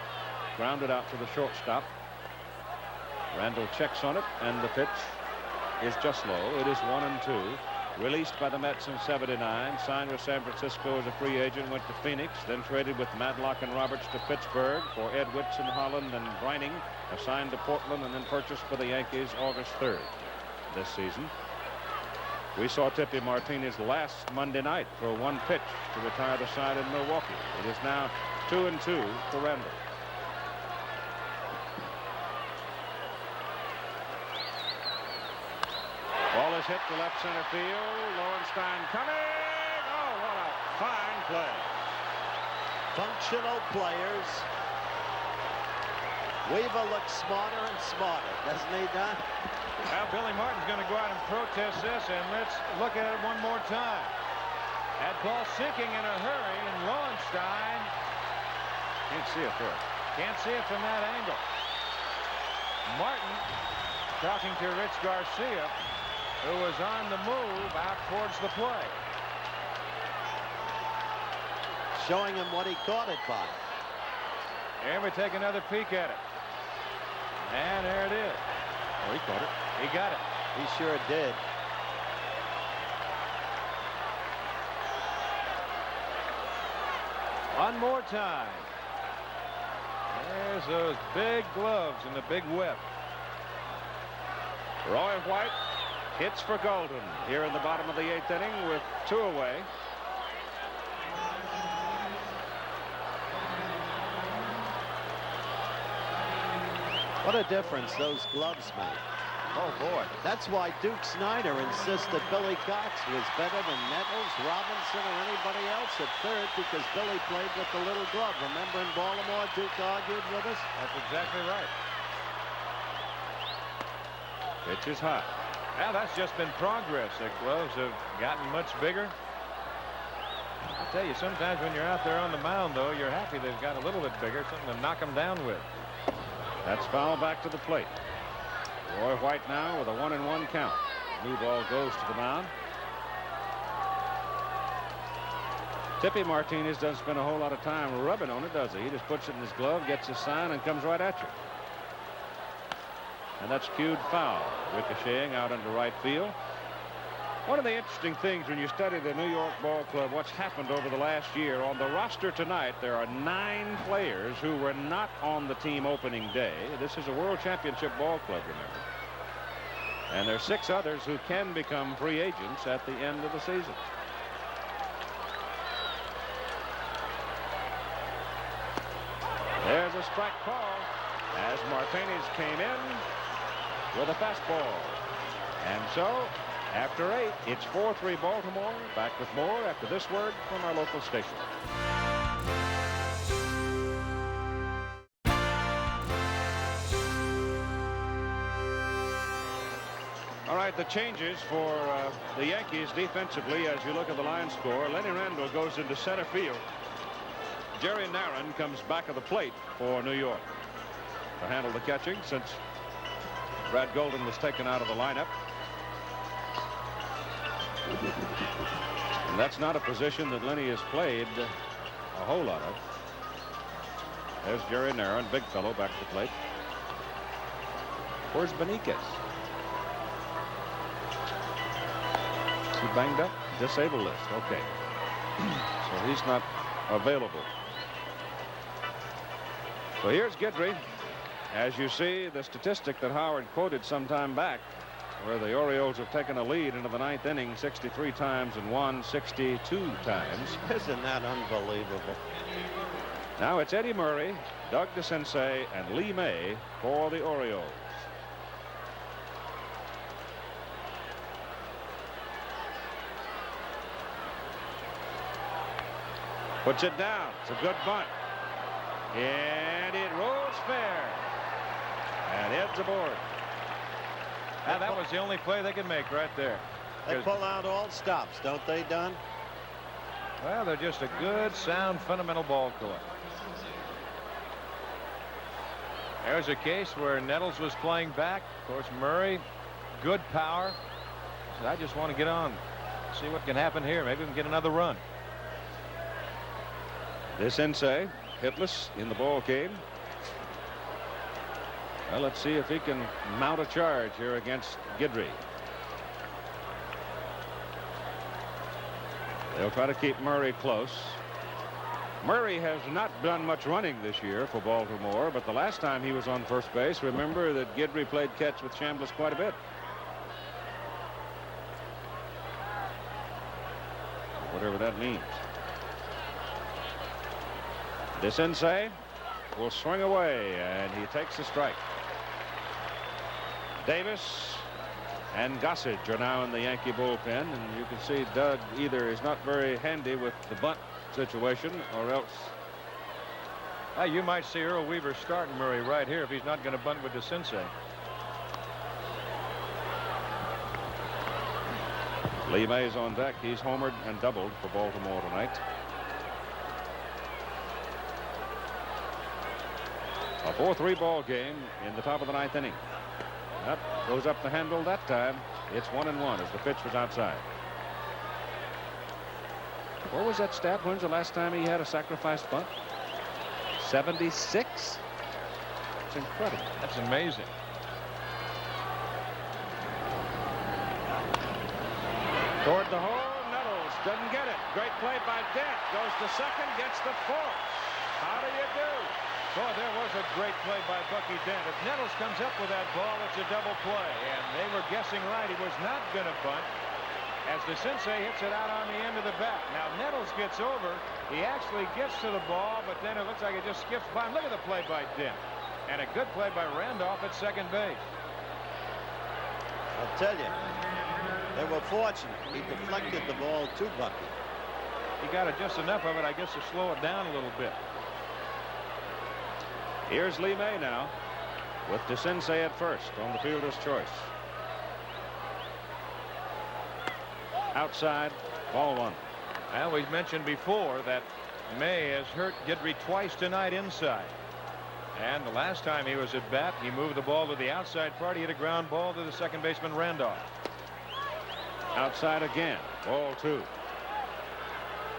grounded out to the shortstop. Randall checks on it, and the pitch is just low. It is 1-2. Released by the Mets in '79, signed with San Francisco as a free agent, went to Phoenix, then traded with Madlock and Roberts to Pittsburgh for Ed Whitson, Holland, and Brining, assigned to Portland, and then purchased by the Yankees August 3rd this season. We saw Tippy Martinez last Monday night throw one pitch to retire the side in Milwaukee. It is now 2-2 for Randall. Ball is hit to left center field. Lowenstein coming. Oh, what a fine play. Functional players. Weaver looks smarter and smarter, doesn't he, Don? Now Billy Martin's going to go out and protest this, and let's look at it one more time. That ball sinking in a hurry, and Lowenstein Can't see it there. can't see it from that angle. Martin talking to Rich Garcia, who was on the move out towards the play. Showing him what he caught it by. And we take another peek at it. And there it is. Oh, he caught it. He got it. He sure did. One more time. There's those big gloves and the big whip. Roy White hits for Golden here in the bottom of the 8th inning with 2 away. What a difference those gloves make. Oh, boy. That's why Duke Snyder insists that Billy Cox was better than Nettles, Robinson, or anybody else at third, because Billy played with the little glove. Remember in Baltimore, Duke argued with us? That's exactly right. Pitch is high. Well, that's just been progress. The gloves have gotten much bigger. I tell you, sometimes when you're out there on the mound, though, you're happy they've got a little bit bigger, something to knock them down with. That's foul back to the plate. Roy White now with a 1-1 count. New ball goes to the mound. Tippy Martinez doesn't spend a whole lot of time rubbing on it, does he? He just puts it in his glove, gets his sign, and comes right at you. And that's cued foul, ricocheting out into right field. One of the interesting things when you study the New York Ball Club, what's happened over the last year, on the roster tonight, there are 9 players who were not on the team opening day. This is a World Championship Ball Club, remember. And there are 6 others who can become free agents at the end of the season. There's a strike call as Martinez came in with a fastball. And so, after 8, it's 4-3 Baltimore. Back with more after this word from our local station. All right, the changes for the Yankees defensively as you look at the line score. Lenny Randle goes into center field. Jerry Narron comes back of the plate for New York to handle the catching since Brad Golden was taken out of the lineup. And that's not a position that Lenny has played a whole lot of. There's Jerry Narron, big fellow, back to the plate. Where's Benitez? Is he banged up? Disabled list. Okay. So he's not available. So here's Guidry. As you see, the statistic that Howard quoted some time back, where the Orioles have taken a lead into the 9th inning 63 times and won 62 times. Isn't that unbelievable? Now it's Eddie Murray, Doug DeCinces, and Lee May for the Orioles. Puts it down. It's a good bunt. And it rolls fair. And Ed's aboard. Now, that was the only play they could make right there. They pull out all stops, don't they, Don? Well, they're just a good, sound, fundamental ball court. There's a case where Nettles was playing back. Of course, Murray, good power. So I just want to get on, see what can happen here. Maybe we can get another run. DeCinces hitless in the ball game. Well, let's see if he can mount a charge here against Guidry. They'll try to keep Murray close. Murray has not done much running this year for Baltimore, but the last time he was on first base, remember that Guidry played catch with Chambliss quite a bit. Whatever that means. DeCinces will swing away, and he takes a strike. Davis and Gossage are now in the Yankee bullpen, and you can see Doug either is not very handy with the bunt situation, or else You might see Earl Weaver starting Murray right here if he's not going to bunt with DeCinces. Lee Mays on deck. He's homered and doubled for Baltimore tonight. A 4-3 ball game in the top of the 9th inning. That goes up the handle that time. It's 1-1 as the pitch was outside. What was that stat? When's the last time he had a sacrifice bunt? 76? It's incredible. That's amazing. Toward the hole, Nettles doesn't get it. Great play by Dent. Goes to second, gets the fourth. How do you do? Boy, there was a great play by Bucky Dent. If Nettles comes up with that ball, it's a double play. And they were guessing right. He was not going to bunt as DeCinces hits it out on the end of the bat. Now, Nettles gets over. He actually gets to the ball, but then it looks like it just skips by. Look at the play by Dent. And a good play by Randolph at second base. I'll tell you, they were fortunate. He deflected the ball to Bucky. He got it just enough of it, I guess, to slow it down a little bit. Here's Lee May now with DeCinces at first on the fielder's choice. Outside, ball one. Well, we've mentioned before that May has hurt Guidry twice tonight inside. And the last time he was at bat, he moved the ball to the outside part. He hit a ground ball to the second baseman Randolph. Outside again, ball two.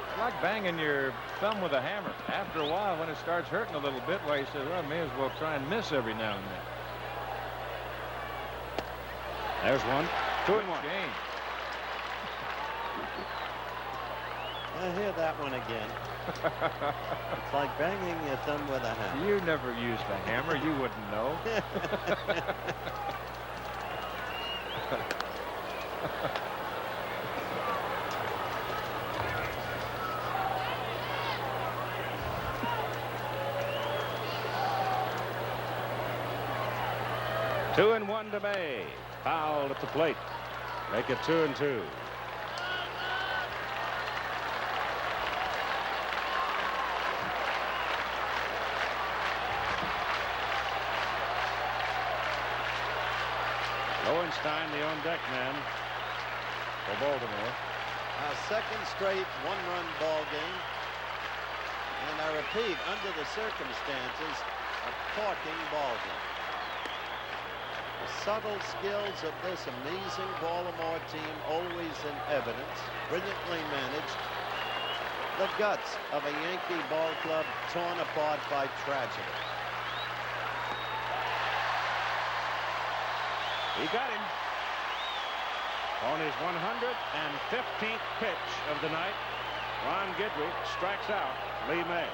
It's like banging your thumb with a hammer. After a while, when it starts hurting a little bit, well, you say, well, I may as well try and miss every now and then. There's one. 2-1. Game. I hear that one again. It's like banging your thumb with a hammer. You never used a hammer. You wouldn't know. Two and one to May. Fouled at the plate. Make it 2-2. Lowenstein, the on-deck man for Baltimore. Our second straight one-run ball game. And I repeat, under the circumstances, a corking ball game. The subtle skills of this amazing Baltimore team always in evidence, brilliantly managed. The guts of a Yankee ball club torn apart by tragedy. He got him on his 115th pitch of the night. Ron Guidry strikes out Lee May.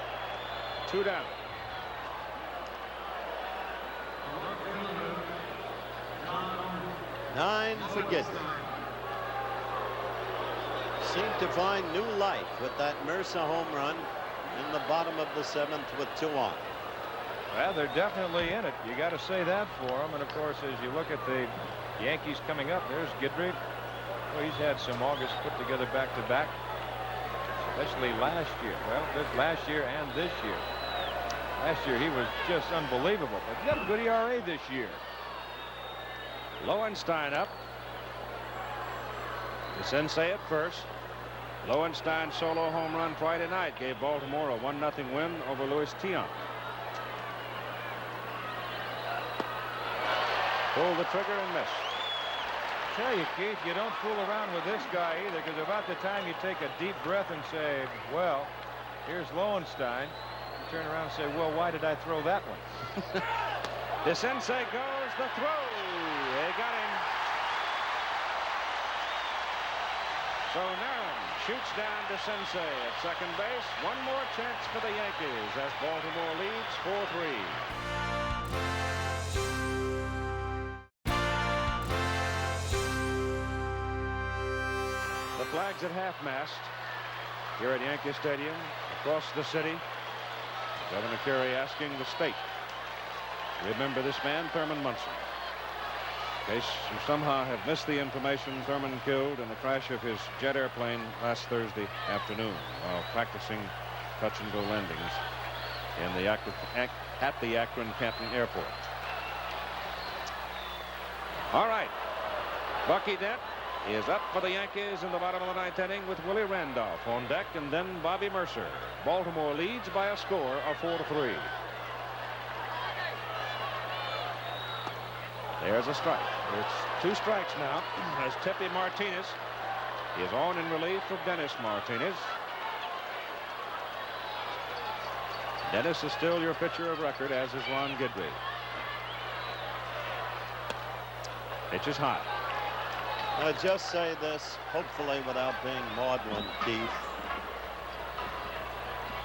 2 down. Nine for Guidry. Seemed to find new life with that Mercer home run in the bottom of the 7th with 2 on. Well, they're definitely in it. You got to say that for them. And of course, as you look at the Yankees coming up, there's Guidry. Well, he's had some August put together back-to-back, especially last year. Well, this last year and this year. Last year he was just unbelievable. But he got a good ERA this year. Lowenstein up. The Sensei at first. Lowenstein's solo home run Friday night gave Baltimore a 1-0 win over Louis Tiant. Pulled the trigger and missed. Tell you, Keith, you don't fool around with this guy either, because about the time you take a deep breath and say, well, here's Lowenstein, you turn around and say, well, why did I throw that one? The Sensei goes, the throw. They got him. So Naran shoots down to Sensei at second base. One more chance for the Yankees as Baltimore leads 4-3. The flags at half-mast here at Yankee Stadium, across the city. Governor Kerry asking the state, remember this man, Thurman Munson. In case you somehow have missed the information, Thurman killed in the crash of his jet airplane last Thursday afternoon while practicing touch-and-go landings in the at the Akron-Canton Airport. All right, Bucky Dent is up for the Yankees in the bottom of the ninth inning with Willie Randolph on deck, and then Bobby Mercer. Baltimore leads by a score of 4-3. There's a strike. It's 2 strikes now as Tippy Martinez is on in relief of Dennis Martinez. Dennis is still your pitcher of record, as is Ron Guidry. Pitch is high. I just say this, hopefully without being maudlin, Keith,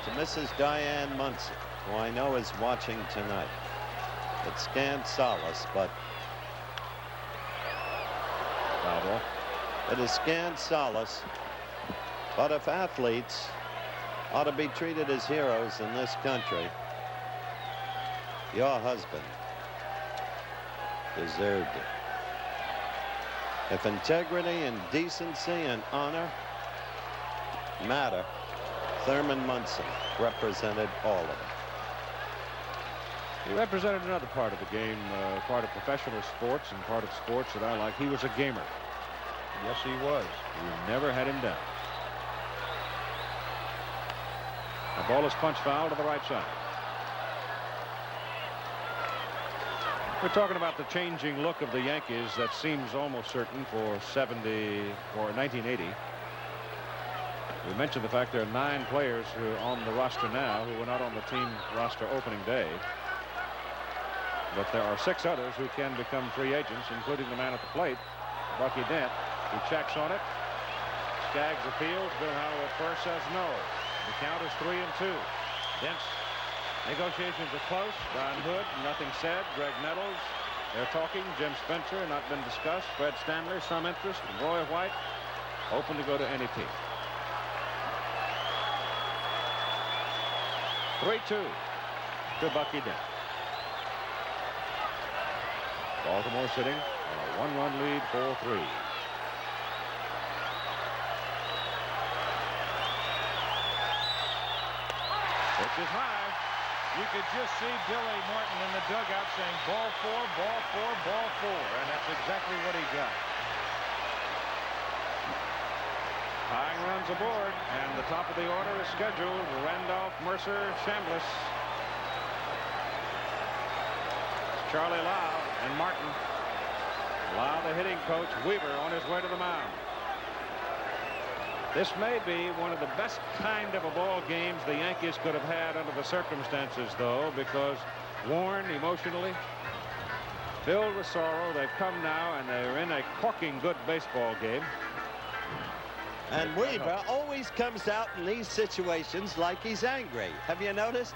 to Mrs. Diane Munson, who I know is watching tonight. It's scant solace, but it is scant solace. But if athletes ought to be treated as heroes in this country, your husband deserved it. If integrity and decency and honor matter, Thurman Munson represented all of it. He represented another part of the game, part of professional sports and part of sports that I like. He was a gamer. Yes, he was. You never had him down. The ball is punch foul to the right side. We're talking about the changing look of the Yankees that seems almost certain for 1980. We mentioned the fact there are 9 players who are on the roster now who were not on the team roster opening day. But there are 6 others who can become free agents, including the man at the plate, Bucky Dent. He checks on it. Skaggs appeals. Bill Howell at first says no. The count is 3-2. Dent's negotiations are close. Don Hood, nothing said. Greg Nettles, they're talking. Jim Spencer, not been discussed. Fred Stanley, some interest. Roy White, open to go to any team. 3-2 to Bucky Dent. Baltimore sitting on a 1-run lead, 4-3. Pitch is high. You could just see Billy Martin in the dugout saying ball 4, ball 4, ball 4, and that's exactly what he got. Tying runs aboard, and the top of the order is scheduled. Randolph, Mercer, Chambliss, Charlie Lau, and Martin. Lau, the hitting coach. Weaver on his way to the mound. This may be one of the best kind of a ball games the Yankees could have had under the circumstances, though, because worn emotionally, filled with sorrow, they've come now and they're in a corking good baseball game. And Weaver always comes out in these situations like he's angry. Have you noticed?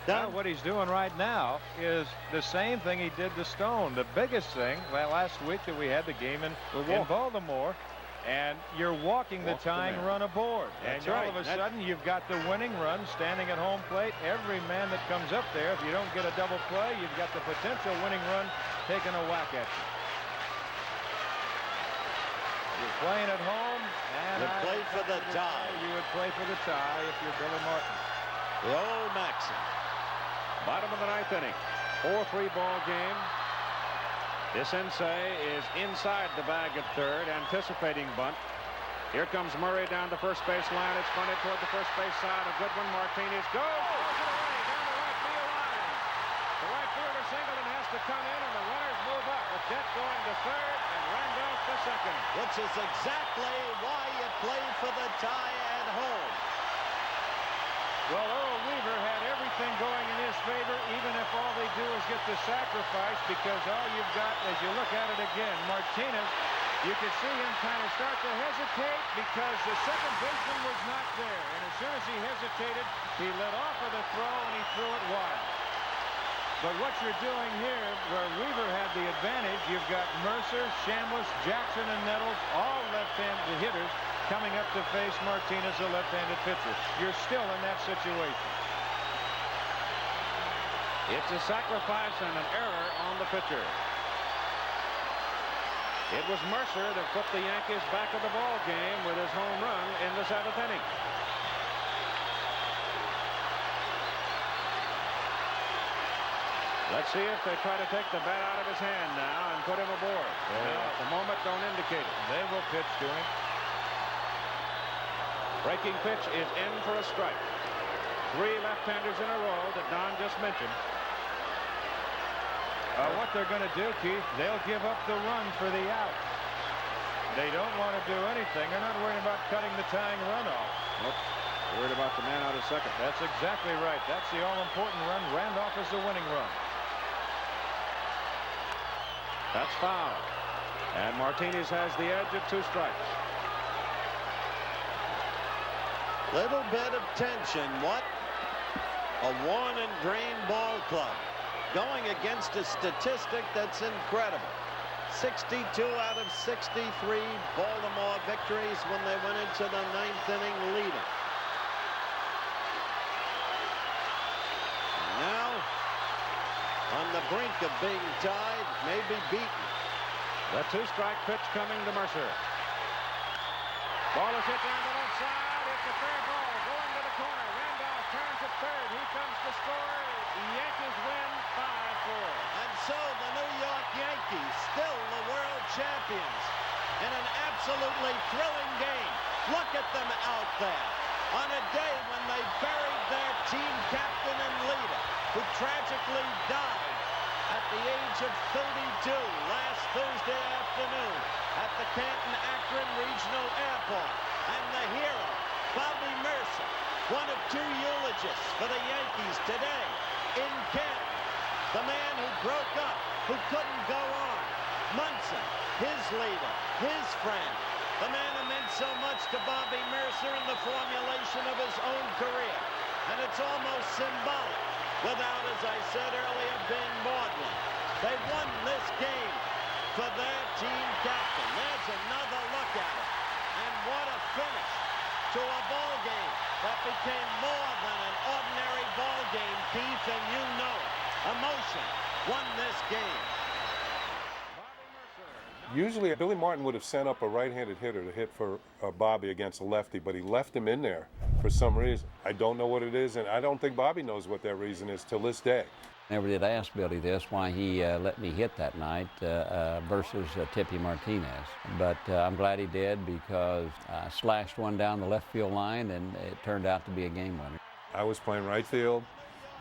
Now, what he's doing right now is the same thing he did to Stone. The biggest thing, last week that we had the game in Baltimore, and you're walking the tying run aboard. That's and right. all of a sudden, you've got the winning run standing at home plate. Every man that comes up there, if you don't get a double play, you've got the potential winning run taking a whack at you. You're playing at home, and you play for the tie. You would play for the tie if you're Billy Martin. The old maxim. Bottom of the ninth inning. 4-3 ball game. DeCinces is inside the bag at third, anticipating bunt. Here comes Murray down the first base line. It's bunted toward the first base side. A good one. Martinez goes it away down the right field line. The right fielder Singleton has to come in, and the runners move up. With Dett going to third and Randolph to second. Which is exactly why you play for the tie at home. Well, Earl Weaver had everything going in his favor, even if all they do is get the sacrifice, because all you've got, as you look at it again, Martinez, you could see him kind of start to hesitate because the second baseman was not there. And as soon as he hesitated, he let off of the throw and he threw it wide. But what you're doing here, where Weaver had the advantage, you've got Mercer, Chambliss, Jackson, and Nettles, all left-handed hitters, coming up to face Martinez, a left-handed pitcher. You're still in that situation. It's a sacrifice and an error on the pitcher. It was Mercer that put the Yankees back of the ball game with his home run in the 7th inning. Let's see if they try to take the bat out of his hand now and put him aboard. No, at the moment don't indicate it. They will pitch to him. Breaking pitch is in for a strike. 3 left-handers in a row that Don just mentioned. What they're going to do, Keith, they'll give up the run for the out. They don't want to do anything. They're not worried about cutting the tying run off. Nope. Worried about the man out at second. That's exactly right. That's the all-important run. Randolph is the winning run. That's foul. And Martinez has the edge of 2 strikes. Little bit of tension. What? A worn and drained ball club. Going against a statistic that's incredible. 62 out of 63 Baltimore victories when they went into the 9th inning leading. Now, on the brink of being tied, maybe beaten. The 2-strike pitch coming to Mercer. Ball is hit down the left side. It's a fair ball going to the corner. Randolph turns at third. He comes to score. The Yankees win 5-4. And so the New York Yankees, still the world champions, in an absolutely thrilling game. Look at them out there on a day when they buried their team captain and leader, who tragically died at the age of 32 last Thursday afternoon at the Canton-Akron Regional Airport. And the hero, Bobby Mercer, one of 2 eulogists for the Yankees today in Canton. The man who broke up, who couldn't go on. Munson, his leader, his friend. The man who meant so much to Bobby Mercer in the formulation of his own career. And it's almost symbolic, without, as I said earlier, being maudlin. They won this game for their team captain. There's another look at it. And what a finish to a ball game that became more than an ordinary ball game, Keith, and you know it. Emotion won this game. Usually Billy Martin would have sent up a right-handed hitter to hit for Bobby against a lefty, but he left him in there for some reason. I don't know what it is, and I don't think Bobby knows what that reason is till this day. Never did ask Billy this, why he let me hit that night versus Tippy Martinez. But I'm glad he did, because I slashed one down the left field line, and it turned out to be a game winner. I was playing right field,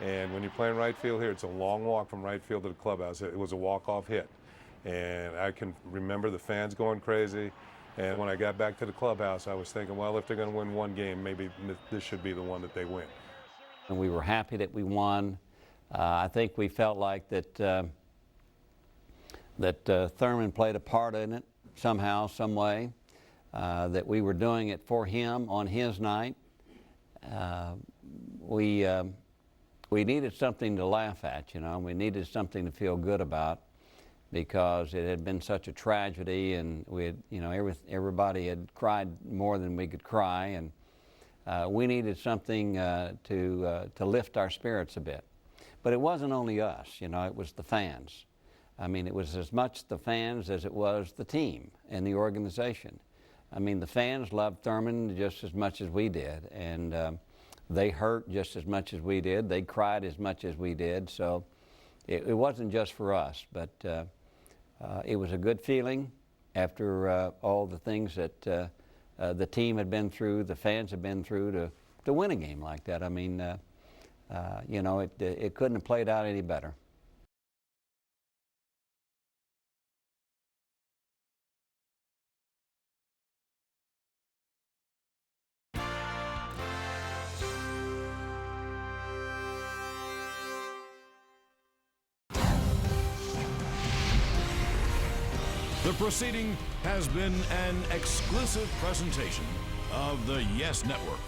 and when you're playing right field here, it's a long walk from right field to the clubhouse. It was a walk-off hit. And I can remember the fans going crazy. And when I got back to the clubhouse, I was thinking, well, if they're going to win one game, maybe this should be the one that they win. And we were happy that we won. I think we felt like that Thurman played a part in it somehow, some way, that we were doing it for him on his night. We needed something to laugh at, you know. We needed something to feel good about, because it had been such a tragedy, and we had, you know, everybody had cried more than we could cry, and we needed something to lift our spirits a bit. But it wasn't only us, you know, it was the fans. I mean, it was as much the fans as it was the team and the organization. I mean, the fans loved Thurman just as much as we did, and they hurt just as much as we did. They cried as much as we did, so it wasn't just for us, but it was a good feeling after all the things that the team had been through, the fans had been through to win a game like that. I mean, you know, it couldn't have played out any better. The proceeding has been an exclusive presentation of the Yes Network.